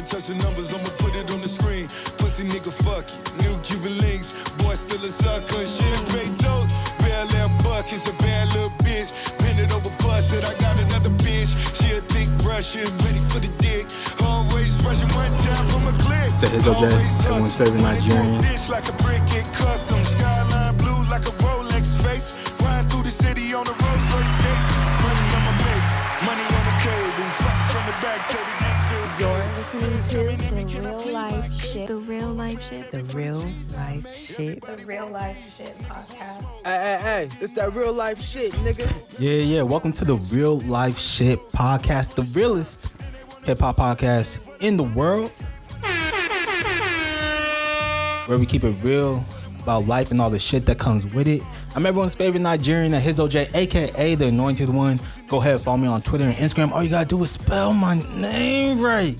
touch the numbers, I'ma put it on the screen. Pussy nigga, fuck you. New Cuban links, boy still a sucker. Champagne toast, Bel Air buck is a bad little bitch. Bend it over, bust it, I got another bitch. She a thick Russian, ready for the dick. Always rushing one down from a clip. To Ehizoje, everyone's favorite Nigerian. Like a brick in custom, skyline blue like a Rolex face. Riding through the city on the Rolls Royce skates. Money I'ma make, money on the table. Fuck from the back, say the dick feels. You're listening to The Real Life Shit. The Real Life Shit. The Real Life Shit. The Real Life Shit podcast. Hey, it's that real life shit, nigga. Yeah. Welcome to the Real Life Shit podcast, the realest hip hop podcast in the world, where we keep it real about life and all the shit that comes with it. I'm everyone's favorite Nigerian, Ehizoje, aka the Anointed One. Go ahead, follow me on Twitter and Instagram. All you gotta do is spell my name right.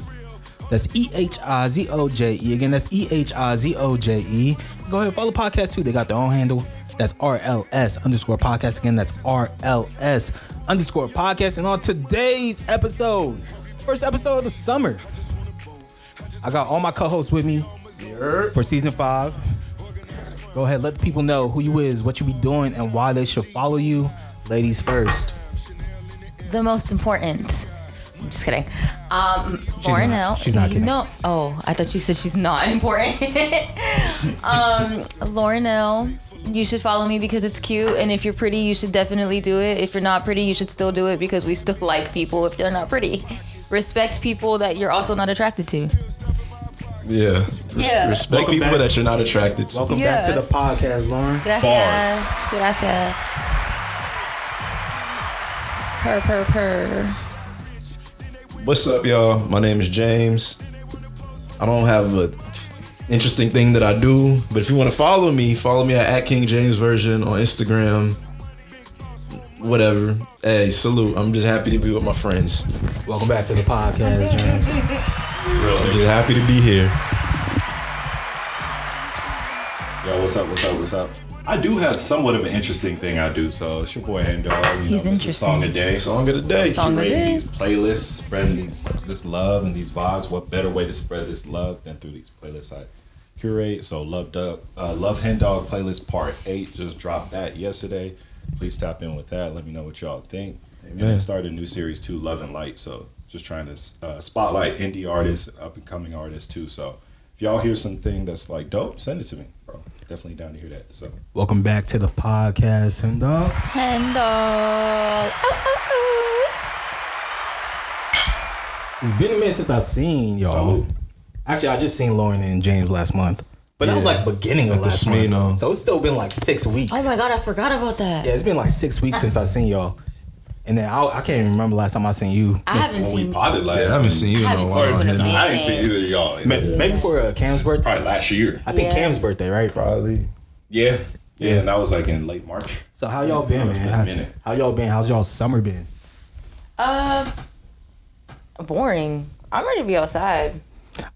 That's Ehizoje. Again, that's Ehizoje. Go ahead, follow the podcast too. They got their own handle. That's RLS _podcast. Again, that's RLS _podcast. And on today's episode, first episode of the summer, I got all my co-hosts with me for season 5. Go ahead, let the people know who you is, what you be doing, and why they should follow you. Ladies first. The most important. I'm just kidding. Loren Elle. She's not kidding. No. Oh, I thought you said she's not important. Loren Elle. You should follow me because it's cute, and if you're pretty, you should definitely do it. If you're not pretty, you should still do it because we still like people if they're not pretty. Respect people that you're also not attracted to. Yeah. Respect welcome people back. That you're not attracted to. Welcome back to the podcast, Loren. Gracias. Gracias. Purr. What's up, y'all? My name is James. I don't have a interesting thing that I do, but if you want to follow me at @KingJamesVersion on Instagram. Whatever. Hey, salute. I'm just happy to be with my friends. Welcome back to the podcast, James. I'm just happy to be here. Yo, what's up? I do have somewhat of an interesting thing I do, so it's your boy Henndawg. He's interesting. Song of the day. Curating these playlists, spreading this love and these vibes. What better way to spread this love than through these playlists I curate? So Love Henndawg playlist part 8 just dropped that yesterday. Please tap in with that. Let me know what y'all think. Amen. And then started a new series too, Love and Light. So just trying to spotlight indie artists, up and coming artists too. So if y'all hear something that's like dope, send it to me, bro. Definitely down to hear that. So welcome back to the podcast, Henndawg. Henndawg. It's been a minute since I've seen y'all. Salute. Actually, I just seen Loren and James last month. But that was like beginning of last month. So it's still been like 6 weeks. Oh my God, I forgot about that. Yeah, it's been like 6 weeks since I seen y'all. And then I can't even remember last time I seen you. I haven't when seen. we potted last. I haven't seen you in a while. I ain't seen either of y'all. Maybe for Cam's birthday. Probably last year. I think Cam's birthday, right? Probably. Yeah, and that was like in late March. So how y'all been, man? How y'all been? How's y'all summer been? Boring. I'm ready to be outside.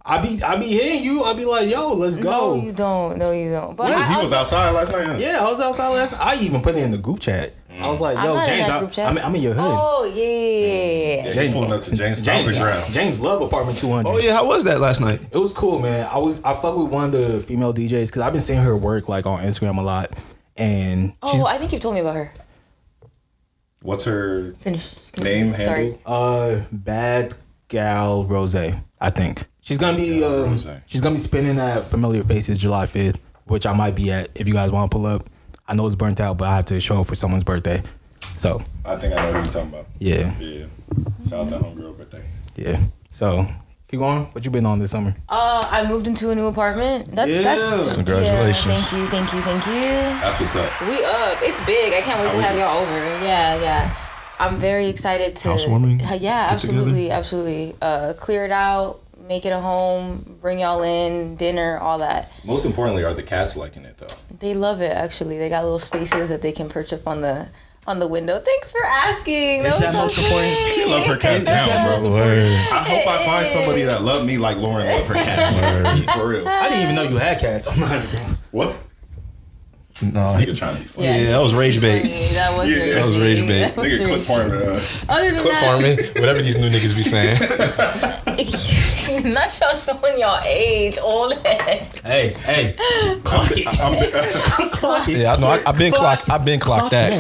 I be hitting you. I be like, yo, let's go. No, you don't. But He was outside last night. Huh? Yeah, I was outside last night. I even put it in the group chat. I was like, yo, James, I'm in your hood. Oh, yeah. James pulling up to James' round. James love apartment 200. Oh yeah, how was that last night? It was cool, man. I fuck with one of the female DJs because I've been seeing her work like on Instagram a lot, and I think you've told me about her. What's her Finish. name? Sorry. Handle? Bad Gal Rose, I think. She's gonna be spinning at Familiar Faces July 5th, which I might be at if you guys want to pull up. I know it's burnt out, but I have to show up for someone's birthday. So I think I know who you're talking about. Yeah. Shout out to homegirl birthday. Yeah. So keep going. What you been on this summer? I moved into a new apartment. That's Congratulations. Yeah, thank you. That's what's up. We up. It's big. I can't wait to have y'all over. Yeah. I'm very excited to housewarming. Yeah, absolutely. Clear it out. Make it a home, bring y'all in, dinner, all that. Most importantly, are the cats liking it though? They love it, actually. They got little spaces that they can perch up on the window. Thanks for asking. Is that most important? She love her cats down, bro. I hope I find somebody that love me like Loren love her cats. For real. I didn't even know you had cats. I'm not. What? No, nigga trying to be funny. Yeah, that was rage bait. That was rage bait. Nigga clip farming. Other than Clip that, farming, whatever these new niggas be saying. Not y'all showing y'all age, old head. Hey, clock it. Clock it. Yeah, I know. I've been clocked that.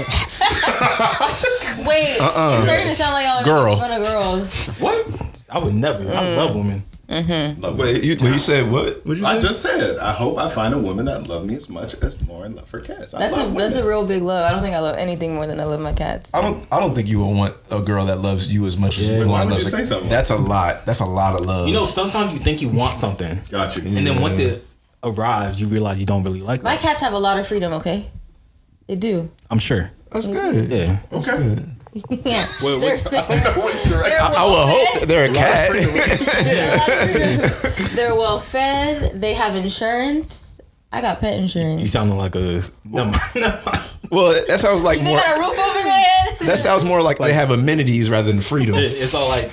Wait, it's starting to sound like y'all are Girl. making fun of girls. What? I would never. I love women. Wait, you said what? What'd you say? I just said, I hope I find a woman that loves me as much as Loren love her cats. That's a real big love. I don't think I love anything more than I love my cats. I don't think you will want a girl that loves you as much as Yeah. Loren Why would loves you her. say something? That's a lot. That's a lot of love. You know, sometimes you think you want something, Got you. and then once it arrives, you realize you don't really like My it. cats have a lot of freedom, okay? They do. I'm sure. that's good. Yeah. Okay. Yeah. Well, They're- I would hope that they're a cat. They're well fed. They have insurance. I got pet insurance. you sounding like a. No. Well, that sounds like They more. got a roof over their head. That sounds more like they have amenities rather than freedom. It's all like.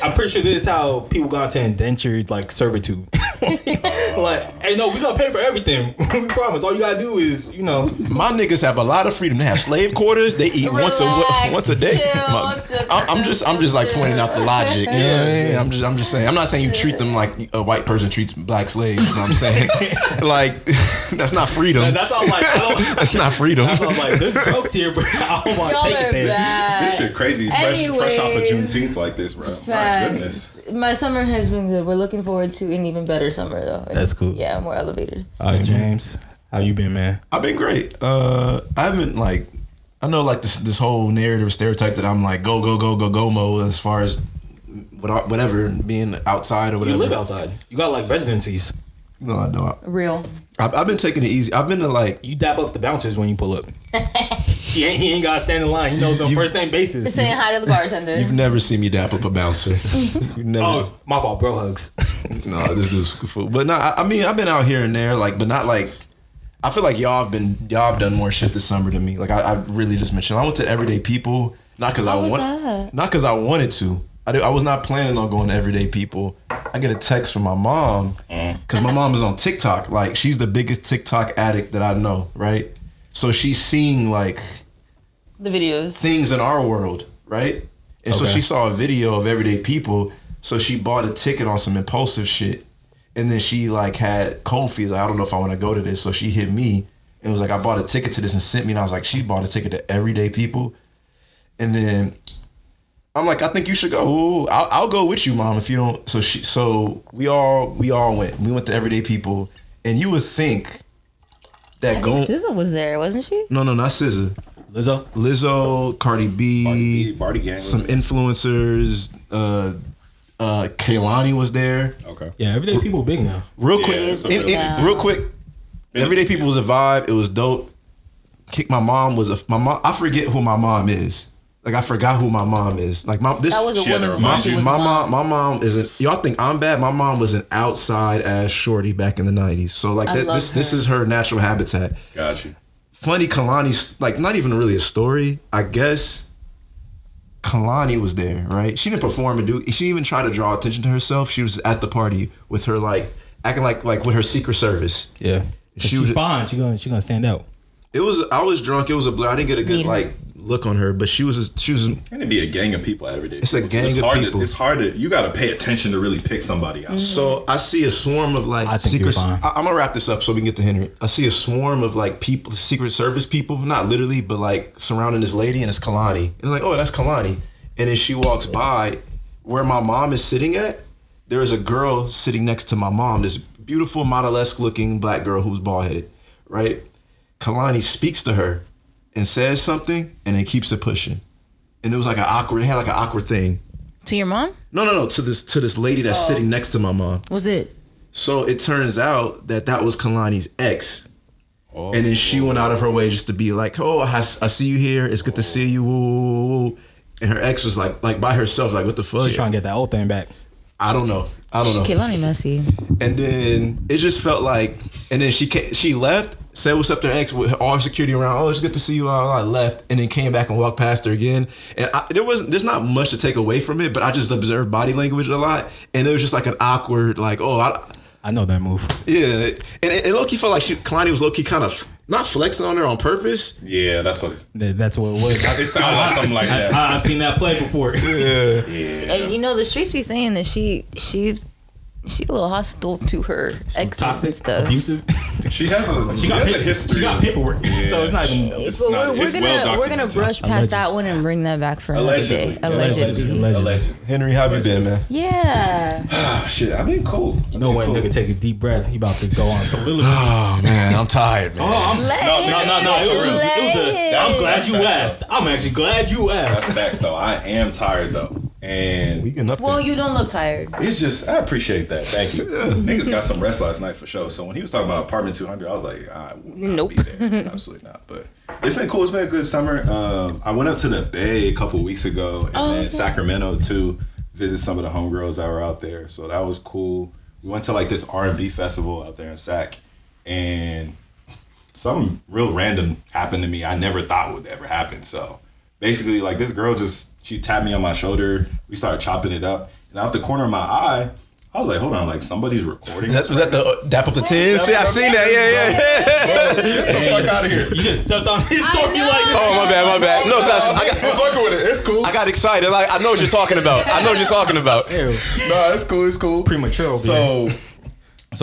I'm pretty sure this is how people got into indentured like servitude. Like, hey, no, we gonna pay for everything. We promise. All you gotta do is, you know. My niggas have a lot of freedom. They have slave quarters. They eat once a day. I'm just like pointing out the logic. You know what I mean? I'm just saying. I'm not saying you treat them like a white person treats black slaves. You know what I'm saying? Like, that's not freedom. That's all. Like, I don't. That's not freedom. That's all. Like, there's jokes here, but I don't want to Y'all take it are there. bad. This shit crazy. Fresh off of Anyways. Juneteenth like this, bro. My Facts. goodness. My summer has been good. We're looking forward to an even better summer, though. That's cool. Yeah, more elevated. All right, James, how you been, man? I've been great. I haven't like. I know like this whole narrative stereotype that I'm like go mode as far as whatever being outside or whatever. You live outside. You got like residencies. No, I don't. Real. I've been taking it easy. I've been to like. You dap up the bouncers when you pull up. He ain't got to stand in line. He knows on first name basis. Saying hi to the bartender. You've never seen me dap up a bouncer. You never. Oh, my fault, bro. Hugs. No, this dude's fool. But no, I mean I've been out here and there, like, but not like. I feel like y'all have done more shit this summer than me. Like I really just mentioned. I went to Everyday People, not because I wanted to. I was not planning on going to Everyday People. I get a text from my mom because my mom is on TikTok. Like she's the biggest TikTok addict that I know, right? So she's seeing like The videos. things in our world, right? And so Okay. she saw a video of Everyday People. So she bought a ticket on some impulsive shit. And then she like had cold feet. Like, I don't know if I want to go to this. So she hit me and was like, I bought a ticket to this and sent me. And I was like, she bought a ticket to Everyday People. And then I'm like, I think you should go. Ooh, I'll go with you, mom, if you don't. So we all went. We went to Everyday People. And you would think that going. SZA was there, wasn't she? No, not SZA. Lizzo, Cardi B, Barty gang. some influencers. Kaylani was there. Okay. Yeah, everyday people big now. Real Yeah, quick, it's a real quick. Everyday People was a vibe. It was dope. My mom. I forget who my mom is. Like I forgot who my mom is. Like that was a woman. She was a mom. My mom is y'all think I'm bad? My mom was an outside ass shorty back in the 90s. So like this is her natural habitat. Got you. Funny, Kalani's like not even really a story. I guess Kalani was there, right? She didn't perform and do. She even tried to draw attention to herself. She was at the party with her like acting like with her Secret Service. Yeah, She she's was- fine. She gonna stand out. I was drunk. It was a blur. I didn't get a good like look on her, but she was. And it'd be a gang of people every day. It's a gang of people. It's hard to. You got to pay attention to really pick somebody out. So I see a swarm of like I think you're secret. fine. I'm gonna wrap this up so we can get to Henry. I see a swarm of like people, Secret Service people, not literally, but like surrounding this lady, and it's Kalani. And like, oh, that's Kalani. And then she walks by where my mom is sitting at. There is a girl sitting next to my mom. This beautiful model-esque looking black girl who's bald headed, right? Kalani speaks to her and says something, and then keeps it pushing. And it was like it had like an awkward thing. To your mom? No, to this lady that's sitting next to my mom. Was it? So it turns out that was Kalani's ex. And then she went out of her way just to be like, oh, I see you here. It's good to see you. Woo. And her ex was like by herself, like, what the fuck? She's trying to get that old thing back. I don't know. Kehlani messy. And then it just felt like, and then she left, said what's up to her ex with all security around. Oh, it's good to see you. I left, and then came back and walked past her again. And there's not much to take away from it, but I just observed body language a lot, and it was just like an awkward, like, I know that move. yeah. And it low key felt like Kalani was low key kind of not flexing on her on purpose. Yeah, that's what it's. That's what it was. It sounded like something like that. I've seen that play before. Yeah. And you know the streets be saying that she She a little hostile to her exes Toxic, and stuff. abusive. She has a history. She got paperwork, so it's not even. But we're gonna brush past that one and bring that back for another day. Allegedly. Henry, how have you been, man? Yeah. Shit, I've been cool. You know when nigga take a deep breath, he about to go on soliloquy. Oh man, I'm tired, man. I'm glad you asked. I'm actually glad you asked. That's facts, though. I am tired, though. And We getting up Well, there. you don't look tired. it's just, I appreciate that. Thank you. Niggas got some rest last night for sure. So when he was talking about apartment 200, I was like, I will not Nope. be there. Absolutely not. But it's been cool. It's been a good summer. I went up to the Bay a couple weeks ago and then Sacramento to visit some of the homegirls that were out there. So that was cool. We went to like this R&B festival out there in Sac, and something real random happened to me I never thought would ever happen. So basically, like, this girl she tapped me on my shoulder. We started chopping it up. And out the corner of my eye, I was like, hold on, like, somebody's recording. Was that the dap up the tens? Yeah, I seen that. Yeah. Get the fuck out of here. You just stepped on his story like. Oh, my bad. No, I'm fucking with it. It's cool. I got excited. Like, I know what you're talking about. No, it's cool. Premature. So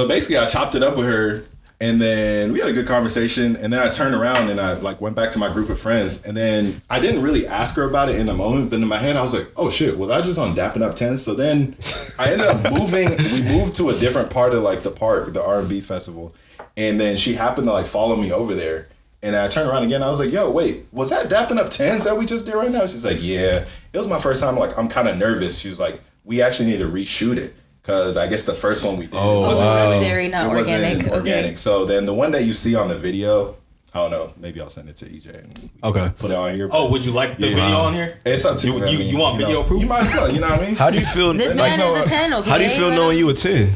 basically, I chopped it up with her, and then we had a good conversation. And then I turned around and I like went back to my group of friends, and then I didn't really ask her about it in the moment, but in my head I was like, oh shit, was I just on Dapping Up 10? So then I ended up moving. We moved to a different part of like the park, the R&B festival, and then she happened to like follow me over there. And I turned around again. And I was like, yo, wait, was that Dapping Up 10s that we just did right now? She's like, yeah. It was my first time. Like, I'm kind of nervous. She was like, we actually need to reshoot it. Because I guess the first one we did It's very not organic. organic. So then the one that you see on the video, I don't know. Maybe I'll send it to EJ. And we can put it on here. Oh, would you like the video on here? It's up to you. You want video proof? You might as well. You know what I mean? How do you feel? This man is a 10, okay? How do you feel knowing you a 10?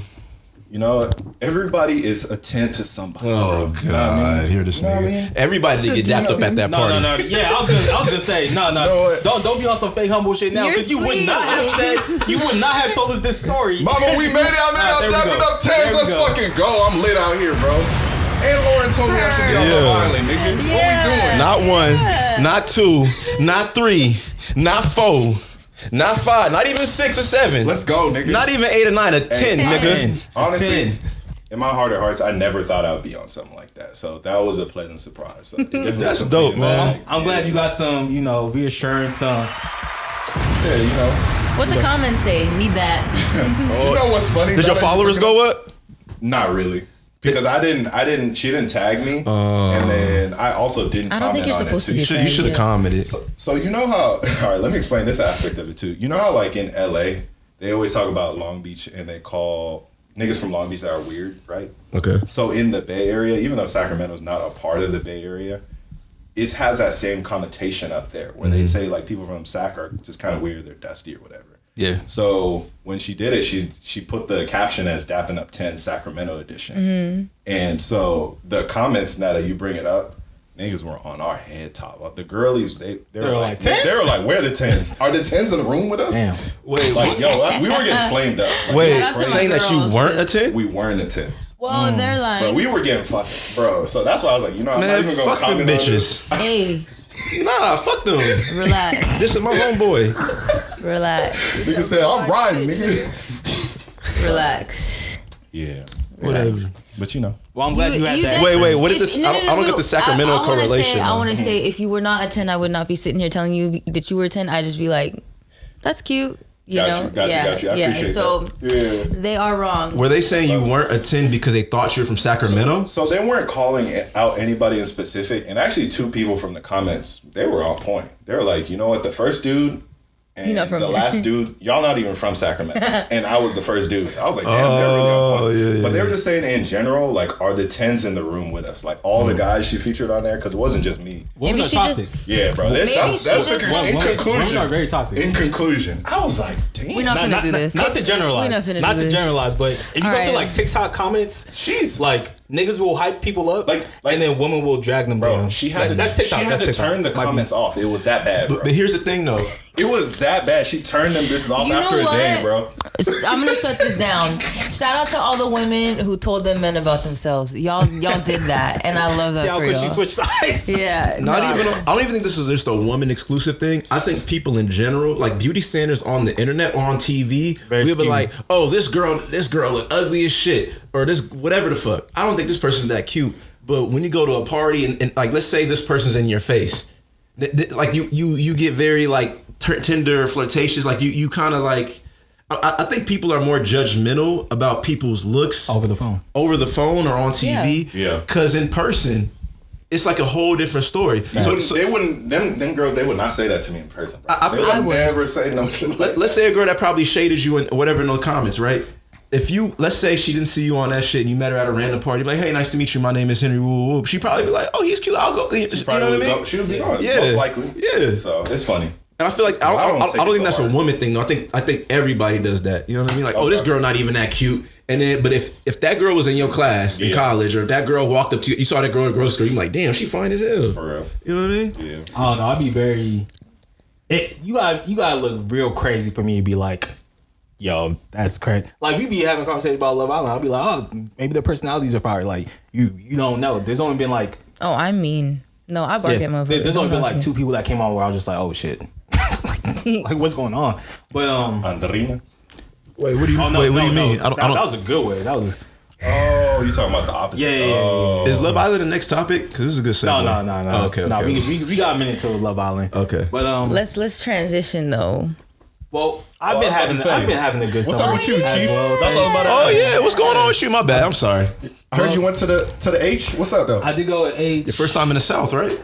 You know, everybody is a 10 to somebody. Oh, bro. You know what I mean? Hear this You know what I nigga. mean? Everybody did get dapped up at that party. No. Yeah, I was gonna say no. Don't be on some fake humble shit now, because you would not have told us this story. Mama, we made it. I made it. Dapping Up 10s. Let's fucking go. I'm lit out here, bro. And Loren told me I should be on Love Island, nigga. What we doing? Not one, not two, not three, not four, not five, not even 6 or 7. Let's go, nigga. Not even 8 or 9, a 10, nigga. Honestly, 10. in my heart of hearts, I never thought I would be on something like that. So that was a pleasant surprise. So That's dope, man. I'm glad you got some, reassurance. Yeah, you know. What the comments say? Need that. You know what's funny? Did your followers go up? Not really. Because she didn't tag me, and then I also didn't I don't think comment you're on supposed it to too. be You should have commented. So you know how, all right, let me explain this aspect of it too. You know how like in LA, they always talk about Long Beach and they call niggas from Long Beach that are weird, right? Okay. So in the Bay Area, even though Sacramento's not a part of the Bay Area, it has that same connotation up there where they say like people from Sac are just kind of weird, they're dusty or whatever. Yeah. So when she did it, she put the caption as Dapping Up 10 Sacramento edition. And so the comments, now that you bring it up, niggas were on our head top. The girlies, they were like, 10s? they were like, where are the 10s? Are the 10s in the room with us? Damn. Wait, Like, yo, we were getting flamed up. Like, wait, Shout out to my saying that you girls. weren't a 10? we weren't the 10s. Well, they're like, But we were getting fucked, bro. So that's why I was like, you know, I'm not Man, even going to fuck them comment on this. bitches. hey, Nah, fuck them. relax, This is my homeboy. relax, Nigga said, I'm riding, nigga. relax. Yeah. Whatever. But you know. Well, I'm glad you had that. Wait, what did this? I don't get the Sacramento correlation. I though. want to say, if you were not a 10, I would not be sitting here telling you that you were a 10. I'd just be like, that's cute. You know? Got you. I appreciate so that. Yeah. they are wrong. Were they saying you weren't a 10 because they thought you were from Sacramento? So they weren't calling out anybody in specific, and actually 2 people from the comments, they were on point. They were like, you know what, the first dude and You're not from the here. last dude, y'all not even from Sacramento. And I was the first dude. I was like, damn, they're really on point. yeah. But they were just saying in general, like, are the 10s in the room with us? Like all the guys she featured on there, because it wasn't just me. Women Maybe are she toxic. Yeah, bro. Maybe That's she the just- in conclusion. Women are very toxic. In conclusion, I was like, damn. We're not finna do this. Not to generalize. We're not finna Not do to this. generalize, but if you All go to right. like TikTok comments, Jesus. like Niggas will hype people up, Like- and then women will drag them down. She had to, that's TikTok. she had That's to TikTok. turn the Might be- comments off. It was that bad, bro. But here's the thing, though. It was that bad. She turned them bitches off You after know a day, what? bro. I'm gonna shut this down. Shout out to all the women who told them men about themselves. Y'all did that, and I love that See how for quick y'all. she switched sides. Yeah, Not no, even. I don't even think this is just a woman exclusive thing. I think people in general, like beauty standards on the internet or on TV, Very we'll be skewed. like, "Oh, this girl look ugly as shit," or this whatever the fuck. I don't think this person's that cute. But when you go to a party and like, let's say this person's in your face, like you get very like tender, flirtatious. Like you kind of like. I think people are more judgmental about people's looks Over the phone or on TV. Yeah. Because in person, it's like a whole different story. So they wouldn't. Them girls, they would not say that to me in person, bro. I feel They like would never say no shit. let's say a girl that probably shaded you and whatever in the comments, right? If you, let's say she didn't see you on that shit and you met her at a random party, like, hey, nice to meet you. My name is Henry. Woo, woo. She'd probably be like, oh, he's cute. I'll go. You know what I mean? She would be gone. Yeah. Most likely. Yeah. So it's funny. And I feel like I don't think that's a woman thing though. I think everybody does that. You know what I mean? Like, oh, this girl not even that cute. And then, but if that girl was in your class in college, or if that girl walked up to you, you saw that girl at the grocery store, you be like, damn, she fine as hell. For real. You know what I mean? Yeah. I don't know. I'd be very. You gotta look real crazy for me to be like, yo, that's crazy. Like we be having conversations about Love Island. I'll be like, oh, maybe their personalities are fire. Like you don't know. There's only been like, Oh, I mean, no, I bark at motherfuckers. there's only been Don't like know. 2 people that came on where I was just like, oh shit, like what's going on? But Andrina. Wait, what do you? oh no, wait, what no, do you mean? no. I don't. That was a good way. That was Oh, you talking about the opposite? yeah. Is Love Island the next topic? Because this is a good segue. No. Oh, okay. No, we got a minute to Love Island. Okay. But Let's transition though. well, I've been I was about to say, having a good What's summer. up with you, as Chief? well. That's what I was about to Oh ask. yeah, what's going on with you? My bad. I'm sorry. I heard you went to the H. What's up though? I did go at age. Your first time in the South, right?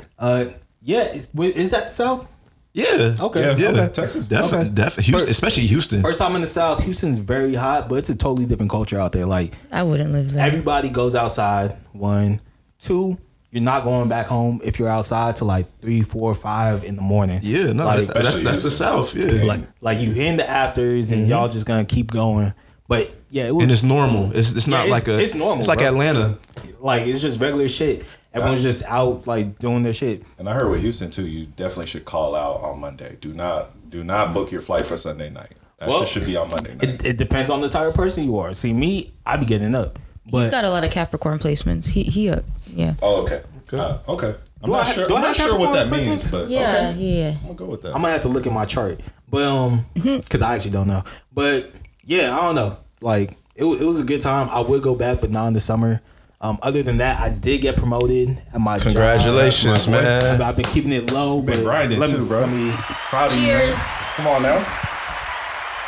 Yeah. Is that the South? Yeah. Okay. Yeah. Okay. Texas. Definitely. Houston, especially Houston. First time in the South. Houston's very hot, but it's a totally different culture out there. Like I wouldn't live there. everybody goes outside. 1, 2. You're not going back home if you're outside till like 3, 4, 5 in the morning. Yeah. No, Like, that's the South. Yeah. like you in the afters and y'all just gonna keep going. But yeah, it was And it's normal. It's not it's- like a. it's normal, It's like bro. Atlanta. like it's just regular shit. Everyone's just out like doing their shit. And I heard with Houston too, you definitely should call out on Monday. Do not book your flight for Sunday night. That Well, shit should be on Monday night. It depends on the type of person you are. See me, I be getting up. He's But got a lot of Capricorn placements. He up. Yeah. Oh, okay. Okay. I'm not sure. do I I'm not have sure what that Capricorn means, but Yeah. okay. Yeah. I'm gonna go with that. I'm gonna have to look at my chart. But because I actually don't know. But yeah, I don't know. Like it was a good time. I would go back, but not in the summer. Other than that, I did get promoted at my Congratulations, job. man. I've been keeping it low. Been but grinding too, bro. Let me, Proud of you, man. Cheers. Come on now.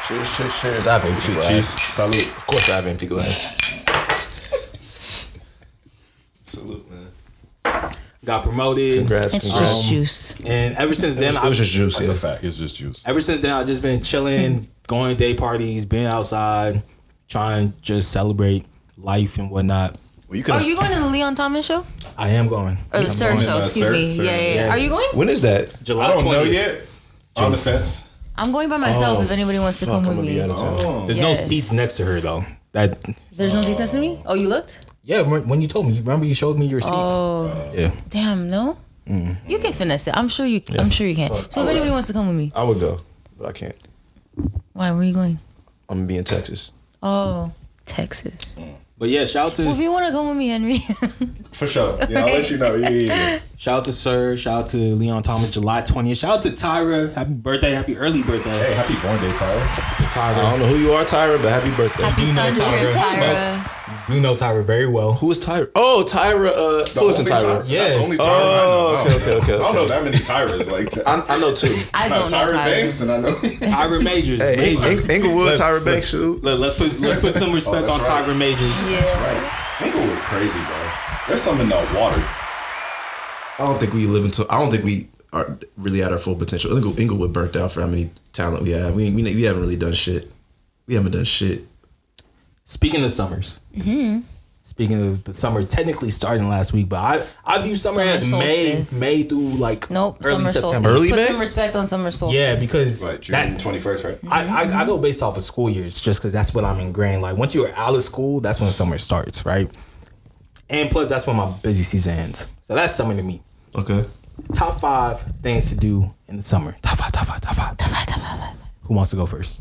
Cheers. I have empty glass. Cheers. Salute. Of course, I have empty glass. Salute, man. got promoted. Congrats. It's congrats. just juice. And ever since then, It was just juice. That's Yeah. a fact. It's just juice. Ever since then, I've just been chilling, going to day parties, being outside, trying to just celebrate life and whatnot. Well, you Are could. you going to the Leon Thomas show I am going. or the I'm Sir going. show? Excuse me. Sir. Yeah. Are you going? When is that? July I don't know 20th. yet. On the fence. I'm going by myself. Oh, if anybody wants to Fuck, come I'm with gonna be me. out of town. Oh. There's no Yes. seats next to her though. That There's no seats next to me. Oh, you looked? yeah. When you told me, remember you showed me your seat. Oh, Yeah. damn. No. You can finesse it. I'm sure you. I'm sure you can. So if anybody wants to come with me, I would go, but I can't. why? Where are you going? I'm gonna be in Texas. Oh, Texas. But yeah, shout out to well, if you want to come with me, Henry. For sure. Yeah, I'll let you know. Yeah. shout out to Sir, shout out to Leon Thomas, July 20th. Shout out to Tyra, happy birthday, happy early birthday Hey, happy born day, Tyler. to I Tyra. don't know who you are, Tyra, but happy birthday. Happy You know Sunday, Tyra. Tyra. You do know Tyra very well. Who is Tyra? Oh, Tyra. Fullerton Tyra. Yes. That's the only Tyra Oh, I know. okay. I don't know that many Tyras. Like I know two. I don't know Tyra Tyra. Banks, and I know. Tyra Majors. Hey, Majors. Inglewood, Look, Tyra Banks. Shoot. Look, let's put some respect on that's right. Tyra Majors. Yeah. Right. Inglewood crazy, bro. There's something in the water. I don't think we are really at our full potential. Inglewood burnt out for how many talent we have. We haven't really done shit. We haven't done shit. Speaking of summers. Speaking of the summer, technically starting last week, but I view summer as Summer May solstice. through like Nope. early Summer September. solstice. Early Put May? some respect on summer solstice. Yeah, because Like June that 21st, right? I go based off of school years just because that's what I'm ingrained. Like once you're out of school, that's when summer starts, right? And plus, that's when my busy season ends. So that's summer to me. Okay. Top 5 things to do in the summer. Top five. Who wants to go first?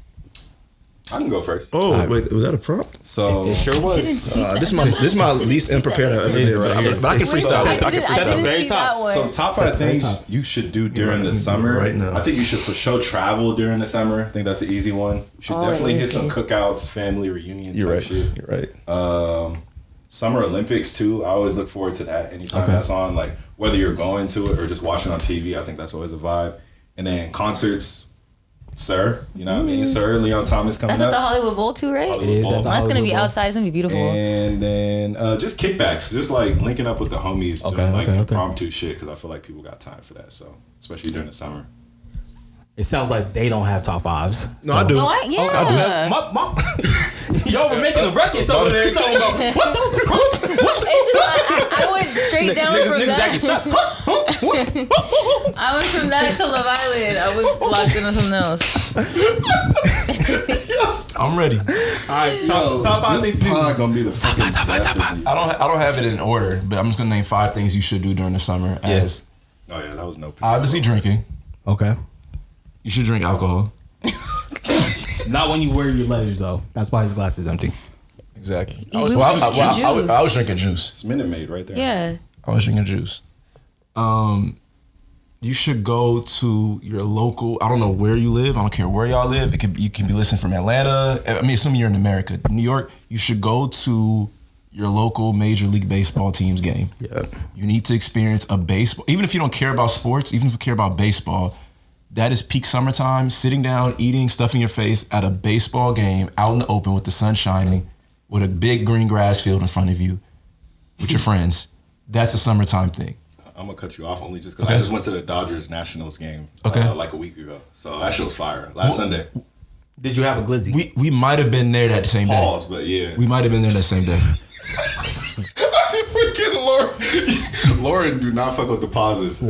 I can go first. Oh, wait, was that a prompt? So It sure was. This is my least unprepared I've ever been, but I can freestyle. I I can didn't freestyle. see that one. So top 5 things you should do during the summer. Right now. I think you should for sure travel during the summer. I think that's an easy one. You should definitely hit some cookouts, family reunion type shit. You're right. Summer Olympics too. I always look forward to that anytime that's on. Like whether you're going to it or just watching on TV, I think that's always a vibe. And then concerts, Sir, you know what I mean? Sir Leon Thomas coming That's up. at the Hollywood Bowl too, right? It is at the That's gonna be Hollywood Bowl. outside. It's gonna be beautiful. And then just kickbacks, just like linking up with the homies, doing like impromptu shit because I feel like people got time for that. So especially during the summer. It sounds like they don't have top 5s. No, I do. No, I do have. Yo, we're making a record over there talking about what those are called. It's just I went straight down from Niggas that. acting shot. I went from that to Love Island. I was locked into something else. I'm ready. All right, top 5 things This to do. pod gonna be the top 5. I don't have it in order, but I'm just gonna name 5 things you should do during the summer. As Oh yeah, that was no. obviously drinking. Okay. You should drink alcohol. Not when you wear your letters though. That's why his glass is empty. Exactly. I was drinking juice. It's Minute Maid right there. Yeah. I was drinking juice. You should go to your local. I don't know where you live. I don't care where y'all live. You can be listening from Atlanta. I mean, assuming you're in America, New York. You should go to your local Major League Baseball team's game. Yeah. You need to experience a baseball. Even if you don't care about sports, even if you care about baseball, that is peak summertime. Sitting down, eating, stuffing your face at a baseball game out in the open with the sun shining, with a big green grass field in front of you, with your friends. That's a summertime thing. I'm gonna cut you off only just because I just went to the Dodgers Nationals game like a week ago. So that shit was fire. Last Sunday. Did you have a glizzy? We might have been there that same Pause, day. but yeah. We might have been there that same day. Freaking Lauren, do not fuck with the pauses.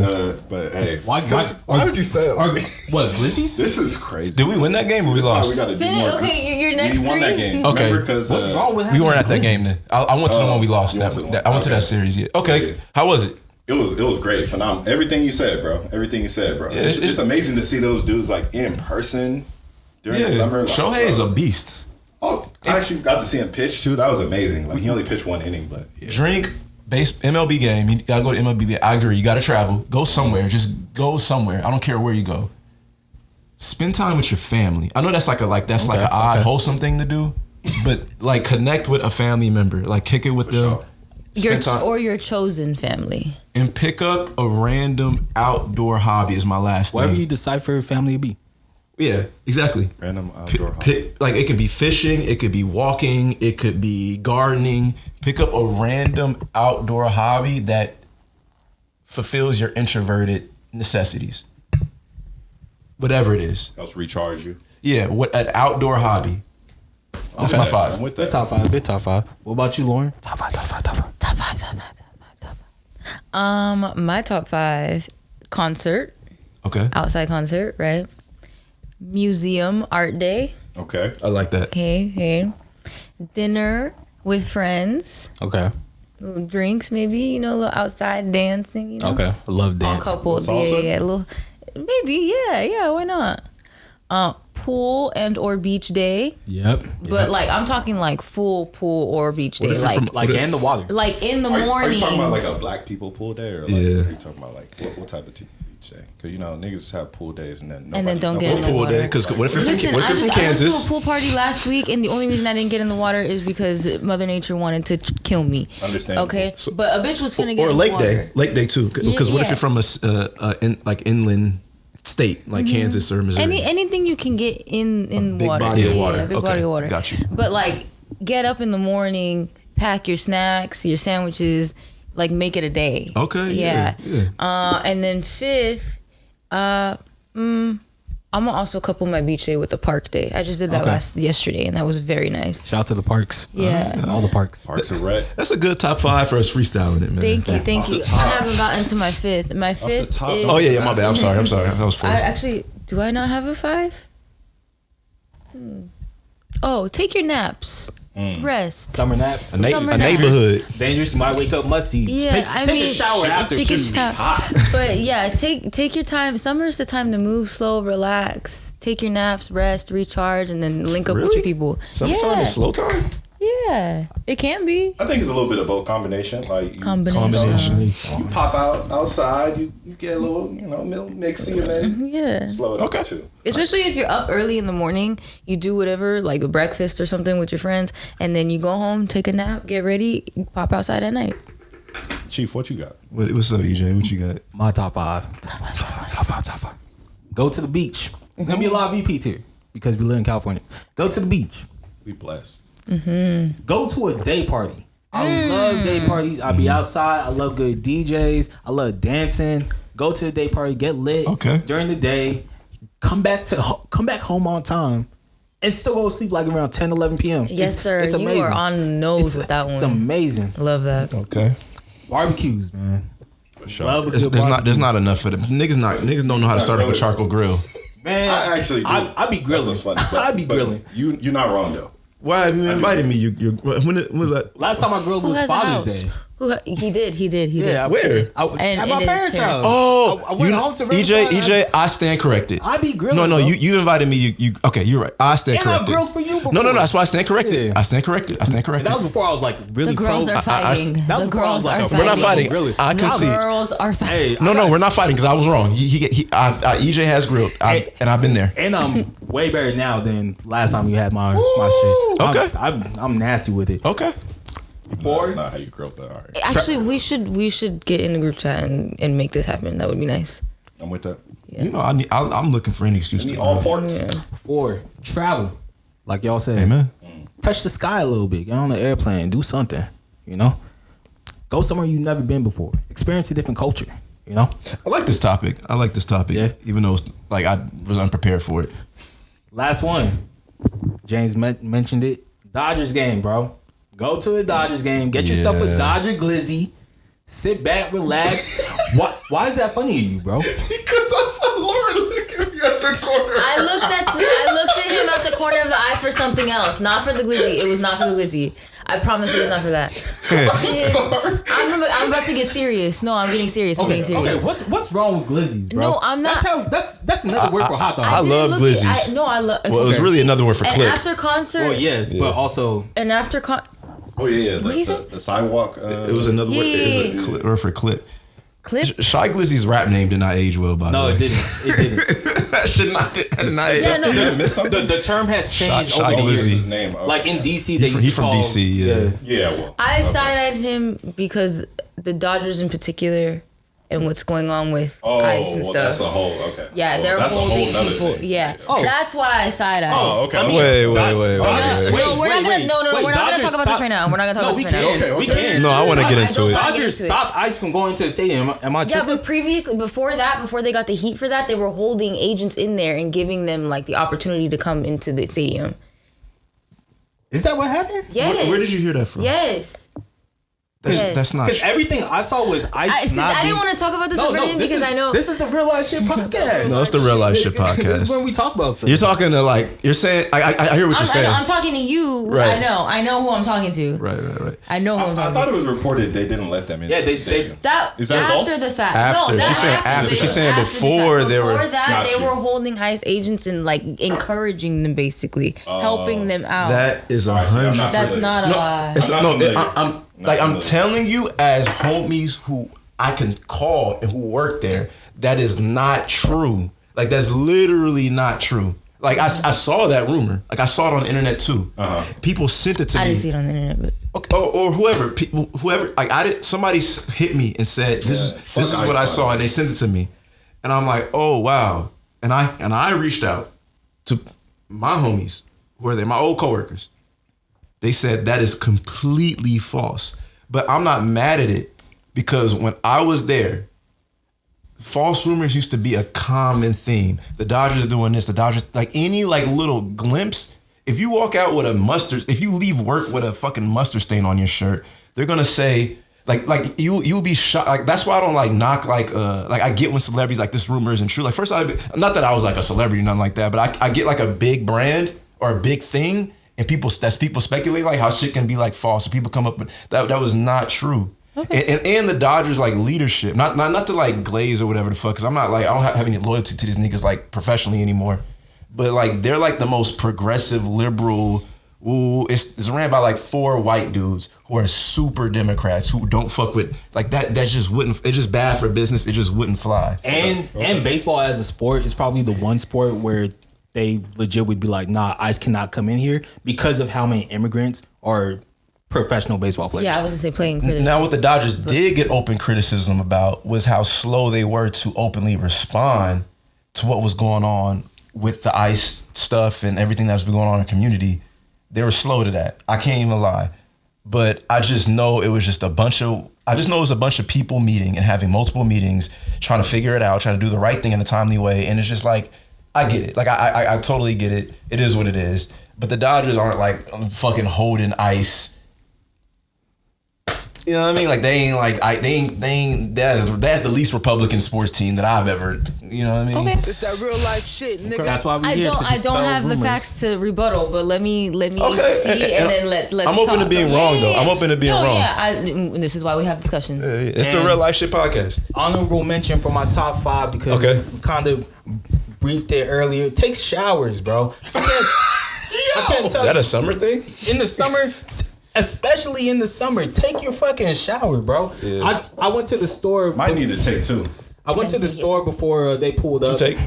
But hey, why would you say it? What, glizzies? This is crazy. Did we win that game or we lost? We gotta do Finish. more. Okay, your next We won 3. that game. Okay. Remember? Because What's wrong with We weren't at that game then. I went to the one we lost. you went to the one. I went to that series. Yeah. Okay. Yeah. How was it? it was great, phenomenal. Everything you said, bro. Everything you said, bro. Yeah, it's amazing to see those dudes like in person during the summer. Like, Shohei is a beast. Oh, I actually got to see him pitch too. That was amazing. Like he only pitched 1 inning, but yeah. Drink base MLB game. You gotta go to MLB game. I agree. You gotta travel. Go somewhere. Just go somewhere. I don't care where you go. Spend time with your family. I know that's like an odd, wholesome thing to do, but like connect with a family member. Like kick it with them. Sure. Your chosen family. And pick up a random outdoor hobby is my last Whatever thing. you decide for your family to be. Yeah, exactly. Random outdoor hobby. Like it could be fishing, it could be walking, it could be gardening. Pick up a random outdoor hobby that fulfills your introverted necessities. Whatever it is. Helps recharge you. Yeah, an outdoor hobby. That's my 5. I'm with Good that. top 5. Good top 5. What about you, Lauren? Top five. My top 5: concert, Okay. outside concert, right? Museum, art day. Okay. I like that. Hey. Dinner with friends. Okay. Little drinks, maybe, a little outside dancing, Okay. I love All dance. couples, Salsa? yeah. Little, maybe, yeah, why not? Pool and or beach day. Yep. But like I'm talking like full pool or beach day. Like in the water. Like in the Are you morning. talking about like a black people pool day, or like, Yeah. are you talking about like what type of beach day? Because niggas have pool days and then don't get in the Pool water. day, because what if you're Listen, from, what if you're from I went to a Kansas? pool party last week, and the only reason I didn't get in the water is because Mother Nature wanted to kill me. Understandable. Okay, but a bitch was finna get Or in Lake the water. Lake Day too. Because what if Yeah. you're from a inland state like Kansas or Missouri? Anything you can get in big water. body of Yeah, water. big Okay, body of water. got you. But like, get up in the morning, pack your snacks, your sandwiches, like make it a day. Okay, Yeah. yeah. And then 5th, I'm gonna also couple my beach day with the park day. I just did that yesterday, and that was very nice. Shout out to the parks. Yeah. All the parks. Parks and Rec. That's a good top 5 for us freestyling it, man. Thank you. I haven't gotten to my 5th. My 5th top. is. Oh yeah, my bad. I'm sorry. That was 4. I actually, do I not have a 5? Oh, take your naps. Rest. Summer naps. A Summer naps. neighborhood. Dangerous. You might wake up musty. Yeah, Take a shower after. take a Shoot. shower. Hot. But yeah, take your time. Summer's the time to move slow, relax, take your naps, rest, recharge, and then link up with your people. Summertime yeah. is slow time. Yeah, it can be. I think it's a little bit of both combination. Like Combination. you pop outside, you get a little, mixy, and then Yeah. slow it up too. Especially if you're up early in the morning, you do whatever, like a breakfast or something with your friends, and then you go home, take a nap, get ready, pop outside at night. Chief, what you got? What's up, EJ? What you got? My top five. Top five. Go to the beach. It's gonna be a lot of VP too because we live in California. Go to the beach. We blessed. Go to a day party. I love day parties. I be outside. I love good DJs. I love dancing. Go to a day party. Get lit. Okay. During the day. Come back home on time. And still go to sleep like around 10, 11 p.m. Yes, sir. It's amazing. You are on the nose with that one. It's amazing. Love that. Okay. Barbecues, man. For sure. Love a There's good there's not enough for them. Niggas don't know how to start up a charcoal grill. Man, I actually do. I be grilling. That's what's funny. I be But grilling. You're not wrong though. Why have you invited me? When was that? Last time I grilled Who was has a Father's house? Day. He did. Yeah, Where? At my his parents' house. Oh, I went home to EJ, I stand corrected. I be grilling. No, bro. you invited me. You okay? You're right. I stand And I corrected. grilled for you before. No, that's why I stand corrected. Yeah. I stand corrected. That was before I was like really The girls pro. are fighting. that was The before I was girls like are a fighting. We're not fighting. Really. I can The see. girls are fighting. Hey, No, we're not fighting because I was wrong. EJ has grilled, and I've been there. and I'm way better now than last time you had my shit. Okay. I'm nasty with it. Okay. No, that's not how you grew up. All right. Actually, we should get in the group chat and make this happen. That would be nice. I'm with that. You know, I'm looking for any excuse. Need to all parts. 4, travel. Like y'all said. Amen. Touch the sky a little bit. Get on the airplane. Do something. Go somewhere you've never been before. Experience a different culture. I like this topic. Yeah. Even though it's like I was unprepared for it. Last one. James mentioned it. Dodgers game, bro. Go to a Dodgers game. Get yourself a Dodger glizzy. Sit back, relax. Why is that funny to you, bro? Because I saw Loren looking at me at the corner. I looked at him at the corner of the eye for something else, not for the glizzy. It was not for the glizzy. I promise it was not for that. I'm sorry. I'm about to get serious. No, I'm getting serious. I'm getting serious. Okay. What's wrong with glizzies, bro? No, I'm not. That's another word for hot dog. I love glizzies. I love. Well, it was really another word for And clip. after concert. Well, yes, but also And after Oh yeah. What he said? The sidewalk. It was another word. It was a clip, word for clip. clip. Shy Glizzy's rap name did not age well, by the no, way. it didn't. That should not. That did not age. Yeah, no. Did I miss something? The term has changed Shy over the Glizzy. years. His name. Okay. Like in DC, they used He to from call, DC, yeah. Yeah. Well. I side-eyed him because the Dodgers in particular and what's going on with ice and stuff. That's a whole. Okay. Yeah, Well, they're that's a whole holding nother people. thing. Yeah, Oh. that's why I side-eyed. Oh, okay. Wait. No, we're not gonna. No, wait, we're not gonna Dodgers talk about this right now. We're not gonna talk about we this right can. now. We Okay. can. No, I want to get I into don't it. want- Dodgers Get into it. stopped ice from going to the stadium. Am I Yeah, tripping? but before they got the heat for that, they were holding agents in there and giving them like the opportunity to come into the stadium. Is that what happened? Yes. Where did you hear that from? Yes. That's not. Because everything I saw was ice. I didn't want to talk about this in front of him because I know. This is the real life shit podcast. No, it's the real life shit This is podcast. when we talk about stuff. You're talking to like you're saying. I hear what you're saying. I'm talking to you. Right. I know who I'm talking to. Right. I know who I'm I talking thought to. it was reported they didn't let them in. Yeah, the they- stadium. That Is that after false? the fact. After. No, that She's saying after. She's saying After the before fact. they were- Before that, Got they you. were holding ICE agents and like encouraging them, basically helping them out. That is I see. I'm 100. not That's familiar. not a lie. It's I'm no. not familiar. I'm Not like I'm familiar. telling you as homies who I can call and who work there. That is not true. Like that's literally not true. Like I saw that rumor. Like I saw it on the internet too. People sent it to me. I didn't see it on the internet, but Okay, or whoever. Like I did. Somebody hit me and said, "This fuck is what I ice saw," on. and they sent it to me, and I'm like, "Oh wow!" And I reached out to my homies, who are they? My old coworkers. They said that is completely false, but I'm not mad at it because when I was there, false rumors used to be a common theme. The Dodgers are doing this. The Dodgers, like any like little glimpse. If you walk out with if you leave work with a fucking mustard stain on your shirt, they're gonna say like you'll be shocked. Like that's why I don't like knock like I get when celebrities like this rumor isn't true. Like first not that I was like a celebrity or nothing like that, but I get like a big brand or a big thing and people speculate like how shit can be like false. So people come up with that was not true. Okay. And the Dodgers like leadership, not to like glaze or whatever the fuck, because I'm not like I don't have any loyalty to these niggas like professionally anymore, but like they're like the most progressive liberal. Ooh, it's ran by like 4 white dudes who are super Democrats who don't fuck with like that. That just wouldn't. It's just bad for business. It just wouldn't fly. And baseball as a sport is probably the one sport where they legit would be like, nah, ICE cannot come in here because of how many immigrants are professional baseball players. Yeah, I was gonna say playing criticism. Now, what the Dodgers did get open criticism about was how slow they were to openly respond to what was going on with the ICE stuff and everything that's been going on in the community. They were slow to that. I can't even lie. But I just know it was just a bunch of people meeting and having multiple meetings, trying to figure it out, trying to do the right thing in a timely way. And it's just like, I get it. Like, I totally get it. It is what it is. But the Dodgers aren't like fucking holding ICE. You know what I mean? Like they ain't that's the least Republican sports team that I've ever, you know what I mean? Okay. It's that real life shit, nigga. That's why I don't have rumors. the facts to rebuttal, but let me Okay. see and then let's I'm open to being wrong though. I'm open to being wrong. Yeah, this is why we have discussion. It's the real life shit podcast. Honorable mention for my top 5 because we kind of briefed it earlier. Take showers, bro. I can't tell Is that you. a summer thing? In the summer, especially in the summer, take your fucking shower, bro. Yeah. I went to the store. Might need to take 2. I went to the store before they pulled up. Take.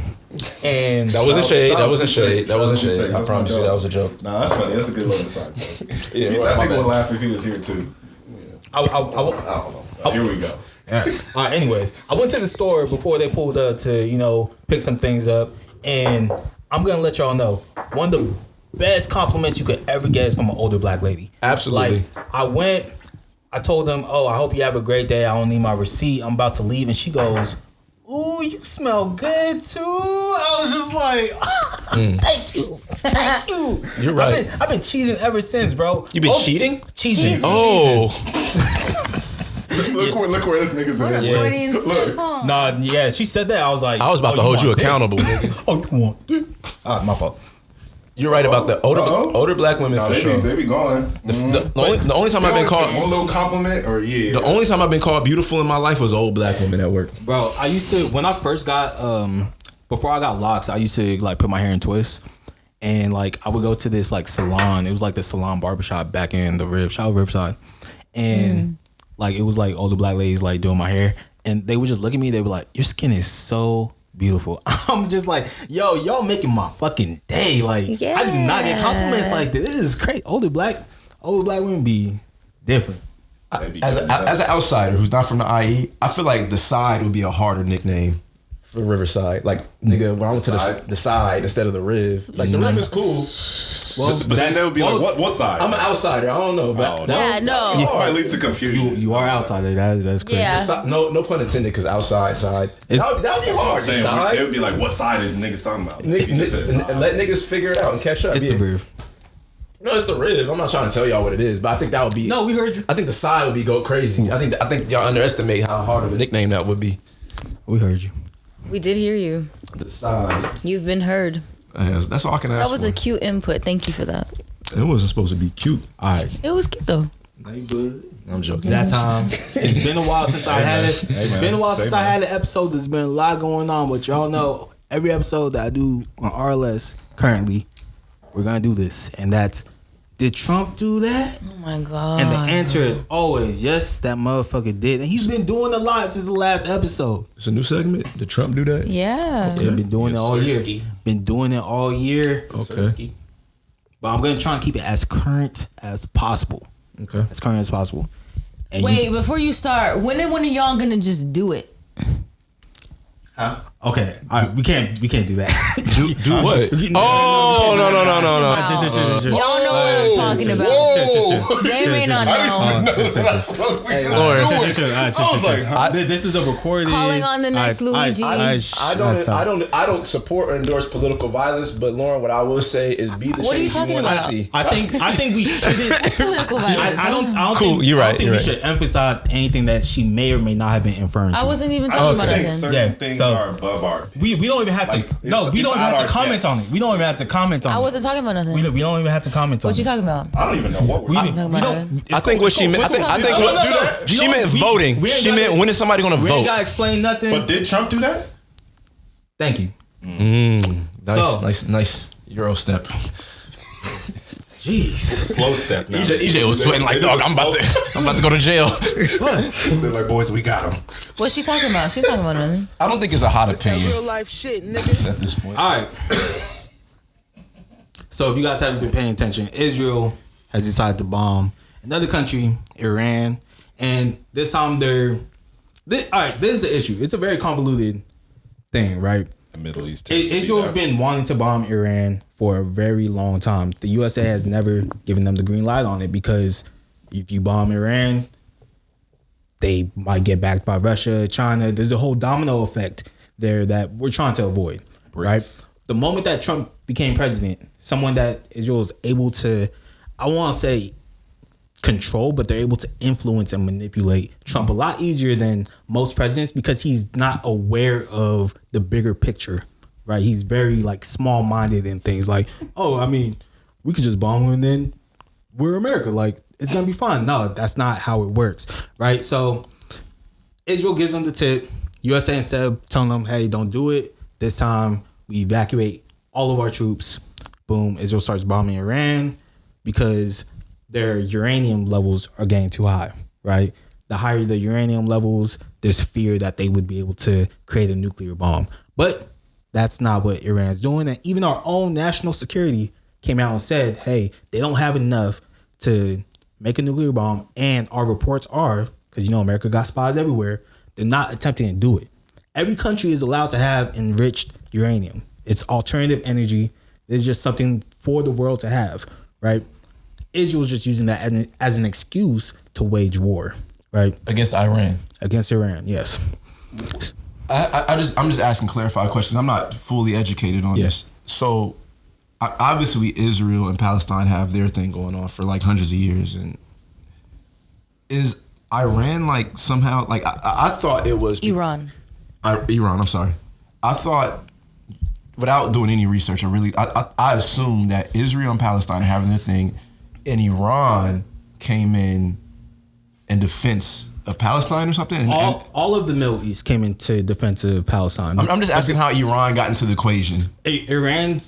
And That wasn't shade. That wasn't Shout out to shade. That wasn't Take. shade. I That's promise my you dog. that was a joke. Nah, that's funny. That's a good little aside. Yeah, I my think bad. would laugh if he was here too. I I don't know. Here we go. All right, anyways, I went to the store before they pulled up to, pick some things up. And I'm going to let y'all know, one of the best compliments you could ever get is from an older black lady. Absolutely. Like, I told them, oh, I hope you have a great day. I don't need my receipt. I'm about to leave. And she goes, ooh, you smell good too. I was just like, thank you. Thank you. You're right. I've been cheesing ever since, bro. You been cheating? Cheesing. Oh. Look where this nigga's in. Look. Nah, yeah, she said that. I was like, I was about to hold you accountable, nigga. Oh, you want dick? My fault. You're right about the older black women No, for sure. they be going. The only time I've been called One little compliment or the only time I've been called beautiful in my life was old black women at work. Bro, I used to, when I first got, before I got locks, I used to like put my hair in twists. And like I would go to this like salon. It was like the salon barbershop back in the Riverside. And like it was like older black ladies like doing my hair. And they would just look at me, they were like, your skin is so beautiful. I'm just like, yo, y'all making my fucking day. Like I do not get compliments like this. This is crazy. Older black women be different. As an outsider who's not from the IE, I feel like the side would be a harder nickname for Riverside. Like nigga, when I went to the side instead of the Riv. Like the Riv is cool. Well, but then they would be like, what side? I'm an outsider. I don't know, but It might lead to confusion. You are outsider. That's crazy. Yeah. No pun intended, because outside side. That would be hard. I'm saying, they would be like, what side is niggas talking about? You just said side. Let niggas figure it out and catch up. It's the Riv. No, it's the Riv. I'm not trying to tell y'all what it is, but I think that would be. No, we heard you. I think the side would be go crazy. I think y'all underestimate how hard of a nickname that would be. We heard you. We did hear you. The side. You've been heard. That's all I can ask. That was a cute input. Thank you for that. It wasn't supposed to be cute. All right. It was cute though. I'm joking. That time. It's been a while since I had it. It's been a while since I had an episode. There's been a lot going on, but y'all know every episode that I do on RLS currently, we're gonna do this, and that's, did Trump do that? Oh my god. And the answer is always yes, that motherfucker did, and he's been doing a lot since the last episode. It's a new segment. Did Trump do that? Yeah. They've been doing it all year. Been doing it all year. Okay. But I'm gonna try and keep it as current as possible. Okay. As current as possible. And Wait, before you start, when are one of y'all gonna just do it? Okay, all right, we can't do that. Do what? Oh no. Y'all know what I'm talking about. They may not know. I was like, This is a recorded. Calling on the next Luigi. I don't support or endorse political violence, but Lauren, what I will say is be the What are you change you talking want about? to see. I think we shouldn't. Political violence. I don't Cool, think, you're I right, don't think you're we right. should emphasize anything that she may or may not have been inferring to. I wasn't even I talking just about think that then. certain things are above above art. We don't even have to. Like, No, we it's don't even have to our comment on it. We don't even have to comment on it. I wasn't talking about nothing. We don't even have to comment on it. What you talking about? I don't even know what We we're didn't- we don't. I think what she meant. I think what she meant voting. She meant when is somebody gonna We vote? ain't gotta explain nothing. But did Trump do that? Thank you. Nice Euro step. Jeez. Slow step now. EJ was sweating like, dog, I'm about to go to jail. They're like, boys, we got him. What's she talking about? She talking about nothing. I don't think it's a hot It's that opinion real life shit, nigga. at this point. All right. So if you guys haven't been paying attention, Israel has decided to bomb another country, Iran, and this time all right, this is the issue. It's a very convoluted thing, right? The Middle East. Israel's been wanting to bomb Iran for a very long time. The USA has never given them the green light on it because if you bomb Iran, they might get backed by Russia, China. There's a whole domino effect there that we're trying to avoid, right? The moment that Trump became president, someone that Israel is able to, I want to say control, but they're able to influence and manipulate Trump a lot easier than most presidents because he's not aware of the bigger picture, right? He's very like small-minded in things like, oh, I mean, we could just bomb him and then we're America. Like, it's going to be fine. No, that's not how it works, right? So Israel gives them the tip. USA, instead of telling them, hey, don't do it, this time we evacuate all of our troops. Boom, Israel starts bombing Iran because their uranium levels are getting too high, right? The higher the uranium levels, there's fear that they would be able to create a nuclear bomb. But that's not what Iran's doing. And even our own national security came out and said, hey, they don't have enough to make a nuclear bomb. And our reports are, because, you know, America got spies everywhere, they're not attempting to do it. Every country is allowed to have enriched uranium. It's alternative energy. It's just something for the world to have, right? Israel's just using that as an excuse to wage war, right? Against Iran. Against Iran, yes. I'm just asking clarified questions. I'm not fully educated on this. So obviously Israel and Palestine have their thing going on for like hundreds of years, and is Iran like somehow like I thought it was Iran. Iran, I'm sorry. I thought, without doing any research, I assumed that Israel and Palestine are having their thing, and Iran came in defense of Palestine or something. All of the Middle East came into defense of Palestine. I'm just asking how Iran got into the equation. Iran,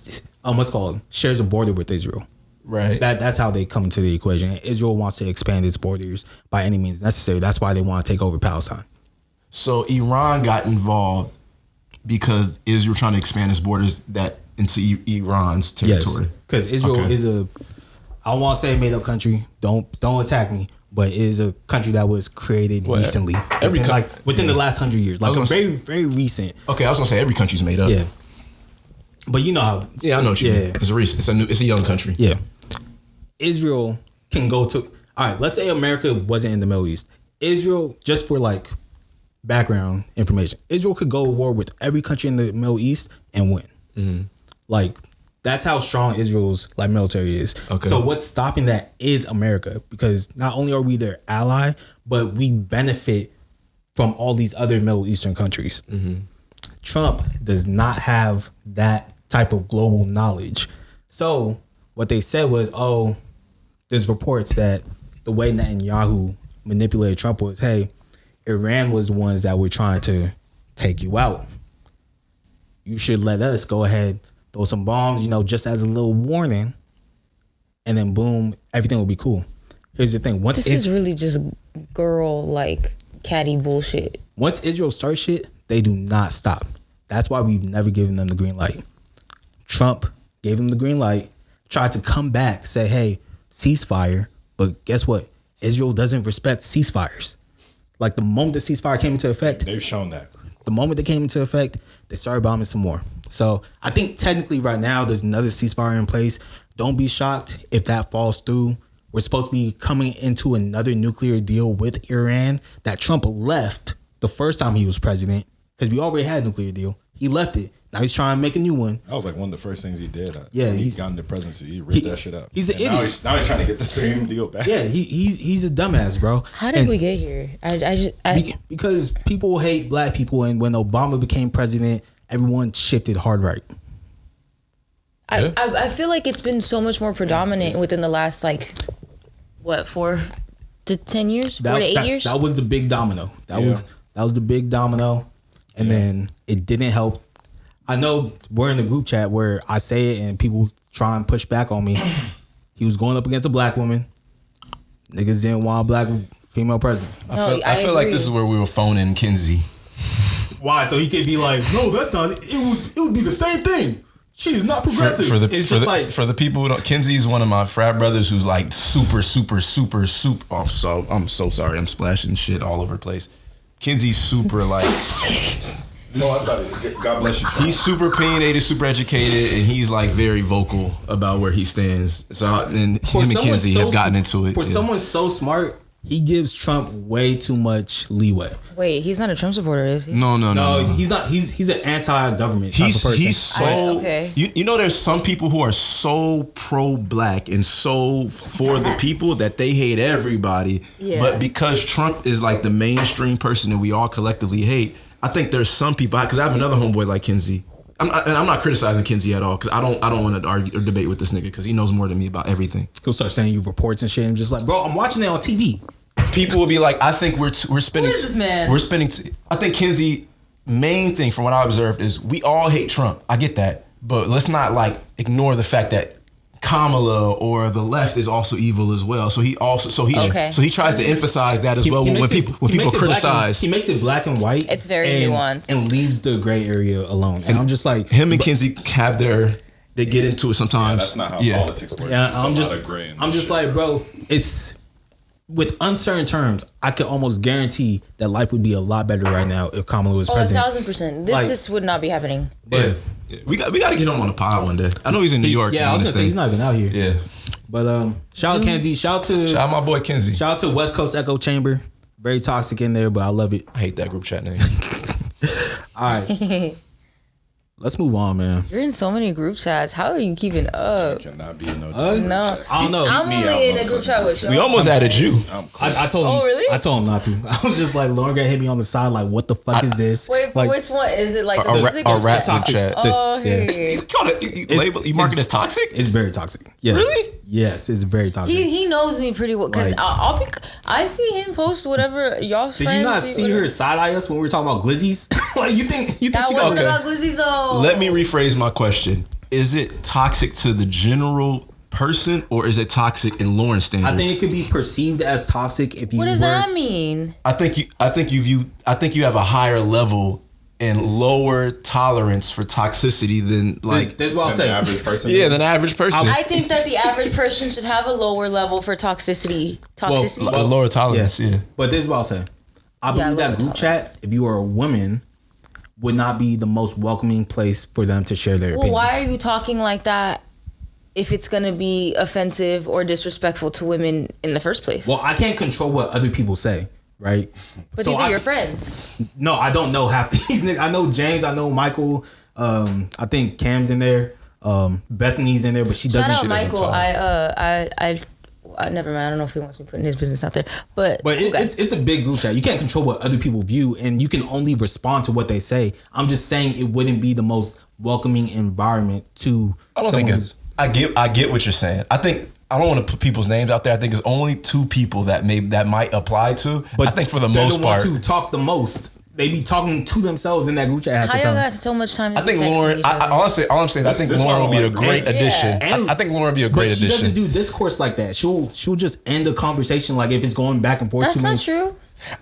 what's called, shares a border with Israel. Right. That's how they come into the equation. Israel wants to expand its borders by any means necessary. That's why they want to take over Palestine. So Iran got involved because Israel trying to expand its borders into Iran's territory. Yes, because Israel is I want to say made up country. Don't attack me, but it is a country that was created recently, within the last 100 years, like very recent. Okay, I was gonna say every country's made up. Yeah, but you know how? Yeah, I know what you mean. It's recent. It's a young country. Yeah, Israel can go to. All right, let's say America wasn't in the Middle East. Israel, just for like background information, Israel could go to war with every country in the Middle East and win. Mm-hmm. Like, that's how strong Israel's like military is. Okay. So what's stopping that is America, because not only are we their ally, but we benefit from all these other Middle Eastern countries. Mm-hmm. Trump does not have that type of global knowledge. So what they said was, there's reports that the way Netanyahu manipulated Trump was, hey, Iran was the ones that were trying to take you out. You should let us go ahead, throw some bombs, just as a little warning, and then boom, everything will be cool. Here's the thing. This is really just girl like catty bullshit. Once Israel starts shit, they do not stop. That's why we've never given them the green light. Trump gave them the green light, tried to come back, say, hey, ceasefire, but guess what? Israel doesn't respect ceasefires. Like, the moment the ceasefire came into effect, they've shown that. The moment they came into effect, they started bombing some more. So I think technically right now there's another ceasefire in place. Don't be shocked if that falls through. We're supposed to be coming into another nuclear deal with Iran that Trump left the first time he was president, because we already had a nuclear deal. He left it. Now he's trying to make a new one. That was like one of the first things he did. When he got into presidency, he ripped that shit up. He's an idiot. Now he's trying to get the same deal back. Yeah, he's a dumbass, bro. How did we get here? Because people hate black people, and when Obama became president, everyone shifted hard right. I feel like it's been so much more predominant within the last 4 to 10 years, 4 to 8 years. That was the big domino. That was the big domino, and then it didn't help. I know we're in the group chat where I say it and people try and push back on me. He was going up against a black woman. Niggas didn't want a black female president. I feel like this is where we were phoning Kinsey. Why? So he could be like, no, that's not. It would be the same thing. She is not progressive. For the people who don't, Kinsey's one of my frat brothers who's like super. Oh, I'm so sorry. I'm splashing shit all over the place. Kinsey's super like. No, I got it. God bless you. He's super opinionated, super educated, and he's like very vocal about where he stands. So and him and Kinsey have gotten into it. For someone so smart, he gives Trump way too much leeway. Wait, he's not a Trump supporter, is he? No. He's not. He's an anti-government type of person. He's so. Okay. You know, there's some people who are so pro-black and so for the people that they hate everybody. Yeah. But because Trump is like the mainstream person that we all collectively hate, I think there's some people. Because I have another homeboy like Kinsey. I'm not criticizing Kinsey at all because I don't want to argue or debate with this nigga because he knows more than me about everything. He'll start sending you reports and shit. And just like, bro, I'm watching it on TV. People will be like, I think we're spending. Who is this man? We're spending. I think Kinsey, main thing from what I observed is we all hate Trump. I get that, but let's not like ignore the fact that Kamala or the left is also evil as well. So he tries to emphasize that as well when people criticize. He makes it black and white. It's very nuanced and leaves the gray area alone. And I'm just like, him and Kinsey have they get into it sometimes. Yeah, that's not how politics works. Yeah, I'm just like, bro, it's. With uncertain terms, I could almost guarantee that life would be a lot better right now if Kamala was president. 1,000%. This would not be happening. But we got to get him on the pod one day. I know he's in New York. Yeah, I was gonna say he's not even out here. Yeah, but shout out Kenzie. Shout out my boy Kinsey. Shout out to West Coast Echo Chamber. Very toxic in there, but I love it. I hate that group chat name. All right. Let's move on, man. You're in so many group chats. How are you keeping up? I cannot be in no No, I don't know. I'm only in a group chat with you. We almost added you. I told him. Oh, really? I told him not to. I was just like, Lauren gonna hit me on the side, like, what the fuck is this? Wait, like, which one is it? Like a rap group chat? Oh, Yeah. He's called it. You mark it as toxic? It's very toxic. Yes. Really? Yes, it's very toxic. He knows me pretty well because Like- I see him post whatever y'all. Did you not see her side eye us when we were talking about glizzies? Like you think That she wasn't okay. about glizzies though. Let me rephrase my question. Is it toxic to the general person or is it toxic in Lauren standards? I think it could be perceived as toxic if you. What does that mean? I think you have a higher level and lower tolerance for toxicity than like That's what I'll say. the average person. than the average person. I think that the average person should have a lower level for toxicity. A lower tolerance, yeah. But this is what I'll say. I believe that group chat, if you are a woman, would not be the most welcoming place for them to share their opinions. Why are you talking like that if it's going to be offensive or disrespectful to women in the first place? Well, I can't control what other people say, right? But these are your friends. No, I don't know half these niggas. I know James, I know Michael, I think Cam's in there, Bethany's in there, but she doesn't. Shout out doesn't Michael. talk. I never mind. I don't know if he wants me putting his business out there, but it's a big group chat. You can't control what other people view, and you can only respond to what they say. I'm just saying it wouldn't be the most welcoming environment to. I don't think it's. I get what you're saying. I don't want to put people's names out there. I think it's only two people that might apply to. But I think for the most part, ones who talk the most. They be talking to themselves in that group chat half the how time. y'all got so much time to I think Lauren. Honestly, all I'm saying, I think Lauren will be a great addition. I think Lauren will be a great addition. She doesn't do discourse like that. She'll just end the conversation like if it's going back and forth. That's not true.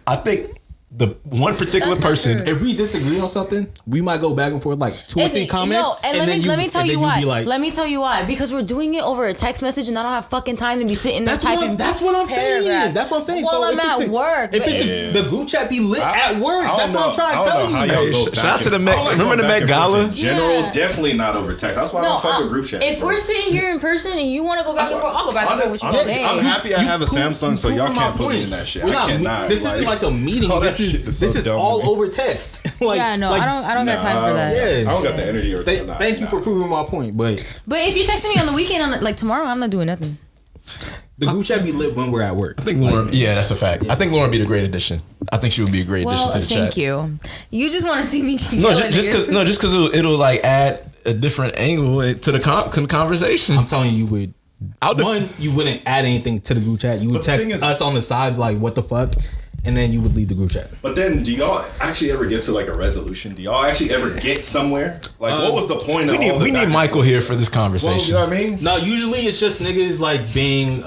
I think the one particular person. If we disagree on something, we might go back and forth like 2 or 3 comments. No, and let me tell you why. Let me tell you why. Because we're doing it over a text message, and I don't have fucking time to be sitting there typing. That's what I'm saying. That's what I'm saying. Well, so I'm at work. If it's the group chat be lit at work, that's what I'm trying to tell you. Shout out to the Met. Remember the Met Gala? General, definitely not over text. That's why I don't fuck with group chat. If we're sitting here in person and you want to go back and forth, I'll go back and forth with you today. I'm happy I have a Samsung, so y'all can't put me in that shit. I cannot. This isn't like a meeting. This is all over text. Yeah, no, I don't got time for that. Yeah. I don't got the energy. Thank you for proving my point, but if you texting me on the weekend, like tomorrow, I'm not doing nothing. The group chat be lit when we're at work. I think Loren. Yeah, that's a fact. I think Loren would be a great addition. I think she would be a great addition to the chat. Thank you. You just want to see me. No, just because it'll like add a different angle to the conversation. I'm telling you, you would. You wouldn't add anything to the group chat. You would text us on the side like, "What the fuck," and then you would leave the group chat. But then, do y'all actually ever get to like a resolution? Do y'all actually ever get somewhere? Like, what was the point of all the? We need Michael here for this conversation. Well, you know what I mean? No, usually it's just niggas like being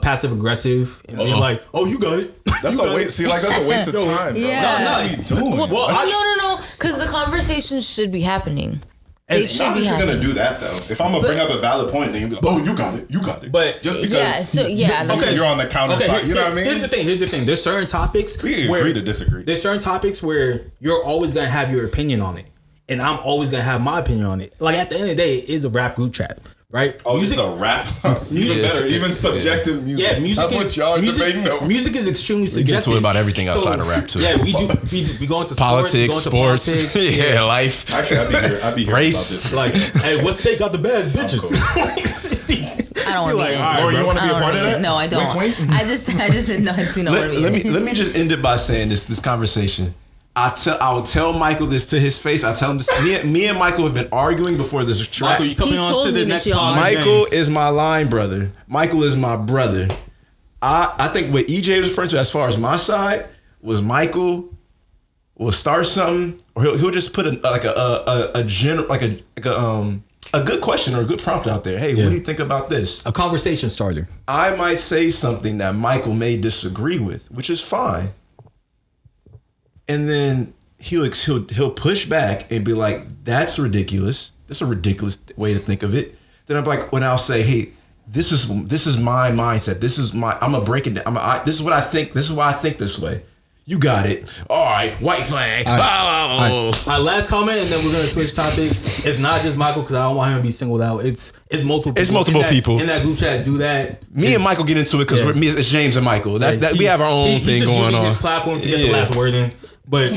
passive aggressive and being like, "Oh, you got it." That's a waste. See, like that's a waste of time. Bro. Yeah. No, what are you doing? No. Because the conversations should be happening. They should Not be if you're happening. gonna do that though. If I'm gonna bring up a valid point, then you'll be like, "Oh, you got it." But just because, you're on the counter side, you know what I mean? Here's the thing. There's certain topics we agree to disagree. There's certain topics where you're always gonna have your opinion on it, and I'm always gonna have my opinion on it. Like at the end of the day, it is a rap group chat, right? Oh, it's a rap. Even better, even subjective music. Yeah, music. That's what y'all are debating over. Music is extremely subjective. We get to it about everything outside of rap too. Yeah, we do. We go into politics, sports, yeah, life. Actually, I'd be here race. about this. Like, hey, what state got the best bitches? I don't want to be in it. Lauren, you want to be a part of that? No, I don't. Wink, wink. I just do not want to be in it. Let me just end it by saying this conversation. I will tell Michael this to his face. I tell him this. Me and Michael have been arguing before this track. Michael, you coming on to the next pod? Michael is my line brother. Michael is my brother. I think what EJ was referring to as far as my side was Michael will start something, or he'll just put a general a good question or a good prompt out there. Hey, what do you think about this? A conversation starter. I might say something that Michael may disagree with, which is fine. And then he'll push back and be like, "That's ridiculous. That's a ridiculous way to think of it." Then I'm like, when I'll say, "Hey, this is my mindset. This is my. I'm gonna break it down. This is what I think. This is why I think this way." You got it. All right, white flag. All right, last comment, and then we're gonna switch topics. It's not just Michael because I don't want him to be singled out. It's multiple. It's multiple people in that group chat. Do that. Me and Michael get into it because it's James and Michael. We have our own thing going on. His platform to get the last word in. But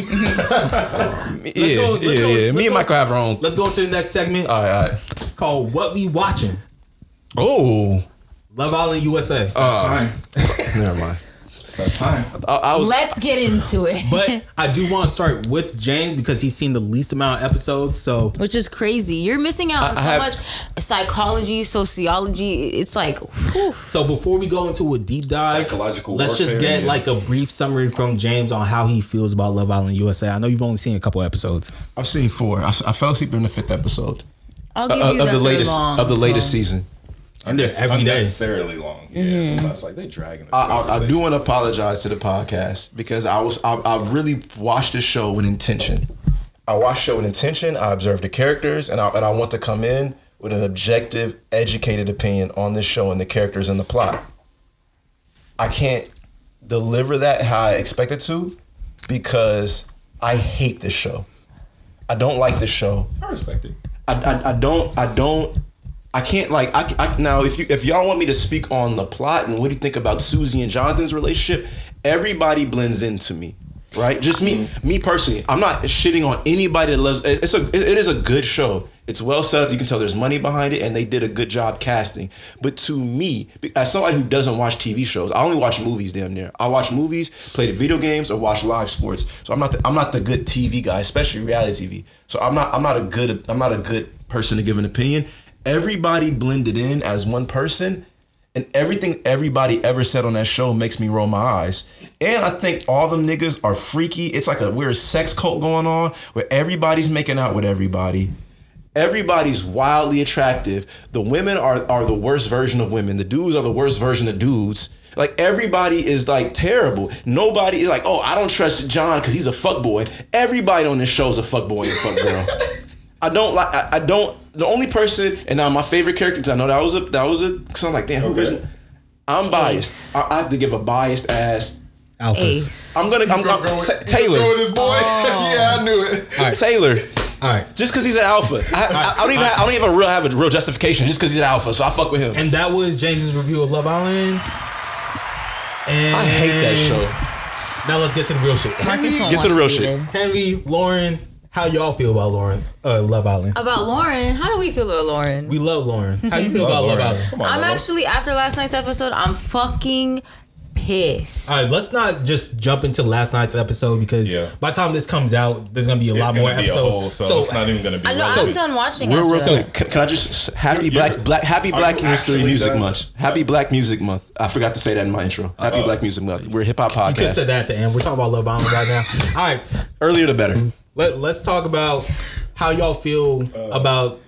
me and Michael have our own. Let's go to the next segment. All right. It's called "What We Watching." Oh, Love Island USA. Time. Never mind. Time. Let's get into it. But I do want to start with James because he's seen the least amount of episodes. So, which is crazy. You're missing out on so much psychology, sociology. It's like, whew. So before we go into a deep dive, psychological let's just get like a brief summary from James on how he feels about Love Island USA. I know you've only seen a couple episodes. I've seen 4. I fell asleep in the 5th episode. I'll give you that of the latest season. And they're every day. Unnecessarily long. Yeah, sometimes like they dragging. I do want to apologize to the podcast because I really watched this show with intention. I watched the show with intention. I observed the characters, and I want to come in with an objective, educated opinion on this show and the characters and the plot. I can't deliver that how I expected to because I hate this show. I don't like this show. I respect it. I can't now if y'all want me to speak on the plot and what do you think about Susie and Jonathan's relationship, everybody blends into me, right? Just me personally. I'm not shitting on anybody that loves it is a good show. It's well set up. You can tell there's money behind it and they did a good job casting. But to me, as somebody who doesn't watch TV shows, I only watch movies damn near. I watch movies, play the video games, or watch live sports. So I'm not the good TV guy, especially reality TV. So I'm not a good person to give an opinion. Everybody blended in as one person, and everything everybody ever said on that show makes me roll my eyes. And I think all them niggas are freaky. It's like a weird sex cult going on where everybody's making out with everybody. Everybody's wildly attractive. The women are the worst version of women. The dudes are the worst version of dudes. Like everybody is like terrible. Nobody is like, oh, I don't trust John because he's a fuckboy. Everybody on this show is a fuckboy and a fuckgirl. The only person, and now my favorite character, because I know that was a, because I'm like, damn, who isn't? I'm biased. I have to give a biased ass. Alphas. I'm gonna Taylor. Go with this boy. Yeah, I knew it. All right. Taylor. All right. Just because he's an alpha, I don't even have a real justification. Just because he's an alpha, so I fuck with him. And that was James's review of Love Island. And I hate that show. Now let's get to the real shit. Get to the real shit. Henry, Lauren, how y'all feel about Love Island? About Loren, how do we feel about Loren? We love Loren. How you feel about Love Island? Come on, I'm Lolo. actually, after last night's episode, I'm fucking pissed. All right, let's not just jump into last night's episode because by the time this comes out, there's gonna be a lot more episodes. So it's not even gonna be. I know, I'm done watching Real after that. quick, can I just happy Black History actually Music done? Month? Happy Black Music Month. I forgot to say that in my intro. Happy Black Music Month. We're a hip hop you could say podcast. that at the end. We're talking about Love Island right now. All right, Earlier the better. let's talk about how y'all feel about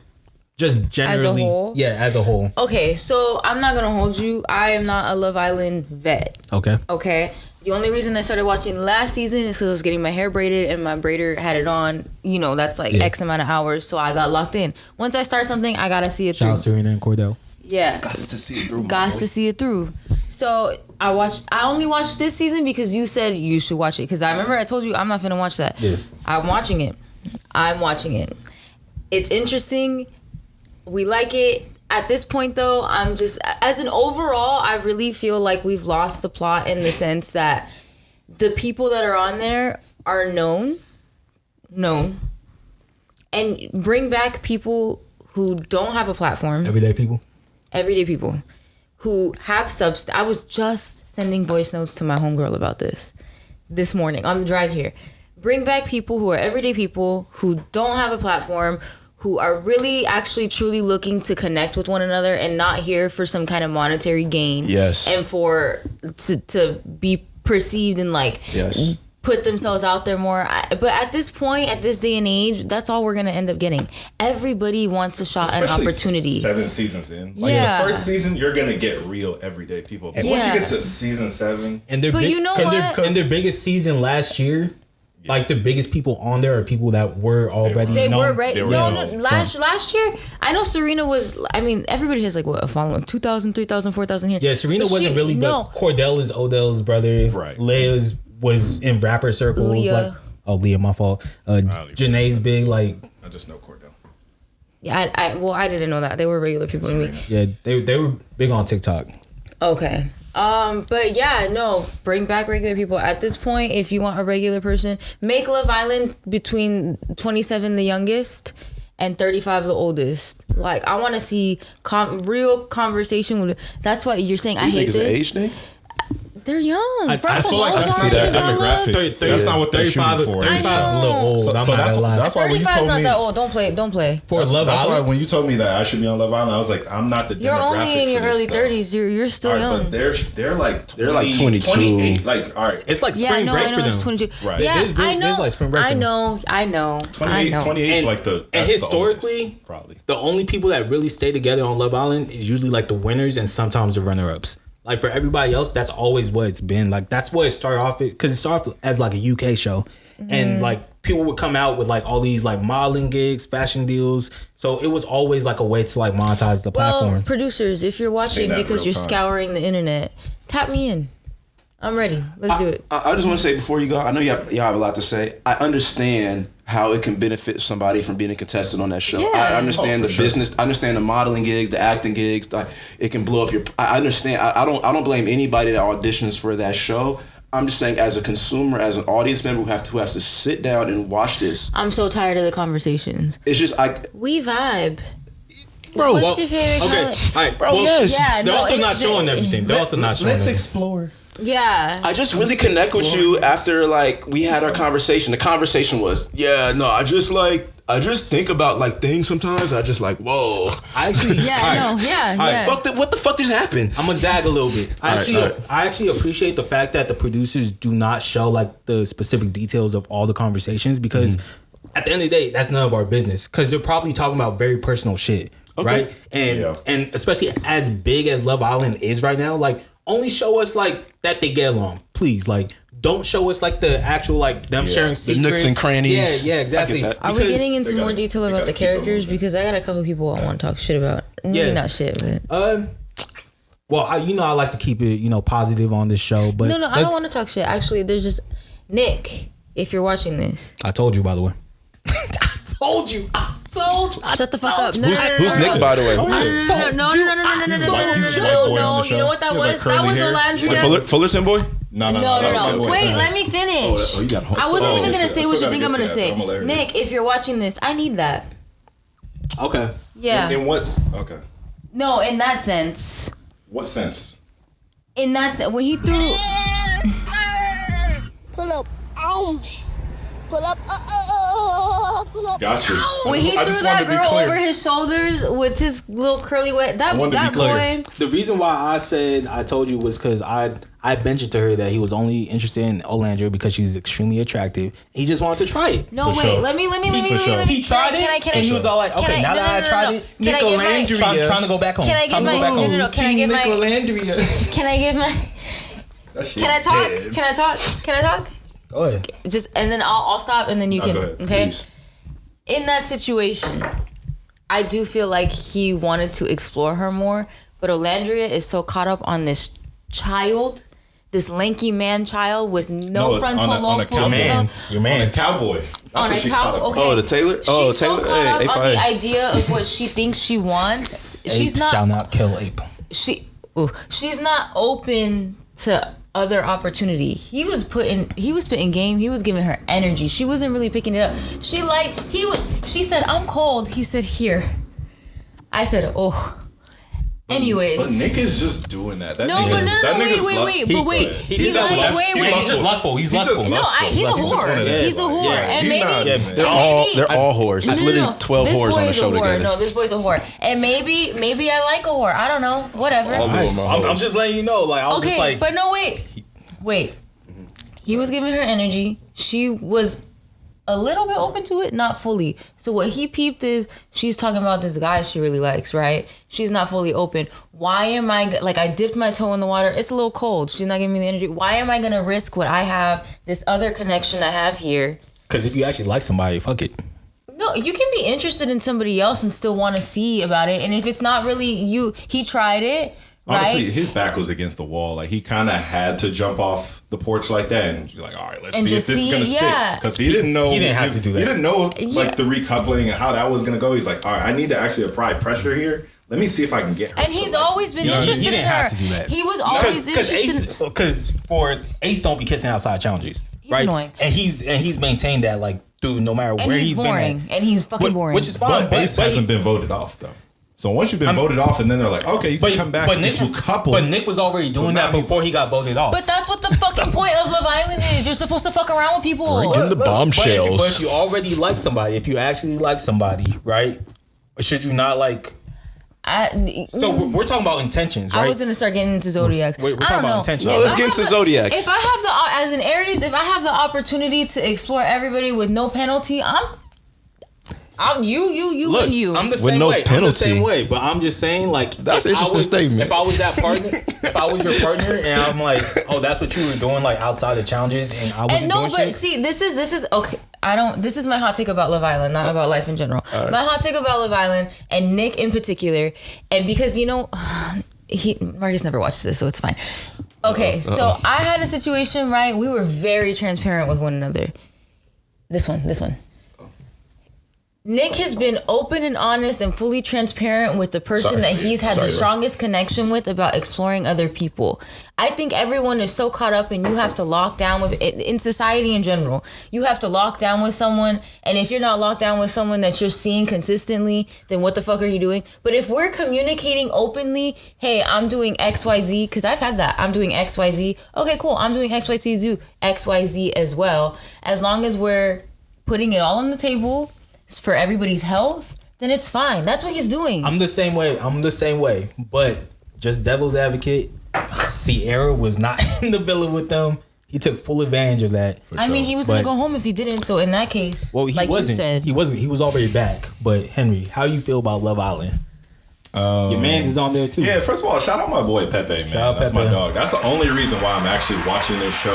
just generally, whole? yeah, as a whole. Okay, so I'm not gonna hold you. I am not a Love Island vet. Okay. Okay. The only reason I started watching last season is because I was getting my hair braided and my braider had it on. You know, that's like X amount of hours, so I got locked in. Once I start something, I gotta see it Shout out through. Serena and Cordell. Yeah. Got to see it through. Got to see it through. So I only watched this season because you said you should watch it. Because I remember I told you I'm not finna watch that. Yeah. I'm watching it. It's interesting. We like it. At this point, though, I'm just, as an overall, I really feel like we've lost the plot in the sense that the people that are on there are known, and bring back people who don't have a platform, Everyday people. who have substance. I was just sending voice notes to my homegirl about this morning on the drive here. Bring back people who are everyday people who don't have a platform, who are really actually truly looking to connect with one another and not here for some kind of monetary gain. Yes. And for to be perceived and like Yes. put themselves out there more. But at this point, at this day and age, that's all we're gonna end up getting. Everybody wants a shot, an Especially opportunity. 7 seasons in. Like Yeah. the first season, you're gonna get real everyday people. But once Yeah. you get to season 7, And their But you know what? In their biggest season last year, like the biggest people on there are people that were already They known. were right. They were No, known. last year, I know Serena was. I mean, everybody has like what a following 2,000, 3,000, 4,000 here. Yeah, Serena But wasn't really, no. but Cordell is Odell's brother. Right. Leah's was in rapper circles. Leah. Leah, my fault. Janae's big, like, I just know Cordell. Yeah, I didn't know that they were regular people to me. yeah, they were big on TikTok. Okay. But yeah, no, bring back regular people. At this point, if you want a regular person, make Love Island between 27, the youngest, and 35, the oldest. Like, I want to see real conversation with. That's what you're saying. I hate It's an this. age thing. They're young. I feel like I see that demographic. That's not what they're shooting for. 35 is a little old. So I'm not that's, gonna lie. that's why when you 35 is told not me that old. Don't play. For Love that's why Island, when you told me that I should be on Love Island, I was like, I'm not the You're demographic only in your for this early stuff. 30s. You're still All right, young. but they're like 20, They're like 22. 28. Like, all right, it's like Yeah, spring no, break I know for them. it's 22. Right. Yeah, It is great. I know. It's like spring break for them. I know. 28 is like the And that's the historically, oldest, probably. the only people that really stay together on Love Island is usually like the winners and sometimes the runner-ups. Like for everybody else, that's always what it's been. Like that's what it started off because it started off as like a UK show, and like people would come out with like all these like modeling gigs, fashion deals. So it was always like a way to like monetize the platform. Well, producers, if you're watching that because real you're time. scouring the internet, tap me in. I'm ready. Let's do it. I just want to say before you go, I know y'all have a lot to say. I understand how it can benefit somebody from being a contestant on that show. Yeah. I understand Oh, the for sure. business. I understand the modeling gigs, the acting gigs. Like it can blow up your. I understand. I don't blame anybody that auditions for that show. I'm just saying, as a consumer, as an audience member who has to sit down and watch this. I'm so tired of the conversations. It's just We vibe. bro. What's your favorite color? Okay, all right, Bro, yes. Yeah, They're no, also it's not showing everything. They're also not showing Let's everything. explore. Yeah. I just really connect with you after like we had our conversation. The conversation was, yeah, no, I just think about like things sometimes. I just like, whoa. I actually, Yeah, all right, no, yeah, all right, yeah. What the fuck just happened? I'm gonna zag a little bit. all right. I actually appreciate the fact that the producers do not show like the specific details of all the conversations because at the end of the day, that's none of our business. Because they're probably talking about very personal shit, right? And especially as big as Love Island is right now, like only show us like that they get along, please. Like don't show us like the actual like them sharing secrets, nooks and crannies. Yeah, exactly. I get that. Are we Because- getting into more detail about the keep them characters? moving. Because I got a couple people I want to talk shit about. Maybe Yeah. not shit, but Well, I like to keep it positive on this show, but no, I don't want to talk shit. Actually, there's just Nick. If you're watching this, I told you, by the way. I told you. shut the fuck up. No, Who's Nick, by the way? No. He's a white boy on the You know show. what that He has, like, was? That was curly hair. Olandria. Fullerton boy? No. Wait, let me finish. You got a whole I wasn't story. even gonna say what you think I'm gonna say. say. Nick, if you're watching this, I need that. Okay. Yeah. In what? Okay. No, in that sense. What sense? In that sense, when he threw. Pull up on me. Pull up. Pull up. Gotcha. When he I threw just that wanted to be girl clear. over his shoulders with his little curly wet, that wanted to be clear. boy. The reason why I said I told you was because I mentioned to her that he was only interested in Olandra because she's extremely attractive. He just wanted to try it. No, For wait. sure. Let me. He tried it, and he was all like, "Okay, now that I tried it, Can I get my? trying to go back home. Can I get Trying to my? go back home. No. Can I get my? Can I get my? Can I talk? Can I talk? Go ahead. Just and then I'll stop and then you can. Go ahead, Okay. please. In that situation, I do feel like he wanted to explore her more, but Olandria is so caught up on this child, this lanky man child with no frontal lobe fully developed. Your man's. Cowboy. That's On what a she cow. caught up on. Okay. Oh, the Taylor? Oh, She's so Taylor. caught up Hey, on the fine. idea of what she thinks she wants. She's Ape shall not. not kill ape. She's not open to other opportunity. He was spitting game. He was giving her energy. She wasn't really picking it up. She said, "I'm cold." He said, "Here." I said, "Oh." Anyways. But Nick is just doing that. That No, nigga's- but that no, nigga's wait, lu- but wait. He's He's just like, lust- wait. He's just lustful. He's just lustful. No, he's a He just whore. wanted that. He's a whore. Yeah, And he's maybe not- Yeah, They're all whores. It's literally 12 this whores boy on the is a show whore. together. No, this boy's a whore. And maybe I like a whore. I don't know. Whatever. All of them are I'm whores. just letting you know. Like I was just Okay, like, but no, wait. He was giving her energy. She was a little bit open to it, not fully. So what he peeped is she's talking about this guy she really likes, right? She's not fully open. Why am I like I dipped my toe in the water? It's a little cold. She's not giving me the energy. Why am I gonna risk what I have, this other connection I have here? because if you actually like somebody, fuck it. No, you can be interested in somebody else and still want to see about it. And if it's not really you, he tried it. Honestly, Right? his back was against the wall. Like he kind of had to jump off the porch like that, and you're like, all right, let's And see if just this is see, gonna yeah. stick. Because he didn't know. He didn't have to do that. He didn't know Yeah. like the recoupling and how that was gonna go. He's like, all right, I need to actually apply pressure here. Let me see if I can get her. And to, he's like, always been You know what I mean? interested He in didn't her. have to do that. He was always interested. Because for Ace don't be kissing outside challenges, He's right? annoying. And he's maintained that like through no matter And where he's he's boring. been at. And he's fucking boring. Which is fine. But Ace hasn't been voted off though. So once you've been voted off, and then they're like, okay, you can come back. But Nick, if you couple. but Nick was already doing now that he's- before he got voted off. But that's what the fucking point of Love Island is. You're supposed to fuck around with people. Bring in the bombshells. But if you already like somebody, if you actually like somebody, right? Should you not like? So we're talking about intentions, right? I was gonna start getting into zodiacs. We're I talking don't about know. intentions. No, If let's I get have into zodiacs. If I have the as an Aries, if I have the opportunity to explore everybody with no penalty, I'm you Look, and you. I'm the With same no way. I'm the penalty. same way. But I'm just saying, like, That's if an I interesting was- statement. If I was that partner, if I was your partner, and I'm like, oh, that's what you were doing, like outside the challenges, and I wasn't And no, doing but shit. see, this is okay. I don't. This is my hot take about Love Island, not about life in general. My hot take about Love Island and Nick in particular, and because Marcus never watched this, so it's fine. Okay, so I had a situation, right? We were very transparent with one another. This one. Nick has been open and honest and fully transparent with the person that he's had the strongest connection with about exploring other people. I think everyone is so caught up and you have to lock down with it in society in general. You have to lock down with someone, and if you're not locked down with someone that you're seeing consistently, then what the fuck are you doing? But if we're communicating openly, hey, I'm doing XYZ, because I've had that. I'm doing XYZ. Okay, cool. I'm doing XYZ, do XYZ as well. As long as we're putting it all on the table for everybody's health, then it's fine. That's what he's doing. I'm the same way. But just devil's advocate, Sierra was not in the villa with them. He took full advantage of that. I mean, he was gonna go home if he didn't. So in that case, Well, he like wasn't. you said, He wasn't. He was already back. But Henry, how you feel about Love Island? Your man's is on there too. Yeah, first of all, shout out my boy Pepe, man. Shout out That's Pepe. my dog. That's the only reason why I'm actually watching this show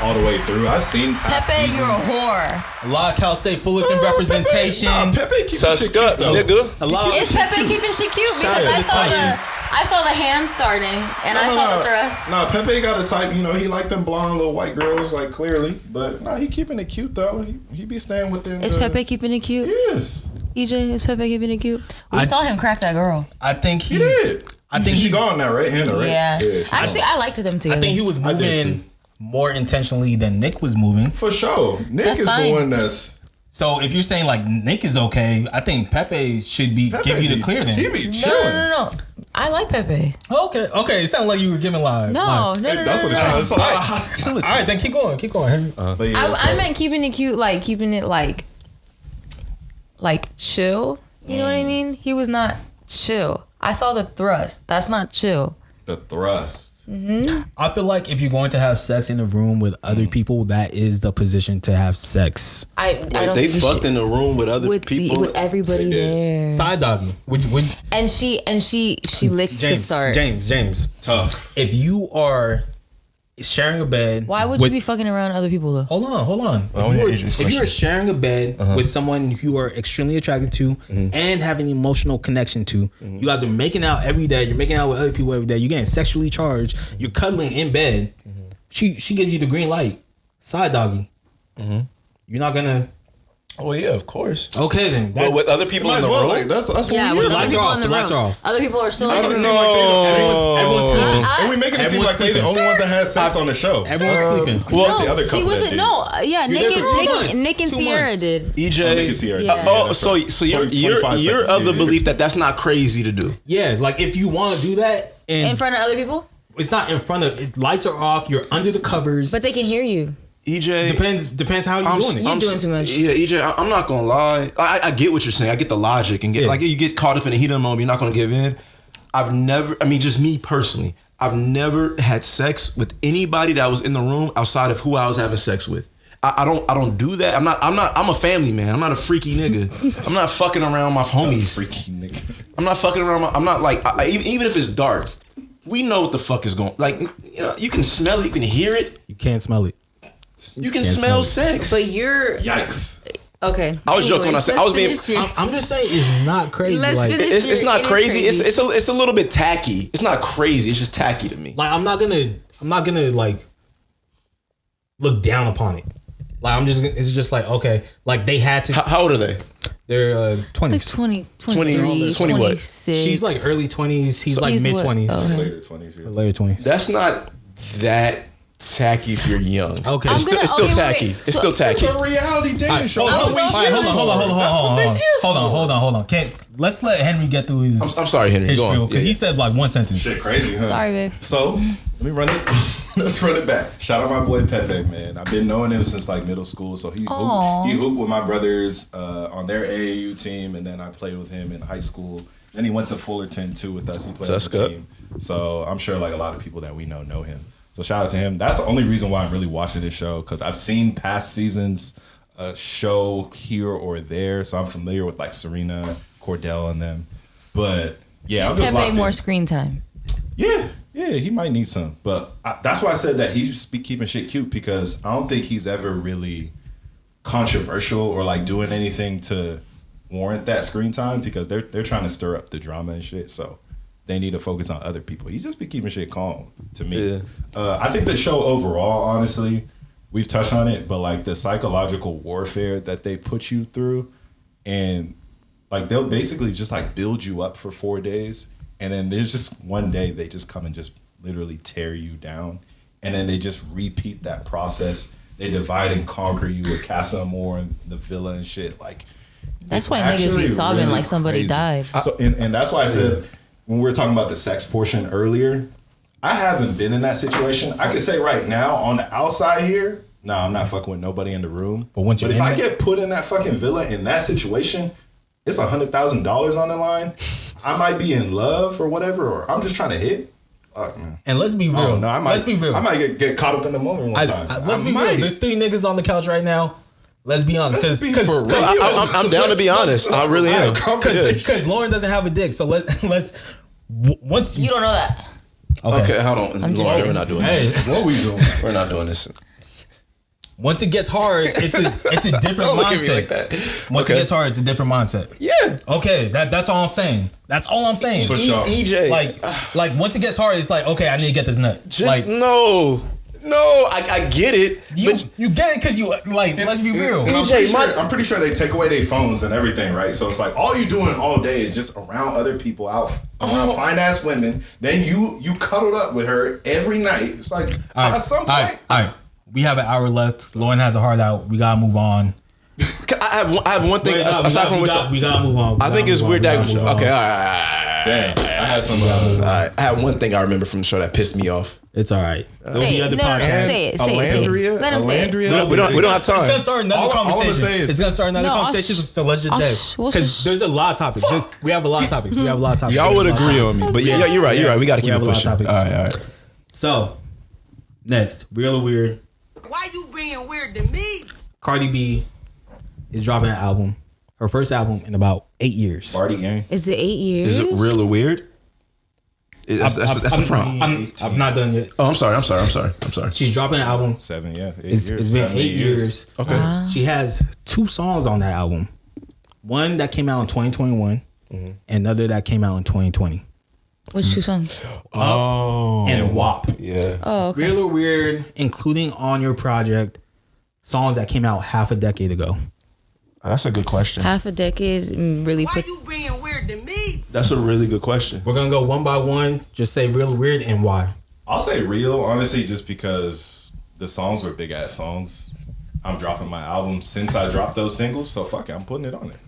all the way through. I've seen past Pepe, seasons. you're a whore. A lot of Cal State Fullerton representation. Pepe keeps Tusk up, nigga. A lot. Is Pepe keeping shit cute? Shout Because out I to saw the Titans. I saw the hand starting and I saw the thrust. No, Pepe got a type, he like them blonde little white girls, like clearly. But no, he keeping it cute though. He be staying within. Is Pepe keeping it cute? Yes. EJ, is Pepe keeping it cute? We saw him crack that girl. I think He he's. did. I think she he's gone now, right? Hannah, right? Yeah. she Actually, gone. I liked them together. I think he was I did moving. too. more intentionally than Nick was moving. For sure. Nick That's is fine. the one that's... So if you're saying like Nick is okay, I think Pepe should be give you the clear then. He be chilling. No. I like Pepe. Okay. It sounded like you were giving live. No. That's what it sounds. It's a lot of hostility. All right, then keep going, Henry. But yeah, I meant keeping it cute, like keeping it like chill. You know what I mean? He was not chill. I saw the thrust. That's not chill. the thrust. I feel like if you're going to have sex in a room with other people, that is the position to have sex. I don't They think you fucked should- in the room with other with people. with everybody there. Side doggy. Would And she licked to start. James. Tough. If you are sharing a bed, Why would you be fucking around other people though? Hold on. I wanna hear Adrian's If you are question. sharing a bed with someone you are extremely attracted to and having an emotional connection to, you guys are making out every day. You're making out with other people every day. You're getting sexually charged. You're cuddling in bed. She gives you the green light. Side doggy. You're not gonna. Oh yeah, of course. Okay then. But with other people Might in as the well, room, like that's what Yeah, we with use. other lights people are in the off, the lights room. are off. Other people are still. I don't in the know. room. Everyone's sleeping. And we making it seem Everyone's like they the sleeping. only ones that had sex on the show. Everyone's sleeping. well, the other couple He wasn't. that did. No, yeah, there for 2 months. Nick and 2 Sierra months. did. Nick and EJ. Sierra. Yeah. Oh, that's so right. so you're 25 you're seconds. of the Yeah. belief that that's not crazy to do. Yeah, like if you want to do that and In front of other people, it's not in front of it, lights are off, you're under the covers. but they can hear you. EJ. depends how you're doing it. You're doing too much. Yeah, EJ, I'm not gonna lie. I get what you're saying. I get the logic and get Yeah. like you get caught up in the heat of the moment. You're not gonna give in. Just me personally, I've never had sex with anybody that was in the room outside of who I was having sex with. I don't do that. I'm a family man. I'm not a freaky nigga. I'm not fucking around my homies. Freaky nigga. I'm not fucking around. I'm not like even if it's dark, we know what the fuck is going. Like you can smell it, you can hear it, You can't smell it. you can Can't smell smell sex. But you're Yikes. okay. I was joking when I said I was being. I'm just saying it's not crazy. Let's like, finish. It's not It is crazy. crazy. It's a little bit tacky. It's not crazy. It's just tacky to me. like I'm not gonna like look down upon it. Like it's just like okay, like they had to. How old are they? They're 20s. Like 20, 23, 20 what? 26. She's like early 20s. He's like He's mid what? 20s, Okay. Later 20s. Yeah. later 20s. That's not that tacky if you're young. Okay. It's, I'm still, it's gonna- still okay, tacky. wait. It's So- still tacky. It's a reality dating show. Hold That's what we on, do. hold on. Let's let Henry get through his. I'm sorry, Henry. his Go on. spiel, because Yeah, he said like one sentence. Shit crazy, huh? Sorry, babe. So let me run it. Let's run it back. Shout out my boy Pepe, man. I've been knowing him since like middle school. So he hooped with my brothers on their AAU team, and then I played with him in high school. Then he went to Fullerton too with us. He played on the team. So I'm sure like a lot of people that we know him. So shout out to him. That's the only reason why I'm really watching this show, because I've seen past seasons show here or there. So I'm familiar with like Serena, Cordell, and them. But yeah, I'm just Pepe locked more in. screen time. Yeah, he might need some. But that's why I said that he's keeping shit cute, because I don't think he's ever really controversial or like doing anything to warrant that screen time, because they're trying to stir up the drama and shit. So they need to focus on other people. He's just be keeping shit calm to me. Yeah. I think the show overall, honestly, we've touched on it, but like the psychological warfare that they put you through, and like they'll basically just like build you up for 4 days, and then there's just one day they just come and just literally tear you down, and then they just repeat that process. They divide and conquer you with Casa Amor and the villa and shit. Like That's it's why niggas actually be sobbing really like somebody crazy. died. So, and that's why I said when we were talking about the sex portion earlier, I haven't been in that situation. I could say right now on the outside here, no, I'm not fucking with nobody in the room. But once you're if in I it- get put in that fucking villa in that situation, it's $100,000 on the line. I might be in love or whatever, or I'm just trying to hit. Fuck, man. And let's be real. No, Let's be real. I might get caught up in the moment one time. Let's be real. There's 3 niggas on the couch right now. Let's be honest. Let's be Because for real. I'm down to be honest. I really am. because Lauren doesn't have a dick. So let's once You don't know that. Okay, hold on. I'm just Lauren, kidding. we're not doing Hey, this. What we doing? We're not doing this. once it gets hard, it's a different Don't look mindset. at me like that. Once Okay. it gets hard, it's a different mindset. Yeah. Okay, that's all I'm saying. That's all I'm saying. For sure. EJ. Like once it gets hard, it's like okay, I need to get this nut. Just like no. No, I get it. You get it because you like. Let's be real. And I'm pretty sure they take away their phones and everything, right? So it's like all you doing all day is just around other people, around fine ass women. Then you cuddled up with her every night. It's like at some point. All right. We have an hour left. Lauren has a heart out. We gotta move on. I have one thing aside from we gotta move on. I think it's weird that okay. All right. Damn, I had some. I had one thing I remember from the show that pissed me off. It's all right. Say it. Say it. Let him say it. We don't have time. It's gonna start another conversation. Say it's gonna start another conversation. So let's just because there's a lot of topics. We have a lot of topics. Y'all would agree on me, but yeah, you're right. We gotta keep it pushing. All right. So next, real or weird. Why you being weird to me? Cardi B is dropping an album. Her first album in about 8 years. Party game. Is it 8 years? Is it real or weird? That's the problem. I'm not done yet. Oh, I'm sorry. She's dropping an album. 7 years. It's been 8 years. Okay. She has 2 songs on that album. One that came out in 2021, and another that came out in 2020. Which 2 songs? And WAP. Yeah. Oh, okay. Real or weird, including on your project, songs that came out half a decade ago. That's a good question. Half a decade really Why put. you being weird to me? That's a really good question. We're gonna go one by one. Just say real or weird and why. I'll say real, honestly, just because the songs were big ass songs. I'm dropping my album since I dropped those singles, so fuck it, I'm putting it on there.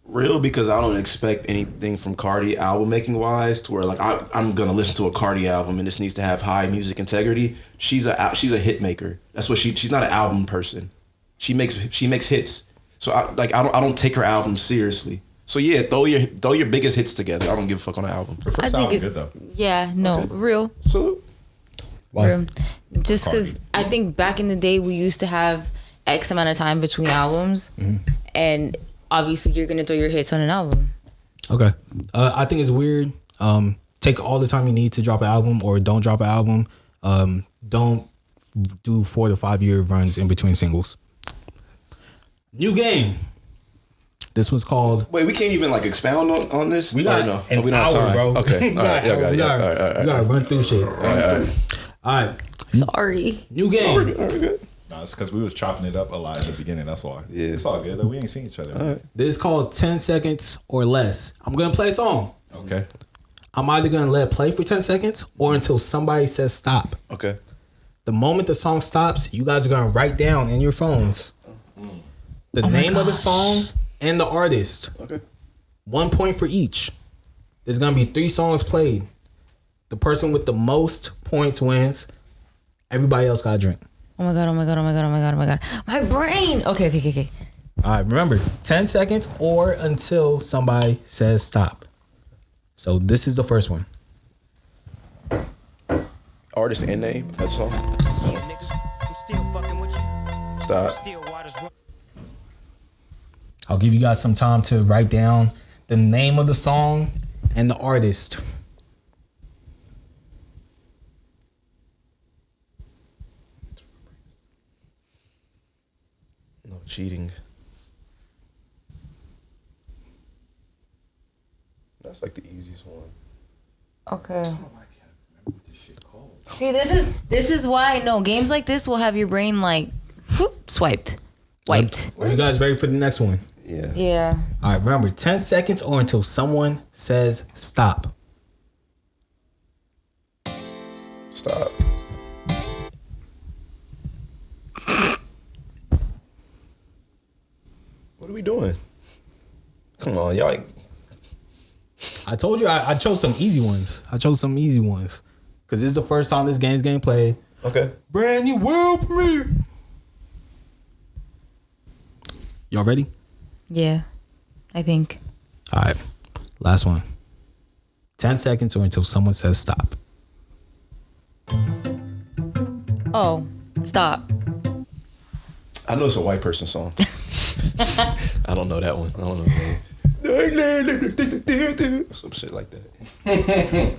Real because I don't expect anything from Cardi album making wise to where like I'm gonna listen to a Cardi album and this needs to have high music integrity. She's a hit maker. That's what she's not an album person. She makes hits. So I don't take her album seriously. So yeah, throw your biggest hits together. I don't give a fuck on the album. The first album good though. Yeah, no, Okay. real. So Real. Just because I think back in the day we used to have X amount of time between albums, and obviously you're gonna throw your hits on an album. Okay. I think it's weird. Take all the time you need to drop an album or don't drop an album. Don't do 4 to 5 year runs in between singles. New game. This one's called. wait, we can't even like expound on this. We got an we don't have hour, time. bro. Okay, all right, y'all got it. We gotta run through shit. All right. All right. Sorry. New game. All right, good. No, it's because we was chopping it up a lot at the beginning. That's why. Yeah. It's all good though. We ain't seen each other. All right. This is called 10 seconds or less. I'm gonna play a song. Okay. I'm either gonna let it play for 10 seconds or until somebody says stop. Okay. The moment the song stops, you guys are gonna write down in your phones the name of the song and the artist. Okay. 1 point for each. There's gonna be 3 songs played. The person with the most points wins. Everybody else got a drink. Oh my god. My brain. Okay. All right, remember 10 seconds or until somebody says stop. So this is the first one. Artist and name. That's all. Stop. I'll give you guys some time to write down the name of the song and the artist. No cheating. That's like the easiest one. Okay. See, this is why games like this will have your brain like wiped. Are you guys ready for the next one? Yeah. Yeah. All right, remember 10 seconds or until someone says stop. Stop. What are we doing? Come on, y'all. I told you I chose some easy ones. Because this is the first time this game's getting played. Okay. Brand new world premiere. Y'all ready? Yeah. I think. All right. Last one. 10 seconds or until someone says stop. Oh, stop. I know it's a white person song. I don't know that one. I don't know. Some shit like that.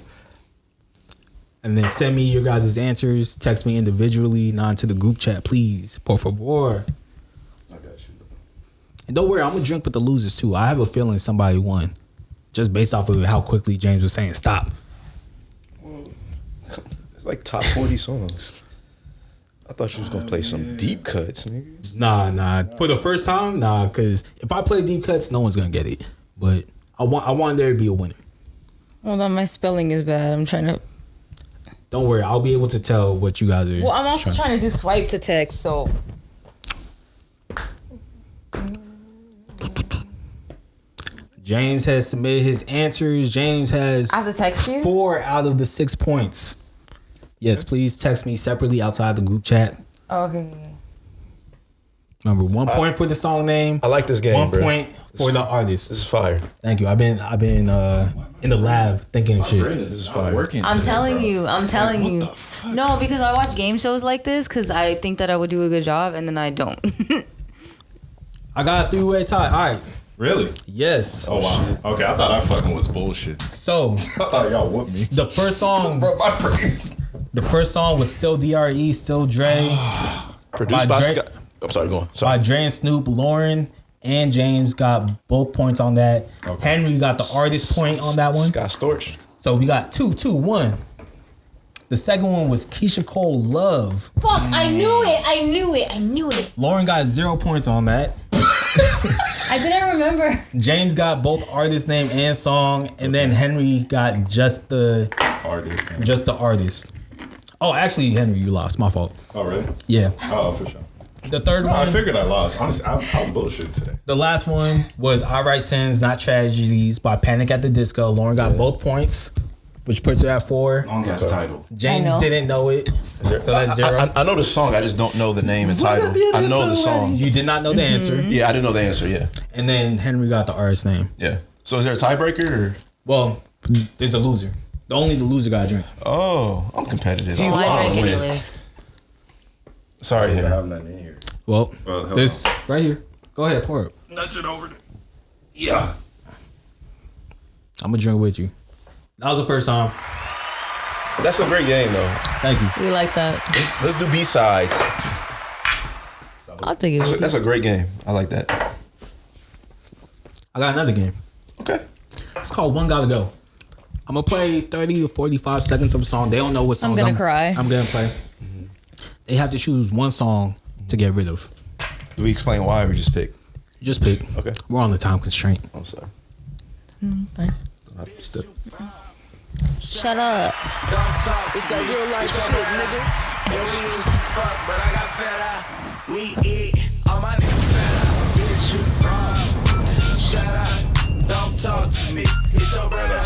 And then send me your guys' answers. Text me individually, not to the group chat, please. Por favor. I got you. And don't worry, I'm going to drink with the losers too. I have a feeling somebody won. Just based off of how quickly James was saying stop. Well, it's like top 40 songs. I thought you was gonna play some deep cuts, nigga. Nah. For the first time, nah. Because if I play deep cuts, no one's gonna get it. But I want there to be a winner. Hold on, my spelling is bad. I'm trying to. Don't worry, I'll be able to tell what you guys are. Well, I'm also trying to do swipe to text, so. James has submitted his answers. James has I have to text you? 4 out of the 6 points. Yes, please text me separately outside the group chat. Oh, okay. Remember, 1 point for the song name. I like this game, 1 bro. point for the artist. This is fire. Thank you. I've been in the lab thinking of shit. This is fire. Working. I'm today, telling bro. you. I'm telling What you. the fuck? No, because I watch game shows like this because I think that I would do a good job and then I don't. I got a 3-way tie. All right. Really? Yes. Oh wow. Okay, I thought I fucking was bullshit. So I thought y'all whooped me. the first song, Bro, my brains. the first song was still DRE, still Dre, Produced by by Drake. Scott. I'm sorry, go on. by Sorry. Dre and Snoop. Lauren and James got both points on that. Okay. Henry got the artist point on that one. Scott Storch. So we got 2-2-1. The second one was Keisha Cole Love. Fuck, I knew it. Lauren got 0 points on that. I didn't remember. James got both artist name and song, and then Henry got just the artist. Oh, actually, Henry, you lost. My fault. Oh really? Yeah. Oh, for sure. The third No, I one, figured I lost. Honestly, I'm bullshit today. the last one was I Write Sins, Not Tragedies by Panic at the Disco. Lauren got both points, which puts her at 4. Long ass title. James I know. didn't know it, so that's 0. I know the song. I just don't know the name and title. I know the song. You did not know the answer. Yeah, I didn't know the answer. Yeah. And then Henry got the artist name. Yeah. So is there a tiebreaker? Or? Well, there's a loser. Only the loser got a drink. Oh, I'm competitive. Well, I I drank wanna win. anyways. Sorry, I Henry. have nothing in here. Well, Well, hold this right here. Go ahead, pour it. Nudge it over. Yeah. I'm gonna drink with you. That was the first time. That's a great game, though. Thank you. We like that. Let's do B-sides. I'll take it. That's a great game. I like that. I got another game. Okay. It's called One Gotta Go. I'm gonna play 30 or 45 seconds of a song. They don't know what songs gonna cry. I'm gonna play. They have to choose one song to get rid of. Do we explain why or we just pick? Just pick. Okay. We're on the time constraint. I'm sorry. Fine. Shut up. It's that real life shit, nigga. And we used to fuck, but I got fed up. We eat, all my niggas fed up. Bitch, you wrong. Shut up, don't talk to me. It's your brother.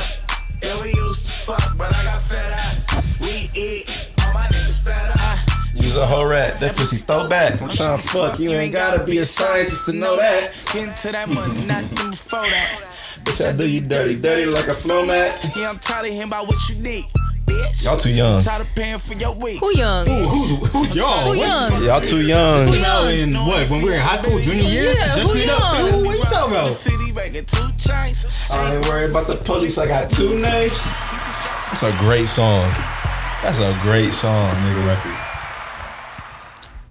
And we used to fuck, but I got fed up. We eat, all my niggas fed up. Use a whole rat. That pussy throw back. I'm trying to fuck. You ain't gotta be a scientist to know that. Get into that money, nothing before that. Bitch, I do you dirty like a flow mat. Yeah, I'm tired of hearing about what you need. Bitch. Y'all too young. Tired of paying for your weeks. Who young? Who's y'all? Who young? Y'all too young. You know, in what? When we were in high school, junior year? Yeah, Just who meet up. young? Who, what you talking The about? city making 2 chains. I ain't worried about the police. I got 2 names. That's a great song. That's a great song, nigga. Record.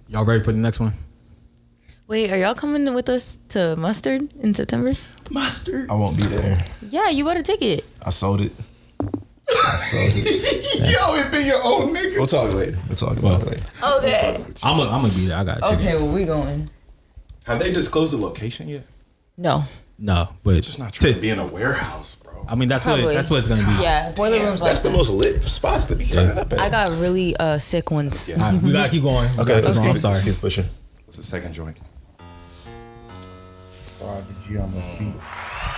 Y'all ready for the next one? Wait, are y'all coming with us to Mustard in September? Mustard. I won't be there. Yeah, you bought a ticket. I sold it. Yo, it be your own niggas. We'll talk later. We'll talk about it later. Okay. I'm gonna be there. I got a ticket. Okay, well, we going. Have they disclosed the location yet? No. No, but Just not trying to be in a warehouse, bro. I mean, that's what Probably. it's gonna be. Yeah, boiler rooms like That's the that. most lit spots to be turning up at. I got really sick ones. All right, we gotta keep going. We Okay, gotta let's keep going. I'm sorry. Let's keep pushing. What's the second joint?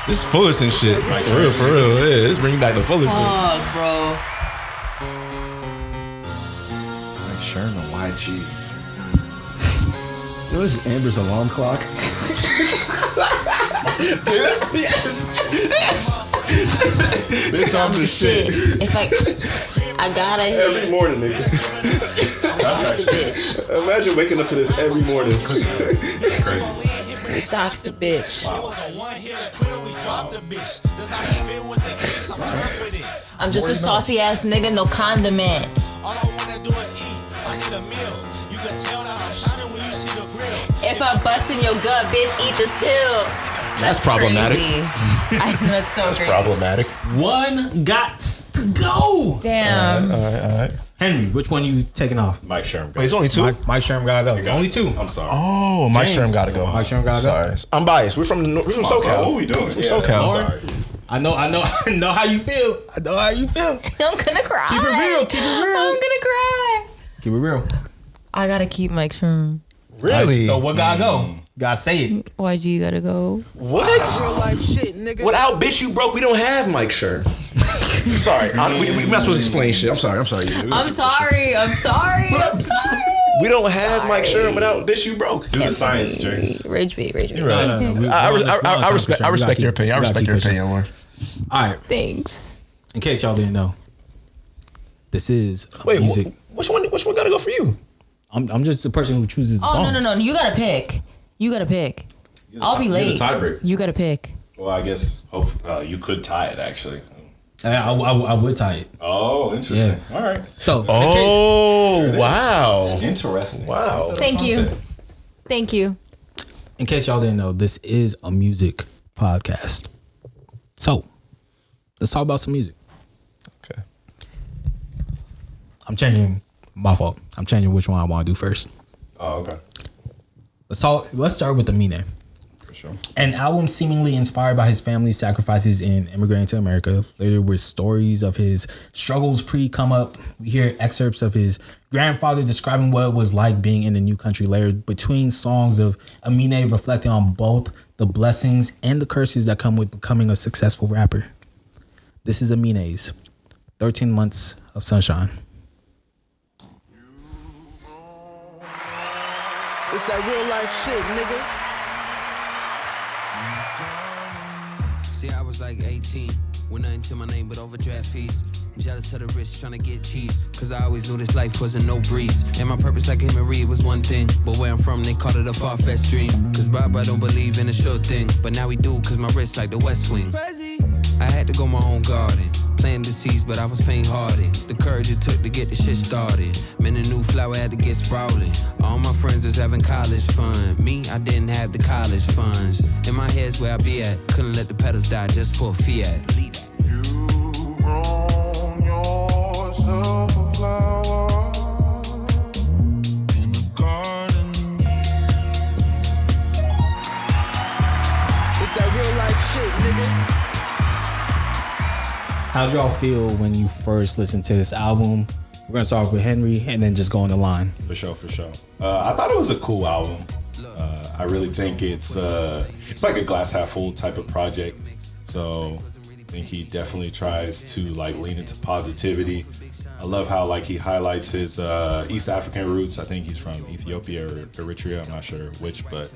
This is Fullerton shit. For real. Yeah, this bring back the Fullerton. Fuck, bro. Like Sherman YG. You know this is Amber's alarm clock? Yes. This on the shit. If I gotta hit Every morning, nigga. That's actually bitch. Imagine waking up to this every morning. crazy. Sock the bitch. I'm just a saucy ass nigga, no condiment. All I wanna do is eat. I need a meal. You can tell that I'm shining when you see the grill. If I'm busting your gut, bitch, eat this pill. That's problematic. Crazy. I know that's so crazy. Problematic. One got to go. Damn. All right. Henry, which one you taking off? Mike Sherm. Wait, it's only two? Mike Sherm gotta go. Only two. I'm sorry. Oh, Mike Sherm gotta go. Mike Sherm gotta go. Sorry. I'm biased. We're from SoCal. Bro, what we doing? We're from SoCal. Sorry. I know how you feel. I know how you feel. I'm gonna cry. Keep it real. Keep it real. I'm gonna cry. Keep it real. I gotta keep Mike Sherm. Really? So what gotta go? Gotta say it. YG gotta go. What? Real life shit, nigga. Without Bitch You Broke, we don't have Mike Sherm. Sorry. We're not supposed to explain shit. I'm sorry. I'm sorry. We don't have Mike Sherm without Bitch You Broke. Do the science, James. Rage bait. No. I respect your opinion. I respect your opinion, Lauren. All right. Thanks. In case y'all didn't know, this is Wait, music. which one gotta go for you? I'm just the person who chooses the Oh songs. no. You gotta pick. I'll be late. You're the tiebreaker. You gotta pick. Well, I guess you could tie it actually. I would tie it. Oh, interesting. All right. So, Wow. Interesting. Wow. Thank you. in case y'all didn't know, this is a music podcast. So, let's talk about some music. Okay. My fault. I'm changing which one I want to do first. Oh, okay. Let's start with Amine. For sure. An album seemingly inspired by his family's sacrifices in immigrating to America. Later with stories of his struggles pre-come up. We hear excerpts of his grandfather describing what it was like being in a new country, layered between songs of Amine reflecting on both the blessings and the curses that come with becoming a successful rapper. This is Amine's 13 Months of Sunshine. It's that real life shit, nigga. See, I was like 18, with nothing to my name but overdraft fees. Jealous of the rich, trying to get cheese. Cause I always knew this life wasn't no breeze. And my purpose, like him and Reed, was one thing. But where I'm from, they call it a far-fetched dream. Cause Baba don't believe in a sure thing. But now we do, cause my wrist like the West Wing. Crazy. I had to go my own garden. Planting the seeds, but I was faint-hearted. The courage it took to get the shit started. Man, a new flower had to get sprouting. All my friends was having college fun. Me, I didn't have the college funds. In my head's where I be at. Couldn't let the pedals die just for a fiat. You grown yourself a flower in the garden. It's that real life shit, nigga. How'd y'all feel when you first listened to this album? We're gonna start off with Henry and then just go on the line. For sure. I thought it was a cool album. I really think it's like a glass half full type of project. So I think he definitely tries to like lean into positivity. I love how like he highlights his East African roots. I think he's from Ethiopia or Eritrea. I'm not sure which, but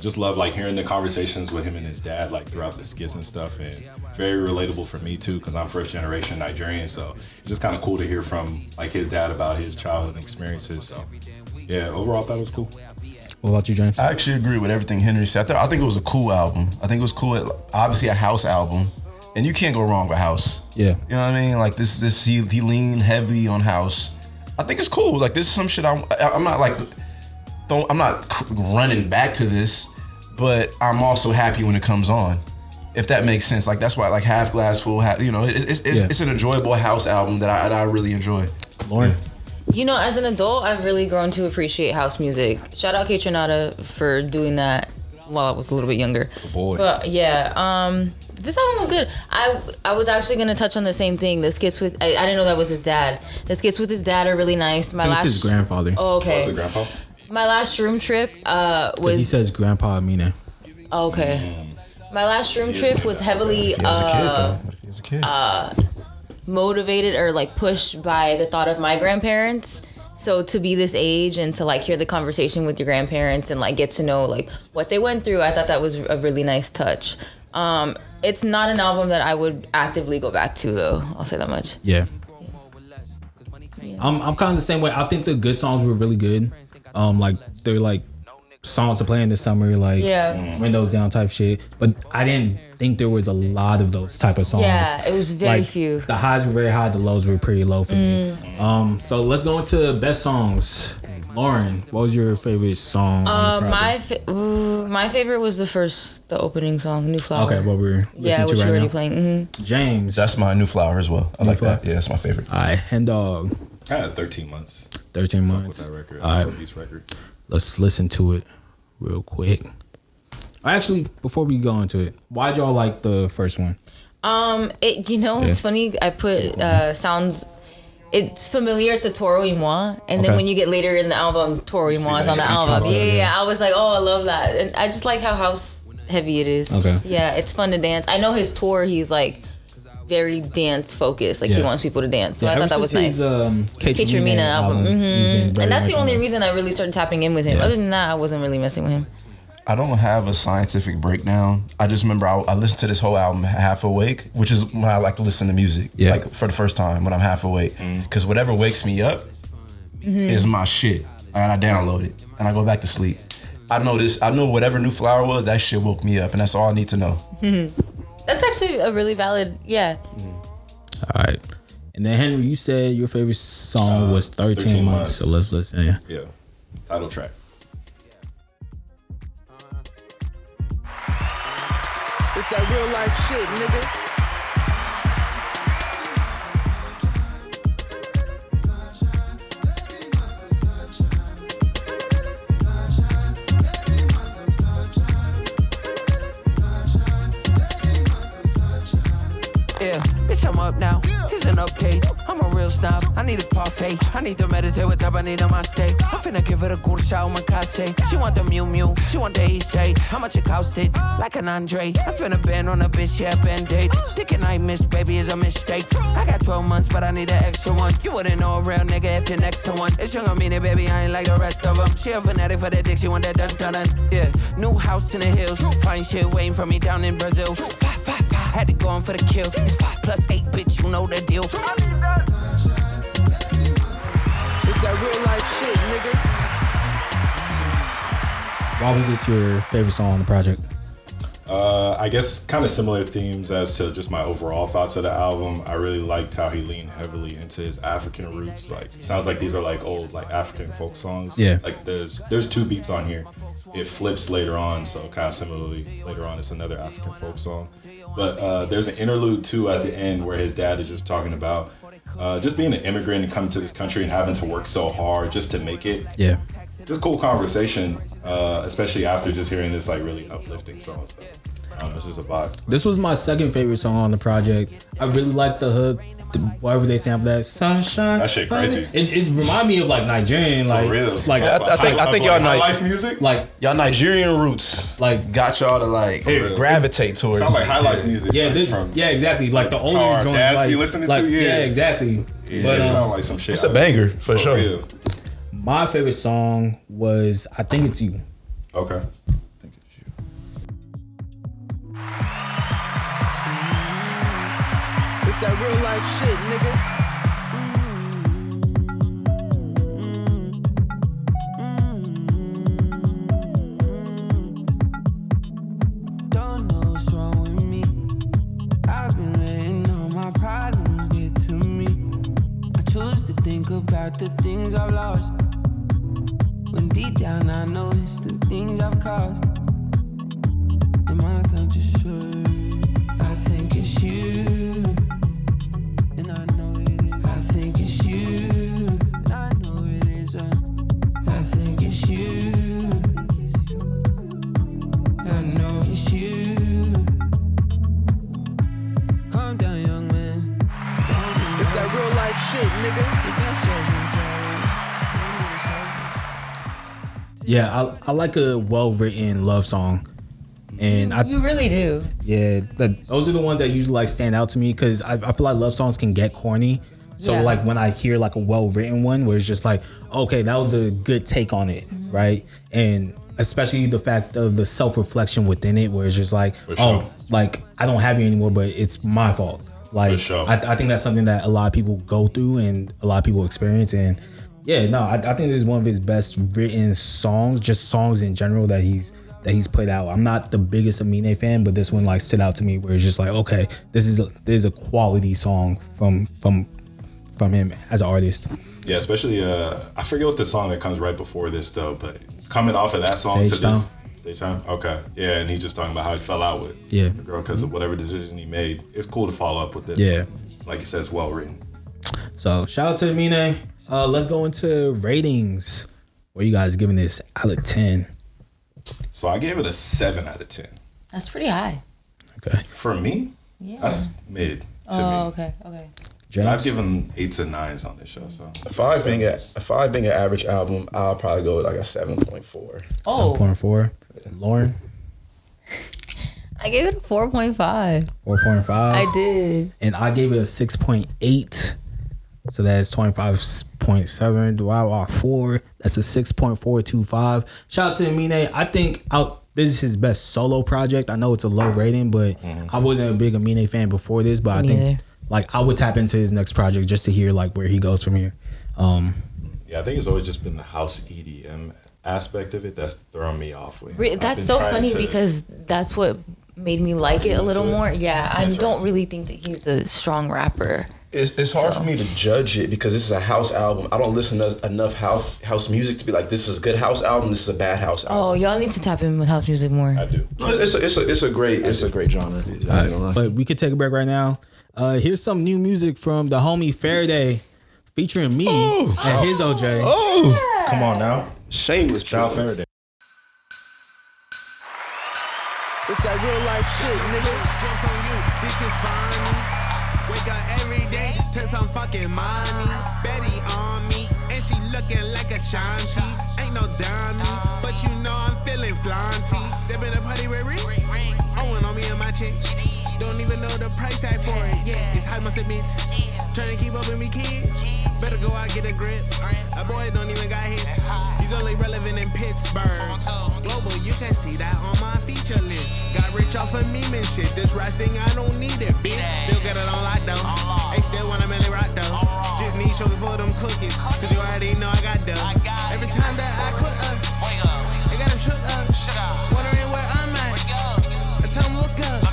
just love like hearing the conversations with him and his dad like throughout the skits and stuff, and very relatable for me too because I'm first generation Nigerian, so it's just kind of cool to hear from like his dad about his childhood experiences. So yeah, overall I thought it was cool. What about you, James? I actually agree with everything Henry said. I think it was a cool album. I think it was cool. Obviously a house album, and you can't go wrong with house. Yeah. You know what I mean? Like this he leaned heavily on house. I think it's cool. Like this is some shit I'm not running back to this, but I'm also happy when it comes on. If that makes sense. Like that's why like half glass full, it's an enjoyable house album that I really enjoy. Loren? You know, as an adult, I've really grown to appreciate house music. Shout out K Tronada for doing that while I was a little bit younger. Good boy. But yeah, this album was good. I was actually gonna touch on the same thing. The skits with I didn't know that was his dad. The skits with his dad are really nice. It's his grandfather. Oh, okay. What's the grandpa? My last room trip was. He says Grandpa Amine. Oh, okay. My last room trip was heavily If he was a kid, though. What if he was a kid? motivated or like pushed by the thought of my grandparents. So to be this age and to like hear the conversation with your grandparents and like get to know like what they went through, I thought that was a really nice touch. It's not an album that I would actively go back to though. I'll say that much. Yeah. I'm kind of the same way. I think the good songs were really good. Like they're like songs to play in the summer, like windows down type shit. But I didn't think there was a lot of those type of songs. Yeah, it was very few. The highs were very high, the lows were pretty low for me. So let's go into best songs. Loren, what was your favorite song? My favorite was the opening song, New Flower. Okay, what we're listening to which right you're already now. playing. James. That's my New Flower as well. I like Flower? that. Yeah, that's my favorite. All right, Henndawg. I had 13 months. 13 Fuck months. with that record. All right. Beast record. Let's listen to it real quick. Actually, before we go into it, why'd y'all like the first one? It's funny. I put sounds. It's familiar to Toro y Moi, and then when you get later in the album, Toro y Moi is on the album. Yeah. I was like, oh, I love that, and I just like how house heavy it is. Okay. Yeah, it's fun to dance. I know his tour. He's like very dance focused. Like he wants people to dance. So I thought that was nice. K-Tremina album. And that's the only reason I really started tapping in with him. Other than that, I wasn't really messing with him. I don't have a scientific breakdown. I just remember I listened to this whole album half awake, which is when I like to listen to music, like for the first time when I'm half awake. Because whatever wakes me up is my shit. And I download it and I go back to sleep. I know whatever New Flower was, that shit woke me up, and that's all I need to know. That's actually a really valid, All right. And then Henry, you said your favorite song was 13 months. So let's listen. Yeah. Title track. It's that real life shit, nigga. Yeah, bitch, I'm up now. Here's an update. I'm a real snob. I need a parfait. I need to meditate with I need on my state. I'm finna give her a good shot with my case. She want the Mew Mew. She want the Ehizoje. How much it costed? Like an Andre. I spent a band on a bitch, yeah, band-aid. Thinking I missed, baby, is a mistake. I got 12 months, but I need an extra one. You wouldn't know a real nigga if you're next to one. It's young, I mean it, baby, I ain't like the rest of them. She a fanatic for that dick, she want that dun-dun-dun. Yeah, new house in the hills. Fine shit waiting for me down in Brazil. 5, had to go on for the kill. It's 5 + 8, bitch, you know the deal. It's that real life shit, nigga. Why was this your favorite song on the project? I guess kind of similar themes as to just my overall thoughts of the album. I really liked how he leaned heavily into his African roots. Like, sounds like these are like old like African folk songs. Yeah. Like there's 2 beats on here. It flips later on, so kind of similarly later on it's another African folk song. But there's an interlude too at the end where his dad is just talking about just being an immigrant and coming to this country and having to work so hard just to make it. Yeah. Just cool conversation, especially after just hearing this like really uplifting song. So, I don't know, it's just a vibe. This was my second favorite song on the project. I really like the hook, whatever they sample that sunshine. That shit crazy. It remind me of like Nigerian, like for real. Like I think y'all life music. like y'all Nigerian roots like got y'all to like gravitate towards. Sounds like high life music. yeah, like, this, from yeah, exactly. Like the older our joints, dads like, be listening like, to. Yeah, exactly. Yeah, But it sound like some shit. It's a banger for sure. Real. my favorite song was I Think It's You. Okay. It's that real life shit, nigga. Don't know what's wrong with me. I've been letting all my problems get to me. I choose to think about the things I've lost, when deep down I know it's the things I've caused. Am I conscious? I think it's you, and I know it is. I think it's you, and I know it isn't. I think it's you. I know it's you. Calm down, young man. It's that real life shit, nigga. Yeah, I like a well written love song. And You really do. Yeah, like those are the ones that usually like stand out to me because I feel like love songs can get corny. So Yeah. like when I hear like a well written one where it's just like, okay, that was a good take on it, right? And especially the fact of the self reflection within it, where it's just like, oh, like I don't have you anymore, but it's my fault. Like I think that's something that a lot of people go through and a lot of people experience. And yeah, no, I think this is one of his best written songs, just songs in general that he's put out. I'm not the biggest Amine fan, but this one like stood out to me where it's just like, okay, this is a quality song from him as an artist. Yeah, especially I forget what the song that comes right before this though, but coming off of that song Sage to this Sage Time. Okay. Yeah, and he's just talking about how he fell out with the girl because of whatever decision he made. It's cool to follow up with this. Yeah. Like you said, it's well written. So shout out to Amine. Let's go into ratings. What are you guys giving this out of 10? So I gave it a 7 out of 10. That's pretty high. Okay. For me, that's mid to me. Okay. James? I've given 8s and 9s on this show. So A 5 being an average album, I'll probably go with like a 7.4. 7.4. Lauren? I gave it a 4.5. 4.5. I did. And I gave it a 6.8. So that's 25.7 divided by 4. That's a 6.425. Shout out to Amine. I think this is his best solo project. I know it's a low rating, but I wasn't a big Amine fan before this. But I think like I would tap into his next project just to hear like where he goes from here. Yeah, I think it's always just been the house EDM aspect of it that's throwing me off with him. That's so funny because that's what made me like it a little more. Yeah, I don't really think that he's a strong rapper. It's hard for me to judge it because this is a house album. I don't listen to enough house music to be like, this is a good house album, this is a bad house album. Oh, y'all need to tap in with house music more. I do. It's a great genre. But we could take a break right now. Here's some new music from the homie Faraday featuring me and Ehizoje. Come on now. Shameless. Shout out Faraday. It's that real life shit, nigga. Jokes on you, this is funny. Wake up every day to some fucking money. Betty on me, and she looking like a shanty. Ain't no dummy, but you know I'm feeling flaunty. Step in the party with Rick. Owen on me and my chick. Don't even know the price tag for it. Yeah, it's high, must admit. Trying to keep up with me, kid. Better go out, get a grip. A boy don't even got hits. He's only relevant in Pittsburgh. Global, you can see that on my feature list. Got rich off of meme and shit. This rap thing, I don't need it, bitch. Still get it on lockdown. They still want a million rock though. Just need sugar for them cookies. Cause you already know I got dough. Every time that I cook up, they got them shook up. Wondering where I'm at. I tell them look up.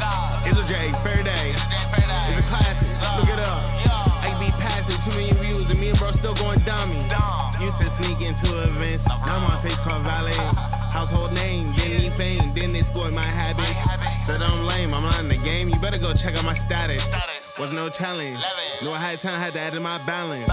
Ehizoje, fair day. It's a classic. Look it up. I be passing 2 million views and me and bro still going dummy. Used to sneak into events. Now my face called valet. Household name, didn't need fame, didn't exploit my habits. Said I'm lame, I'm not in the game. You better go check out my status. Was no challenge. Knew I had time, had to add in my balance.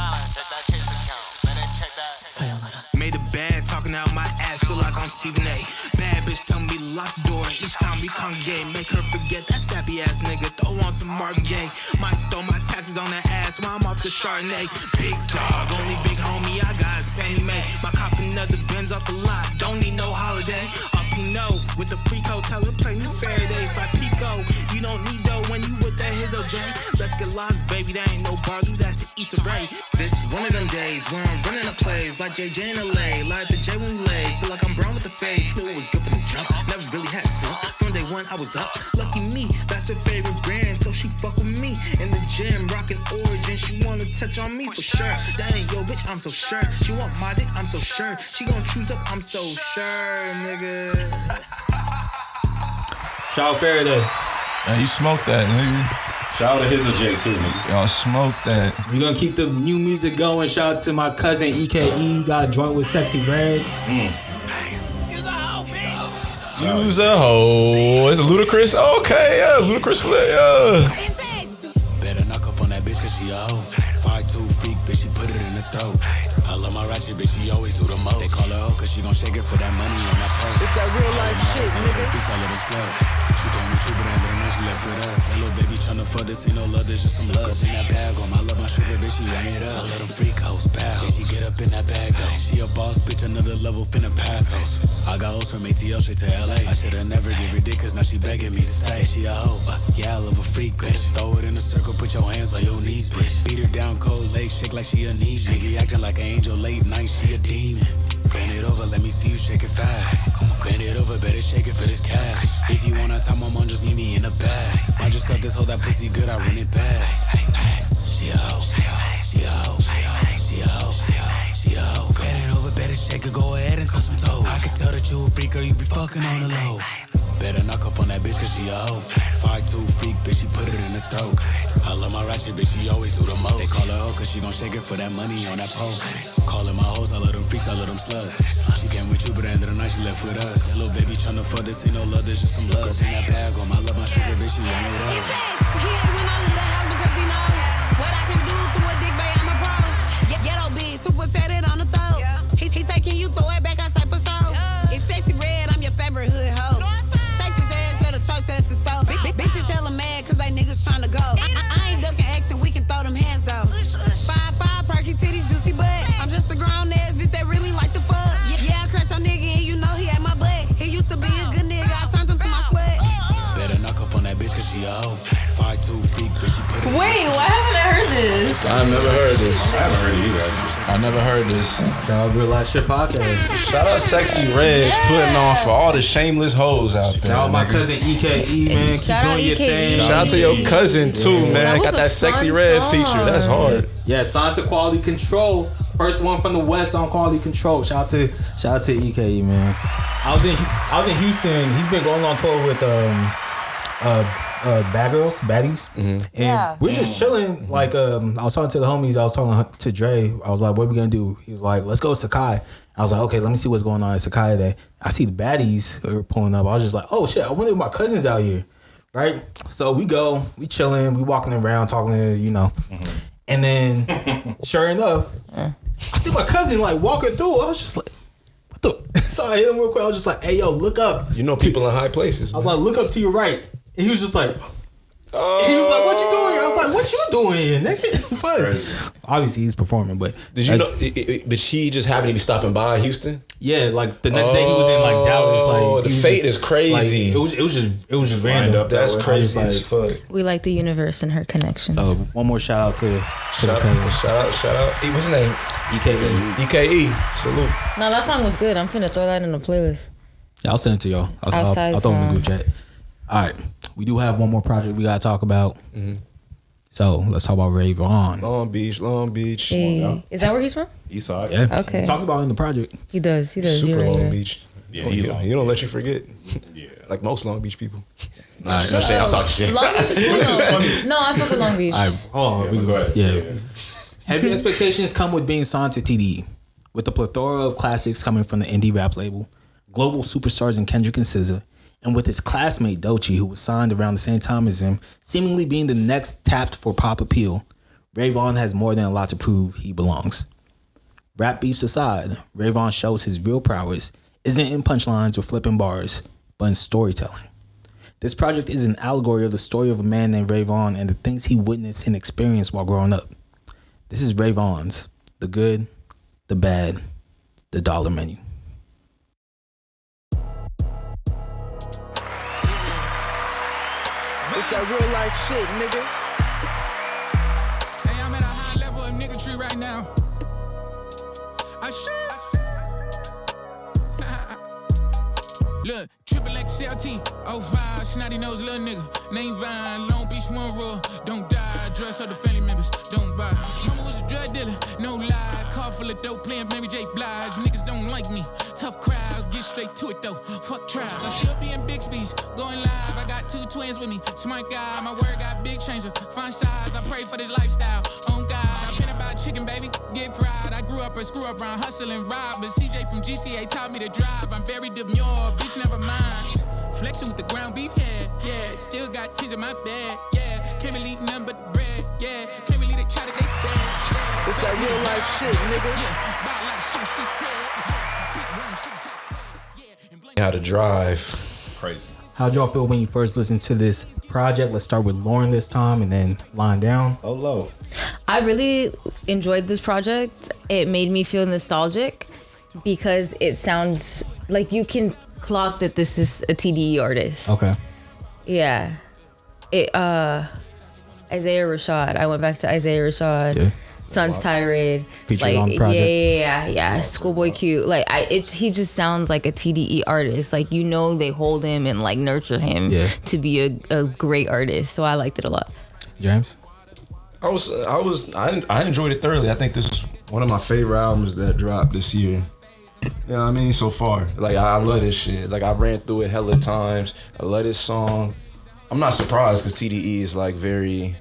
Made a bad, talking out my ass, feel like I'm Stephen A. Bad bitch tell me to lock the door, and each time we congregate, make her forget that sappy ass nigga. Throw on some Marvin Gaye, might throw my taxes on that ass while I'm off the Chardonnay. Big dog, only big homie I got is Fannie Mae. My cop another Benz off the lot, don't need no holiday. Up Pinot with the Preco, tell her play new Faradays like Pico. You don't need dough when you with that Ehizoje. Let's get lost, baby, that ain't no bar, do that to Issa Rae. This one of them days where I'm running the plays like JJ in LA, like the J when we lay. Feel like I'm brown with the fade, knew it was good for the jump. Never really had slump, from day one I was up. Lucky me, that's her favorite brand, so she fuck with me. In the gym, rockin' Origin, she wanna touch on me for sure. That ain't yo bitch, I'm so sure. She want my dick, I'm so sure. She gon' choose up, I'm so sure, nigga. Shout out Faraday. Man, you smoked that, nigga. Shout out to Ehizoje too, nigga. Y'all smoked that. We're gonna keep the new music going. Shout out to my cousin EKE. Got a joint with Sexy Red. Use a hoe. It's a Ludacris. Okay, yeah, Ludacris flip, yeah. Better knock off on that bitch cause she a hoe. 5'2" freak, bitch, she put it in the throat. I love my ratchet, bitch, she always do the most. They call her hoe cause she gon' shake it for that money on that pole. It's that real life shit, nigga. Freaks all of them slugs. She came with you, but at the end of the night she left with us. That little baby tryna fuck, this ain't no love, this just some love. In that bag on my love, my sugar, bitch, she ran it up. I let them freak hoes, pal. Bitch, she get up in that bag though. She a boss, bitch, another level, finna pass hoes. I got hoes from ATL straight to LA. I shoulda never give her dick cause now she begging me to stay. She a hoe, yeah, I love a freak, bitch. Throw it in a circle, put your hands on your knees, bitch. Beat her down cold, legs shake like she a knee. She be acting like an angel, late night, she a demon. Bend it over, let me see you shake it fast. Bend it over, better shake it for this cash. If you wanna time, mom, just meet me in the bag. I just got this hoe, that pussy good, I run it back. She a hoe, she a hoe, she a hoe, she a hoe. Bend it over, better shake it, go ahead and touch some toes. I can tell that you a freak or you be fucking on the low. Better knock off on that bitch cause she a hoe. 5'2" freak, bitch, she put it in the throat. I love my ratchet, bitch, she always do the most. They call her hoe cause she gon' shake it for that money on that pole. Calling my hoes, I love them freaks, I love them slugs. She came with you, but at the end of the night she left with us. That little baby tryna fuck, this ain't no love, this just some love. In that bag on my love, my sugar, bitch, she ran it up. He hate when I leave the house because he knows what I can do to a dick, babe, I'm a pro. Ghetto bitch, super was tatted on the throat. He say, can you throw it back? I say, for sure. It's sexy red, I'm your favorite hood hoe. Shake this ass at a church at the store. Bitches hella mad cause they niggas tryna go. I ain't ducking action, we can throw them hands though. 5'5", perky titties, juicy butt. I'm just a grown ass bitch that really like the fuck. Yeah, I cracked your nigga and you know he had my butt. He used to be a good nigga, I turned him to my slut. Better knock off on that bitch cause she a hoe. 5'2" feet, bitch, she put it. Wait, why haven't I heard this? I've never heard this. I haven't heard it either. I never heard this. Shout out Real Life Shit Podcast. Shout out Sexy Red putting on for all the shameless hoes out there. Shout out my cousin EKE, man. Keep doing your thing. Shout out to your cousin too, man. Got that Sexy Red feature. That's hard. Yeah, signed to Quality Control. First one from the West on Quality Control. Shout out to EKE, man. I was in Houston. He's been going on tour with baddies, and we're just chilling. Like, I was talking to the homies. I was talking to Dre. I was like, "What are we gonna do?" He was like, "Let's go to Sakai." I was like, "Okay, let me see what's going on at Sakai today." I see the baddies are pulling up. I was just like, "Oh shit! I wonder if my cousin's out here." Right? So we go, we chilling, we walking around talking to and then sure enough, I see my cousin like walking through. I was just like, "What the?" So I hit him real quick. I was just like, "Hey yo, look up." You know people in high places. I was like, "Look up to your right." And he was just like, he was like, "What you doing here?" I was like, "What you doing here, nigga?" Fuck. Obviously, he's performing, but did you know? But she just happened to be stopping by Houston. Yeah, like the next day he was in like Dallas. Like the fate is crazy. Like, it was just random. Up That's crazy as fuck. We like the universe and her connections. So one more shout out to shout out. What's his name? EKE. Salute. No, that song was good. I'm finna throw that in the playlist. Yeah, I'll send it to y'all. I'll throw it in the group chat. All right, we do have one more project we gotta talk about. So let's talk about Ray Vaughn. Long Beach. Hey. Is that where he's from? Eastside. Yeah. Okay. He talks about it in the project. He does. Super Long Beach. Yeah, he don't let you forget. Yeah. Like most Long Beach people. All right, I'm talking shit. Long Beach is cool. No, I fuck with Long Beach. All right, hold on. We can go ahead. Yeah. Heavy expectations come with being signed to TDE. With the plethora of classics coming from the indie rap label, global superstars in Kendrick and SZA, and with his classmate Doechii, who was signed around the same time as him, seemingly being the next tapped for pop appeal, Ray Vaughn has more than a lot to prove he belongs. Rap beefs aside, Ray Vaughn shows his real prowess isn't in punchlines or flipping bars, but in storytelling. This project is an allegory of the story of a man named Ray Vaughn and the things he witnessed and experienced while growing up. This is Ray Vaughn's The Good, The Bad, The Dollar Menu. It's that real life shit, nigga. Hey, I'm at a high level of niggatry right now. I should. Look, triple XLT, 05, snotty nose little nigga. Name Vine, Long Beach, one rule. Don't die, dress up the family members, don't buy. Mama was a drug dealer, no lie. Car full of dope, playing Mary J. Blige. Niggas don't like me, tough crowds, get straight to it though. Fuck trials, I still be in Bixby's, going live. I got 2 twins with me, smart guy. My word got big changer, fine size. I pray for this lifestyle, on God. I've been about chicken, baby, get fried. I grew up a screw up around hustle and rob. But CJ from GTA taught me to drive. I'm very demure, bitch, never mind. Flexing with the ground beef head, yeah. Still got tins in my bed, yeah. Can't believe nothing but the bread, yeah. Can't believe they try to they spare, yeah. It's that real life shit, nigga. Yeah, buy a lot of shit, street cred, big run, shit, How to drive. It's crazy. How'd y'all feel when you first listened to this project? Let's start with Loren this time and then line down. Oh, low. I really enjoyed this project. It made me feel nostalgic because it sounds like you can clock that this is a TDE artist. Okay. Yeah. Isaiah Rashad. I went back to Isaiah Rashad. Yeah. Son's Tirade. Featured on the project. Yeah. Schoolboy Q. Like he just sounds like a TDE artist. Like, you know, they hold him and like nurture him to be a great artist. So I liked it a lot. James? I enjoyed it thoroughly. I think this is one of my favorite albums that dropped this year. You know what I mean? So far. Like, I love this shit. Like, I ran through it hella times. I love this song. I'm not surprised because TDE is like very...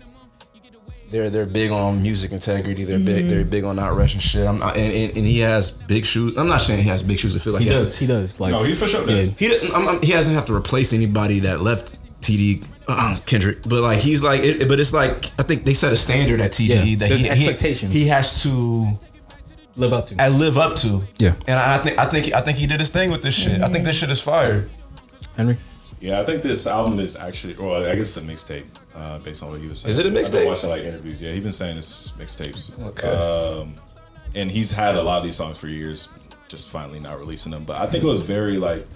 They're big on music integrity. They're big on not rushing shit. And he has big shoes. I'm not saying he has big shoes. I feel like he does. Like, no, he for sure does. He doesn't have to replace anybody that left TDE, Kendrick. But like he's like, but it's like I think they set a standard at TDE that expectations. He has to Live Up To. At Live Up To. Yeah. And I think he did his thing with this shit. I think this shit is fire. Henry? Yeah, I think this album is actually, or I guess it's a mixtape, based on what he was saying. Is it a I've been mixtape? watching like interviews. Yeah, he's been saying it's mixtapes. Okay. And he's had a lot of these songs for years, just finally not releasing them. But I think it was very like.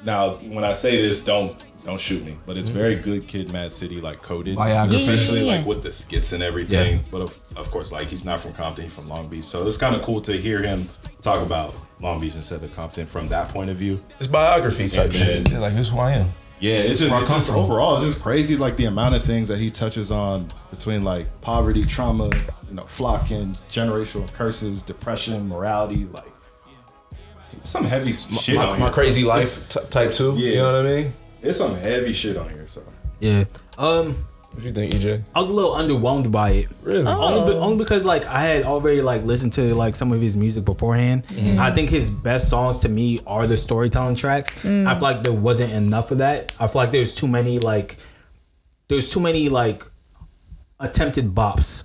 Now, when I say this, don't shoot me, but it's very good Kid, Mad City, like coded, Biography. especially like with the skits and everything. Yeah. But of course, like he's not from Compton, he's from Long Beach, so it's kind of cool to hear him talk about Long Beach instead of Compton from that point of view. It's biography type shit. Yeah, like, here's who I am. Yeah, it's just overall, it's just crazy, like the amount of things that he touches on between like poverty, trauma, flocking, generational curses, depression, morality, like some heavy shit on here. My crazy life type 2. Yeah. You know what I mean? It's some heavy shit on here. So yeah. What you think, EJ? I was a little underwhelmed by it. Really? Only because like I had already like listened to like some of his music beforehand. I think his best songs to me are the storytelling tracks. I feel like there wasn't enough of that. I feel like there's too many attempted bops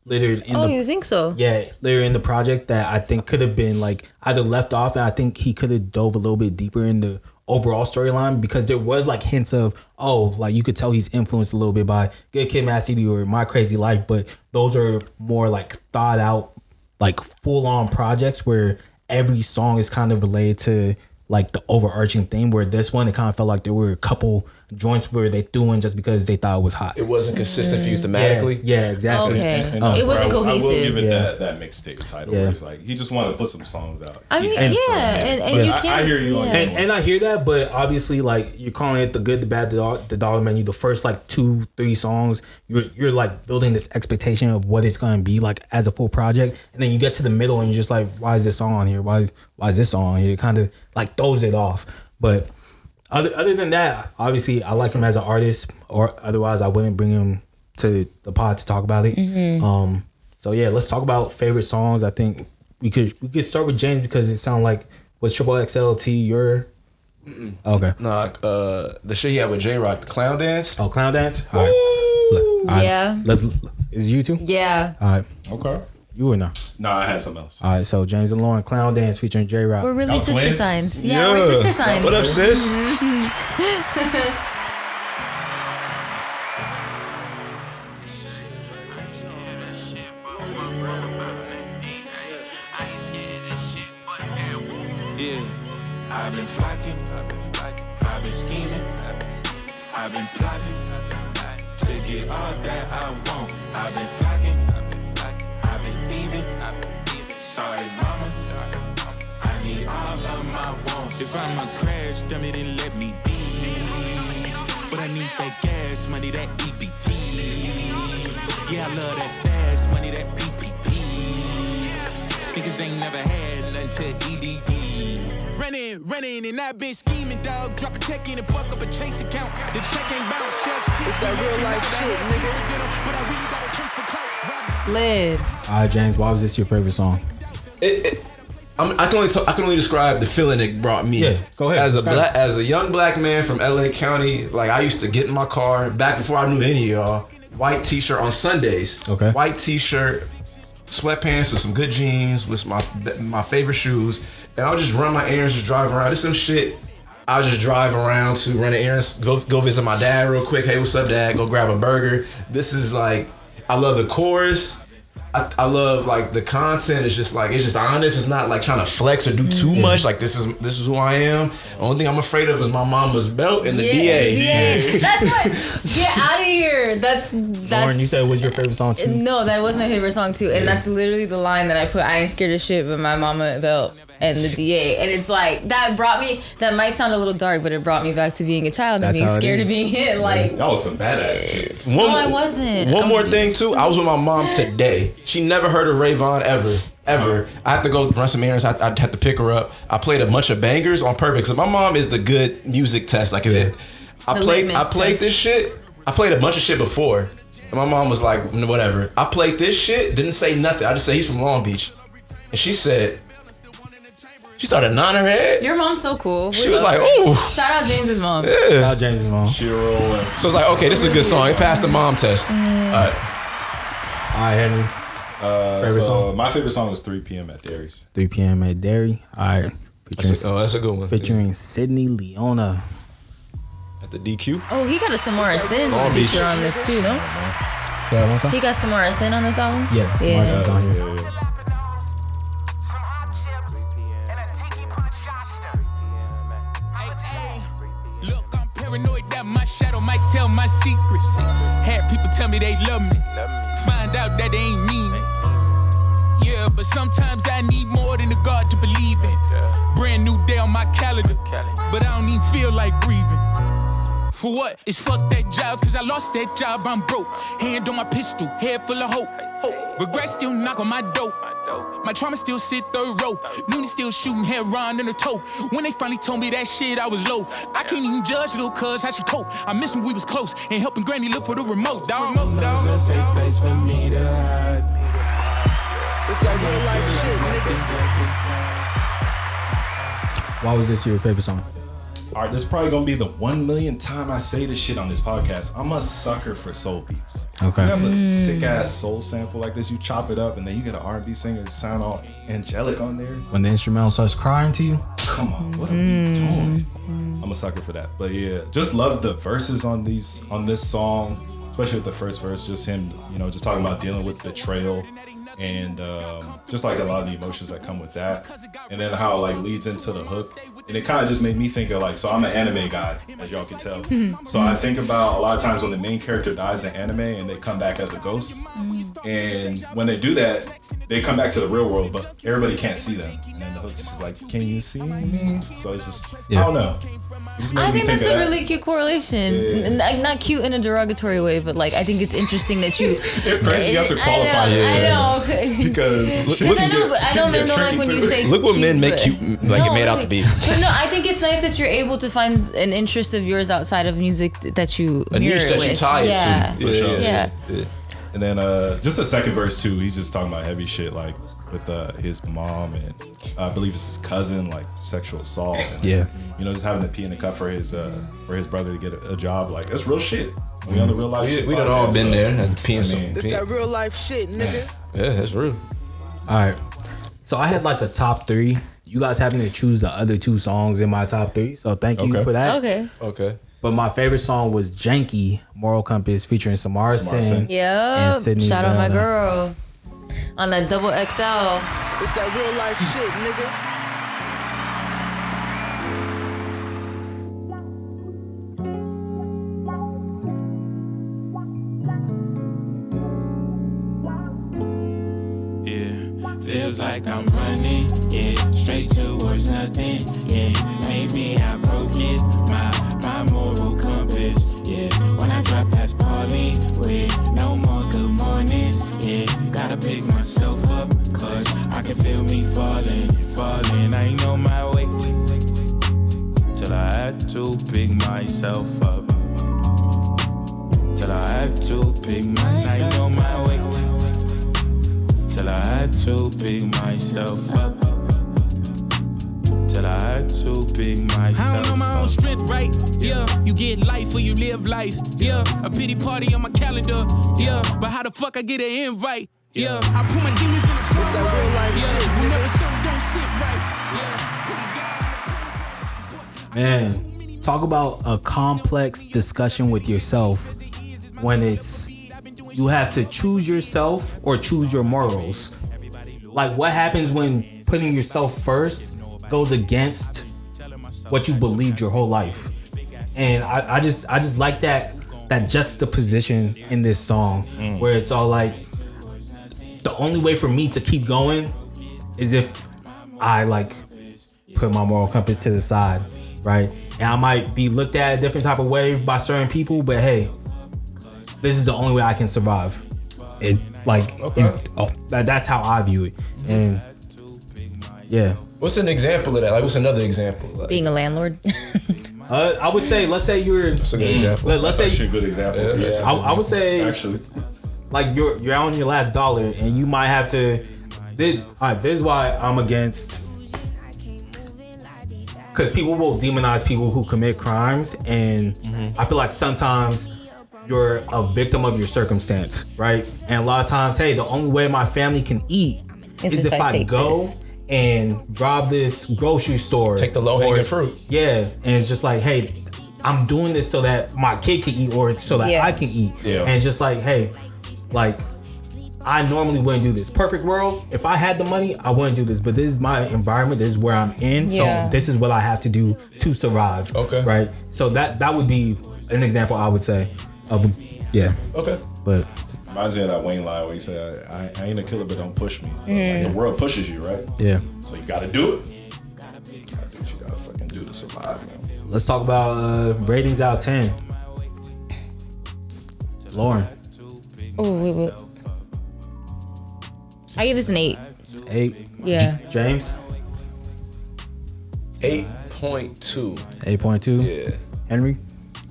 littered in you think so? Yeah, littered in the project that I think could have been like either left off, and I think he could have dove a little bit deeper in the overall storyline, because there was like hints of like you could tell he's influenced a little bit by Good Kid, Mad City or My Crazy Life, but those are more like thought out, like full on projects where every song is kind of related to like the overarching theme, where this one it kind of felt like there were a couple joints where they threw in just because they thought it was hot. It wasn't consistent for you thematically. Yeah, exactly. Okay. And It wasn't cohesive. I will give it that mixtape title. Where it's like he just wanted to put some songs out. I mean, and you can't. I hear you on that one. And I hear that, but obviously, like you're calling it the good, the bad, the dollar menu. The first like 2-3 songs, you're like building this expectation of what it's gonna be like as a full project, and then you get to the middle and you're just like, why is this song on here? Why is this song on here? It kind of like throws it off. But other than that, obviously, I like him as an artist, or otherwise I wouldn't bring him to the pod to talk about it. So yeah, let's talk about favorite songs. I think we could start with James, because it sounded like was XXXLT your okay. Nah, the shit he had with J-Rock, the Clown Dance. Oh, Clown Dance. All right. Yeah. Let's. Is you two? Yeah. All right. Okay. You or no? Nah, I had something else. All right. So James and Loren, Clown Dance featuring J-Rock. We're really sister twins? signs. Yeah, we're sister signs. What up, sis? I've been flocking, I've been scheming, I've been plotting to get all that I want. I've been flocking, I've been thieving. Sorry, mama, I need all of my wants. If I'm a crash, damn it, then let me be. But I need that gas money, that EBT. Yeah, I love that fast money, that PPP. Niggas ain't never had nothing to EDD. Running, and I've been scheming, dog. Drop a check in and fuck up a chase account. The check ain't bounce, chefs. It's that real life shit, nigga. But I really got a case for clout. Lid. All right, James. Why was this your favorite song? I can only describe the feeling it brought me. Yeah, go ahead. As a young black man from LA County, like I used to get in my car back before I knew any of y'all. White t-shirt on Sundays. Okay. White t-shirt, sweatpants with some good jeans with my favorite shoes, and I'll just run my errands, just drive around. This some shit I'll just drive around to run errands, go visit my dad real quick. Hey, what's up, Dad? Go grab a burger. This is like, I love the chorus. I love like the content. It's just honest. It's not like trying to flex or do too much. Like this is who I am. The only thing I'm afraid of is my mama's belt and the DA. Yeah. That's what. Get out of here. That's. Lauren, you said it was your favorite song too? No, that was my favorite song too, and that's literally the line that I put. I ain't scared of shit, but my mama belt and the DA, and it's like that brought me. That might sound a little dark, but it brought me back to being a child and being scared of being hit. Like that was some badass kids. I wasn't. One more thing too. I was with my mom today. She never heard of Ray Vaughn ever. I had to go run some errands. I had to pick her up. I played a bunch of bangers on purpose. Cause my mom is the good music test. Like I played this shit. I played a bunch of shit before, and my mom was like, whatever. I played this shit. Didn't say nothing. I just said he's from Long Beach, and she said. She started nodding her head. Your mom's so cool. She was like, "Ooh!" Shout out James's mom. Yeah. Shout out James's mom. So it's like, okay, this is a good song. It passed the mom test. All right, Henry. Favorite song? My favorite song was 3 p.m. at Derry's. 3 p.m. at Derry. All right. That's a good one. Featuring Sydney Leona. At the DQ. Oh, he got a Samara Sin feature on this too, no? Say that one time? He got Samara Sin on this album? Yeah, Samara Sin's on here. Look, I'm paranoid that my shadow might tell my secrets. Had people tell me they love me. Find out that they ain't mean it. Yeah, but sometimes I need more than a God to believe in. Brand new day on my calendar, but I don't even feel like breathing. For what? It's fuck that job, cause I lost that job, I'm broke. Hand on my pistol, head full of hope. Regret still knock on my door. My trauma still sit third row. Noonie still shooting head round in the toe. When they finally told me that shit, I was low. I can't even judge little cuz how she cope. I miss when we was close and helping granny look for the remote, dog. There's a safe place for me to hide. It's that real life shit, nigga. Why was this your favorite song? All right, this is probably gonna be the 1 millionth time I say this shit on this podcast. I'm a sucker for soul beats. Okay. You have a sick ass soul sample like this, you chop it up, and then you get an R&B singer sound all angelic on there. When the instrumental starts crying to you? Come on, what are we doing? I'm a sucker for that. But yeah, just love the verses on this song, especially with the first verse. Just him, just talking about dealing with betrayal. And just like a lot of the emotions that come with that, and then how it like leads into the hook, and it kind of just made me think of like, so I'm an anime guy, as y'all can tell. So I think about a lot of times when the main character dies in anime and they come back as a ghost, and when they do that, they come back to the real world, but everybody can't see them. And then the hook is just like, can you see me? So it's just, I don't know. I think that's a really cute correlation. Yeah. Not cute in a derogatory way, but like I think it's interesting that you. It's crazy you have to qualify it. I know. Because I know men don't like when you say. Look what cute, men make cute, like it made out to be. But no, I think it's nice that you're able to find an interest of yours outside of music that you a niche that you tie it to. For sure. Yeah. And then just the second verse too, he's just talking about heavy shit like with his mom and I believe it's his cousin, like sexual assault. And, just having to pee in the cup for his brother to get a job. Like that's real shit. We on the real life shit. We done all been there. Had to pee in some. This that real life shit, nigga. Yeah, that's real. All right. So I had like a top 3. You guys having to choose the other 2 songs in my top 3. So thank you for that. Okay. But my favorite song was Janky, Moral Compass, featuring Samara Sin. Yeah. Sydney Shout out my Leona. girl on that double XL. It's that real life shit, nigga. Feels like I'm running, straight towards nothing, maybe I broke it, my moral compass, when I drop past Pauline, with no more good mornings, gotta pick myself up, cause I can feel me falling, I know my way, till I had to pick myself up, till I had to pick myself, I know my way, till I had to pick myself up. Till I had to pick myself up. I don't know my own strength, right? Yeah, you get life or you live life. Yeah, a pity party on my calendar. Yeah, but how the fuck I get an invite? Yeah, I put my demons in the front. It's that real life shit, whenever something don't sit right. Man, talk about a complex discussion with yourself when it's you have to choose yourself or choose your morals. Like what happens when putting yourself first goes against what you believed your whole life? And I just like that juxtaposition in this song where it's all like the only way for me to keep going is if I like put my moral compass to the side, right? And I might be looked at a different type of way by certain people, but hey, this is the only way I can survive. That's how I view it. And yeah. What's an example of that? Like, what's another example? Like, Being a landlord. I would say, let's say you're. That's a good example. Let's say actually a good example. Yeah. I would say actually, like you're on your last dollar and you might have to. This is why I'm against. Because people will demonize people who commit crimes, and I feel like sometimes you're a victim of your circumstance, right? And a lot of times, hey, the only way my family can eat is if I go and rob this grocery store. Take the low-hanging fruit. Yeah, and it's just like, hey, I'm doing this so that my kid can eat or so that I can eat. Yeah. And it's just like, hey, like, I normally wouldn't do this. Perfect world, if I had the money, I wouldn't do this. But this is my environment. This is where I'm in. So this is what I have to do to survive. Okay. Right? So that would be an example, I would say, of, Okay. But reminds me of that Wayne line where he said, I ain't a killer, but don't push me. Like, the world pushes you, right? Yeah. So you gotta do it. You gotta do what you gotta fucking do to survive, man. Let's talk about ratings out of 10. Loren. Oh, wait. I give this an 8. 8. Yeah. James. 8.2. 8.2. Yeah. Henry.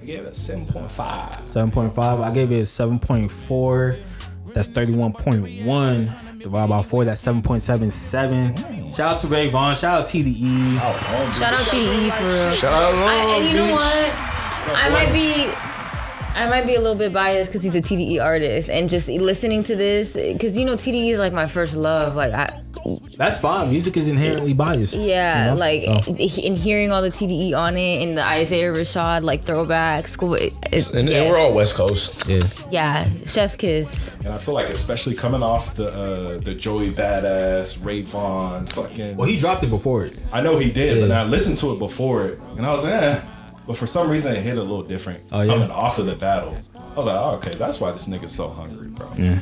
I gave it a 7.5. 7.5. I gave it a 7.4. That's 31.1. Divided by 4. That's 7.77. Shout out to Ray Vaughn. Shout out TDE. Shout out TDE for real. Shout out Long And you know Beach. what? I might be a little bit biased because he's a TDE artist, and just listening to this, because you know TDE is like my first love. Like that's fine. Music is inherently biased. Yeah, you know? like in hearing all the TDE on it and the Isaiah Rashad like throwback school. And we're all West Coast. Yeah. Yeah, chef's kiss. And I feel like especially coming off the Joey Badass, Ray Vaughn, fucking. Well, he dropped it before it. I know he did, but I listened to it before it, and I was like, But for some reason, it hit a little different coming off of the battle. I was like, oh, okay, that's why this nigga's so hungry, bro. Yeah.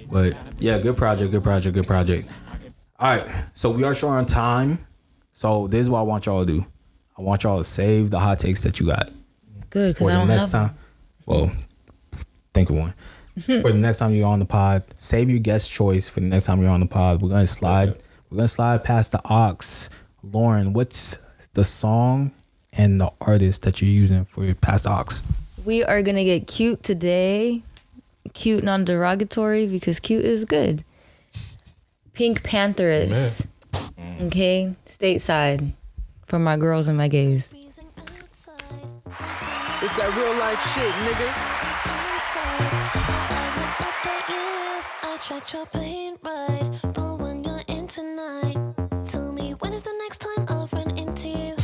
But yeah, good project. All right, so we are short on time. So this is what I want y'all to do. I want y'all to save the hot takes that you got. Good, because I don't next have time. Well, think of one. For the next time you're on the pod, save your guest choice for the next time you're on the pod. We're gonna slide. Okay. We're gonna slide past the aux. Loren, what's the song and the artist that you're using for your past aux? We are gonna get cute today. Cute, non-derogatory, because cute is good. Pink Pantheress. Okay, stateside for my girls and my gays. It's that real life shit, nigga. I tracked your plane ride, the one you're in tonight. Tell me, when is the next time I'll run into you?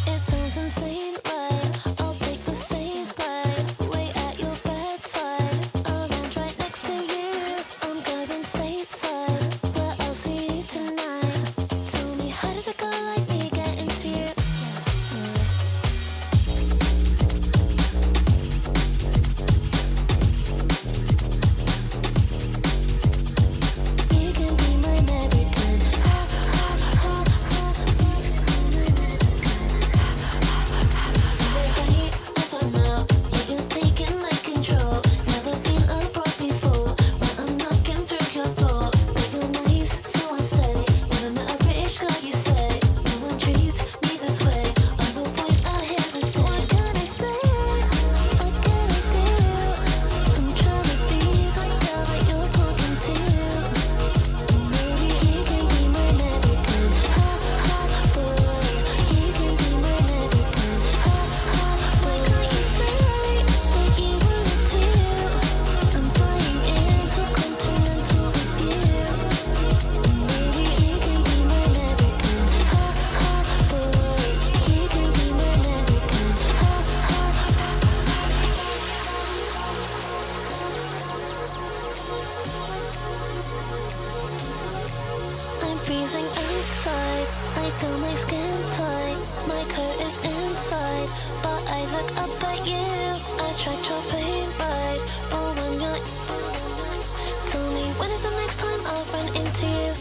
It sounds insane, right? I'll take the same flight, wait at your bedside. I'll land right next to you. I'm going stateside, but I'll see you tonight. Tell me, how did a girl like me get into you? You can be my American. I'm freezing outside, I feel my skin tight. My coat is inside, but I look up at you. I tracked your plane ride, but when you're... Tell me, when is the next time I'll run into you?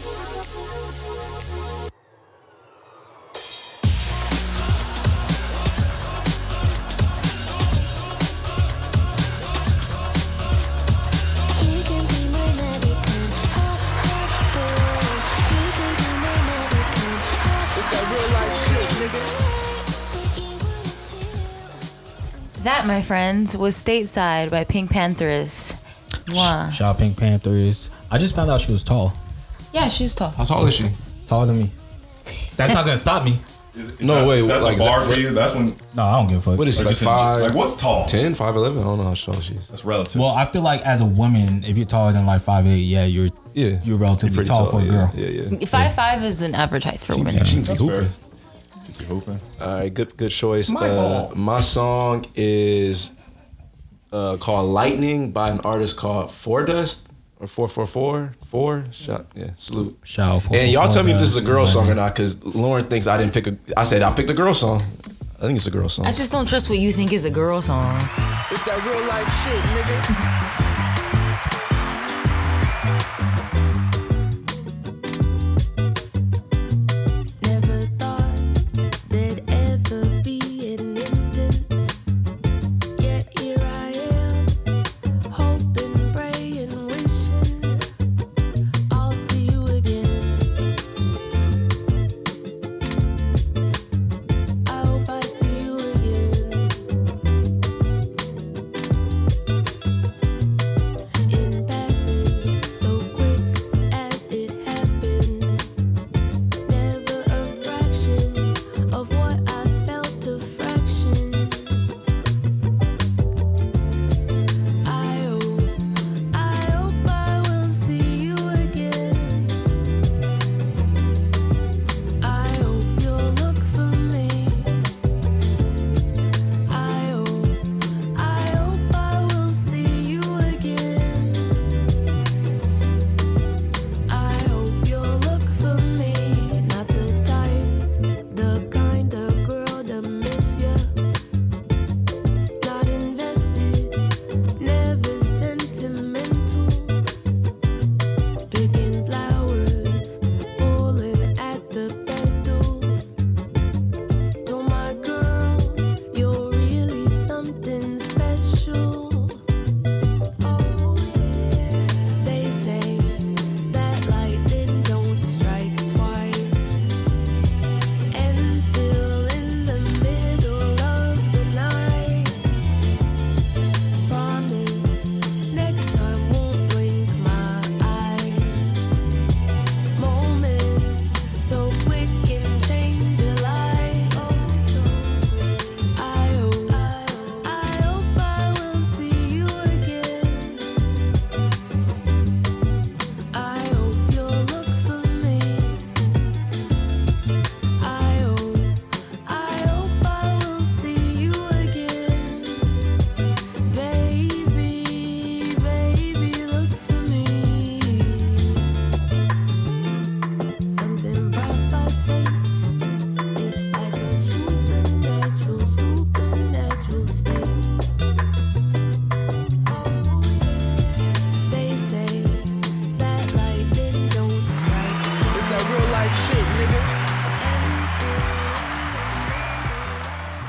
You can be my American, boy. You can be my American, It's that real life shit, nigga. That, my friends, was Stateside by Pink Pantheress. Mwah. Shout out Pink Panthers. I just found out she was tall. Yeah, she's tall. How tall is she? Taller than me. That's not gonna stop me. Is that like, the bar for you? That's when. No, I don't give a fuck. What is she, like 5? Like, what's tall? 10, 5'11"? I don't know how tall she is. That's relative. Well, I feel like as a woman, if you're taller than like 5'8", you're relatively pretty tall for a girl. Yeah. 5'5" is an average height for women. She can be hooping. She hooping. All right, good choice. my ball. My song is called "Lightning" by an artist called Four Dust or 444. Salute. Shout out. And y'all tell me if this is a girl song or not, because Lauren thinks I didn't pick I said I picked a girl song. I think it's a girl song. I just don't trust what you think is a girl song. It's that real life shit, nigga.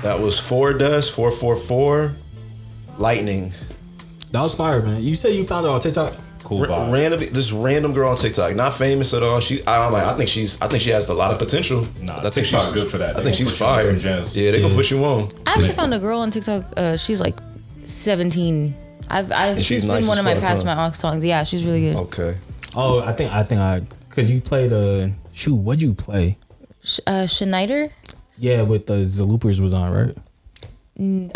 That was Four Dust, 444, Lightning. That was fire, man. You said you found her on TikTok. Cool vibe. This random girl on TikTok, not famous at all. I think she has a lot of potential. Nah, I think TikTok's good for that. I think she's fire. Yeah, they gonna put you on. I actually found a girl on TikTok. She's like 17. She's been nice one of my fuck, past huh? my aux songs. Yeah, she's really good. Okay. Oh, I think because you played what'd you play? Schneider? Yeah, with the Zaloopers was on, right?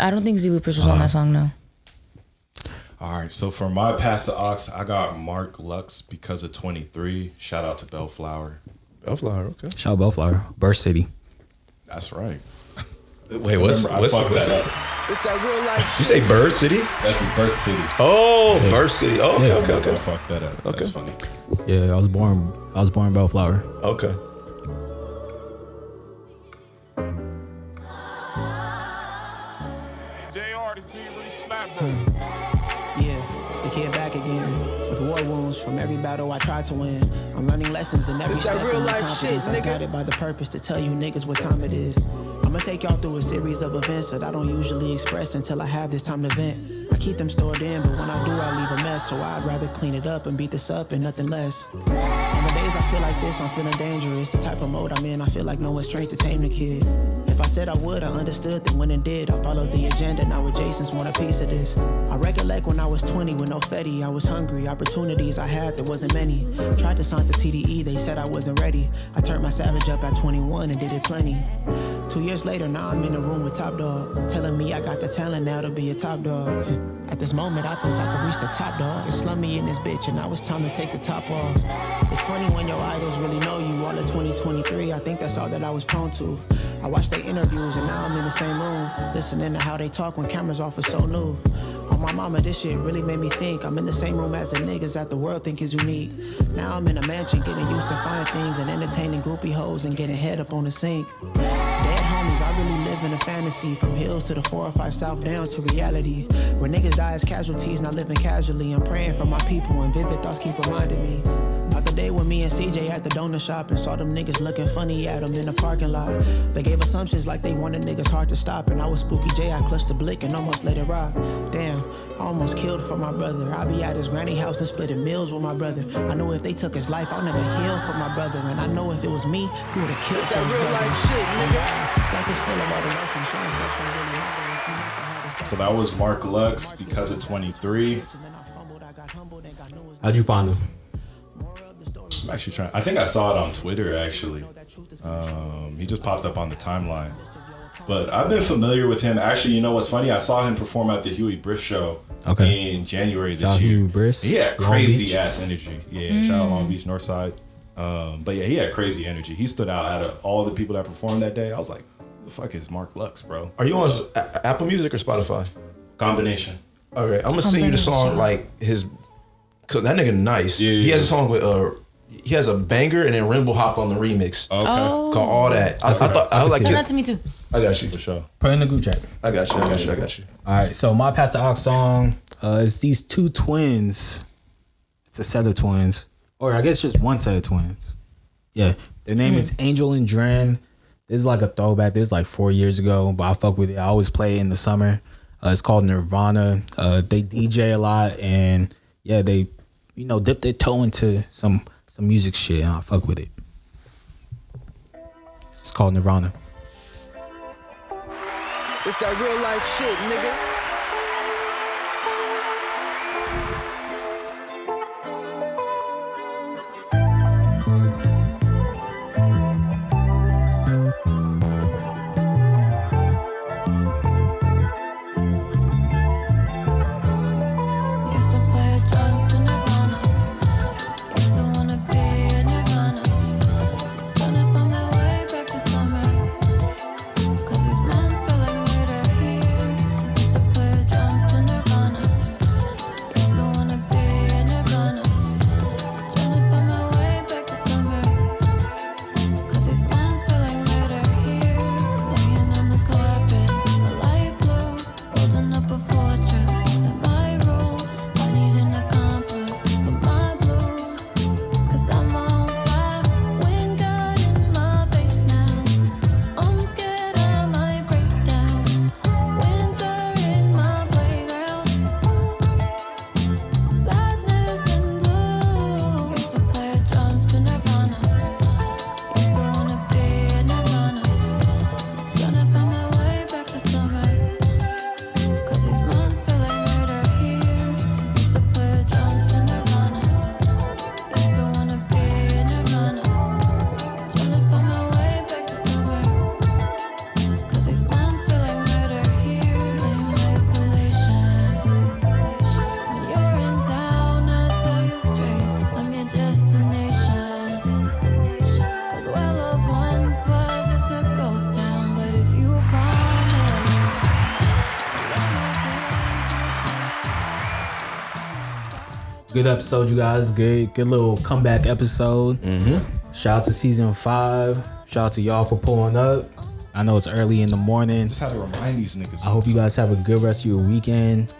I don't think Zaloopers was on that song, no. All right, so for my Pass the Aux, I got Mark Lux because of 23. Shout out to Bellflower. Bellflower, okay. Shout out Bellflower. Burst City. That's right. Wait, what's that up. It's that real life. You say Bird City? That's his Birth City. Oh, Yeah. Bird City. Oh, okay, Yeah. okay. I fucked that up. Okay. That's funny. Yeah, I was born Bellflower. Okay. Yeah, the kid back again with war wounds from every battle I tried to win. I'm learning lessons in every It's that step real of my life confidence. shit, I'm nigga. guided by the purpose to tell you niggas what time it is. I'ma take y'all through a series of events that I don't usually express until I have this time to vent. I keep them stored in, but when I do, I leave a mess. So I'd rather clean it up and beat this up and nothing less. On the days I feel like this, I'm feeling dangerous. The type of mode I'm in, I feel like no one's trained to tame the kid. If I said I would, I understood, then went and did. I followed the agenda, now adjacents want a piece of this. I recollect when I was 20 with no Fetty. I was hungry, opportunities I had, there wasn't many. Tried to sign to TDE, they said I wasn't ready. I turned my Savage up at 21 and did it plenty. 2 years later, now I'm in the room with Top Dog, telling me I got the talent now to be a top dog. At this moment, I felt I could reach the top dog. It slumped me in this bitch, and now it's time to take the top off. It's funny when your idols really know you. All of 2023, I think that's all that I was prone to. I watched their interviews, and now I'm in the same room, listening to how they talk when cameras off is so new. On my mama, this shit really made me think. I'm in the same room as the niggas that the world think is unique. Now I'm in a mansion, getting used to finding things and entertaining groupie hoes and getting head up on the sink. Dead homies, I really live in a fantasy. From hills to the 405 South down to reality. Where niggas die as casualties, not living casually. I'm praying for my people and vivid thoughts keep reminding me. About the day when me and CJ at the donut shop and saw them niggas looking funny at them in the parking lot. They gave assumptions like they wanted niggas hard to stop. And I was Spooky J, I clutched the blick and almost let it rock. Damn, I almost killed for my brother. I be at his granny house and splitting meals with my brother. I know if they took his life, I'll never heal for my brother. And I know if it was me, he would've killed It's for that his real brother. life shit, nigga. Life is full of all the lessons, showing stuff don't really matter if you make the hardest. So that was Mark Lux, Because of 23. How'd you find him? I'm actually trying. I think I saw it on Twitter actually. He just popped up on the timeline. But I've been familiar with him. Actually, you know what's funny? I saw him perform at the Huey Briss show in January this year. Huey Briss. He had Long crazy Beach. ass energy. Yeah, shout out Long Beach, Northside. But yeah, he had crazy energy. He stood out of all the people that performed that day. I was like, who the fuck is Mark Lux, bro? Are you on Apple Music or Spotify? Combination. Okay, I'm gonna send you the song like his. Cause that nigga nice. Yeah, he has a song with he has a banger and then Rainbow Hop on the remix. Okay. Called All That. I thought I was like Send that to me too. I got you for sure. Put it in the group chat. I got you. All right, so my Pastor Ox song is these two twins. It's a set of twins, or I guess just one set of twins. Yeah, their name is Angel and Dren. This is like a throwback. This is like 4 years ago, but I fuck with it. I always play it in the summer. It's called Nirvana. They DJ a lot, and yeah, they dip their toe into some music shit, and I fuck with it. It's called Nirvana. It's that real life shit, nigga. Used to play drums to Nirvana. Used to wanna be a Nirvana. Tryna find my way back to summer. 'Cause these months feel like murder here. Used to play drums to Nirvana. Used to wanna be a Nirvana. Tryna find my way back to summer. 'Cause these months feel like murder here. Laying on the carpet, a light blue, holding up a fortress in my room. I need an accomplice for my blues. 'Cause I'm on fire, wind got in my face now. I'm scared I might break down. Winds are in my playground. Sadness and blue. Used to play drums to Nirvana. Used to wanna be a Nirvana. Tryna find my way back to summer. 'Cause these months feel like murder here. Used to play drums to Nirvana. Used to wanna be a Nirvana. Tryna find my way back to summer. 'Cause these months feel like murder here. In isolation. When you're in town, I tell you straight, I'm your destination. 'Cause where love once was, it's a ghost town. But if you promise to let no pain Good episode, you guys. Good little comeback episode. Shout out to season 5. Shout out to y'all for pulling up. I know it's early in the morning. Just had to remind these niggas. I hope you guys have a good rest of your weekend.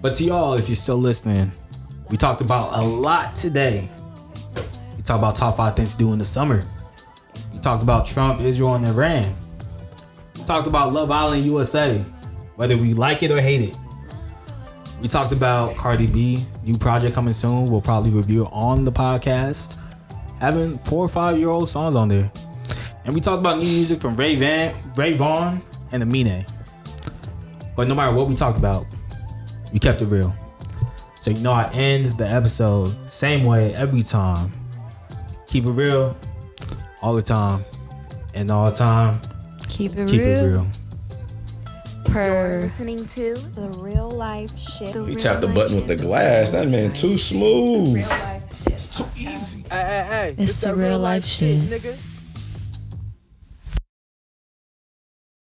But to y'all, if you're still listening, we talked about a lot today. We talked about top 5 things to do in the summer. We talked about Trump, Israel, and Iran. We talked about Love Island USA, whether we like it or hate it. We talked about Cardi B, new project coming soon. We'll probably review it on the podcast. Having 4 or 5 year old songs on there. And we talked about new music from Ray Vaughn, and Amine. But no matter what we talked about, we kept it real. So you know I end the episode same way every time. Keep it real all the time. And all the time, keep it real. You're listening to the real life shit. He tapped the button with the glass. That man too smooth. Real life shit. It's too easy. Hey, It's the real life shit. nigga.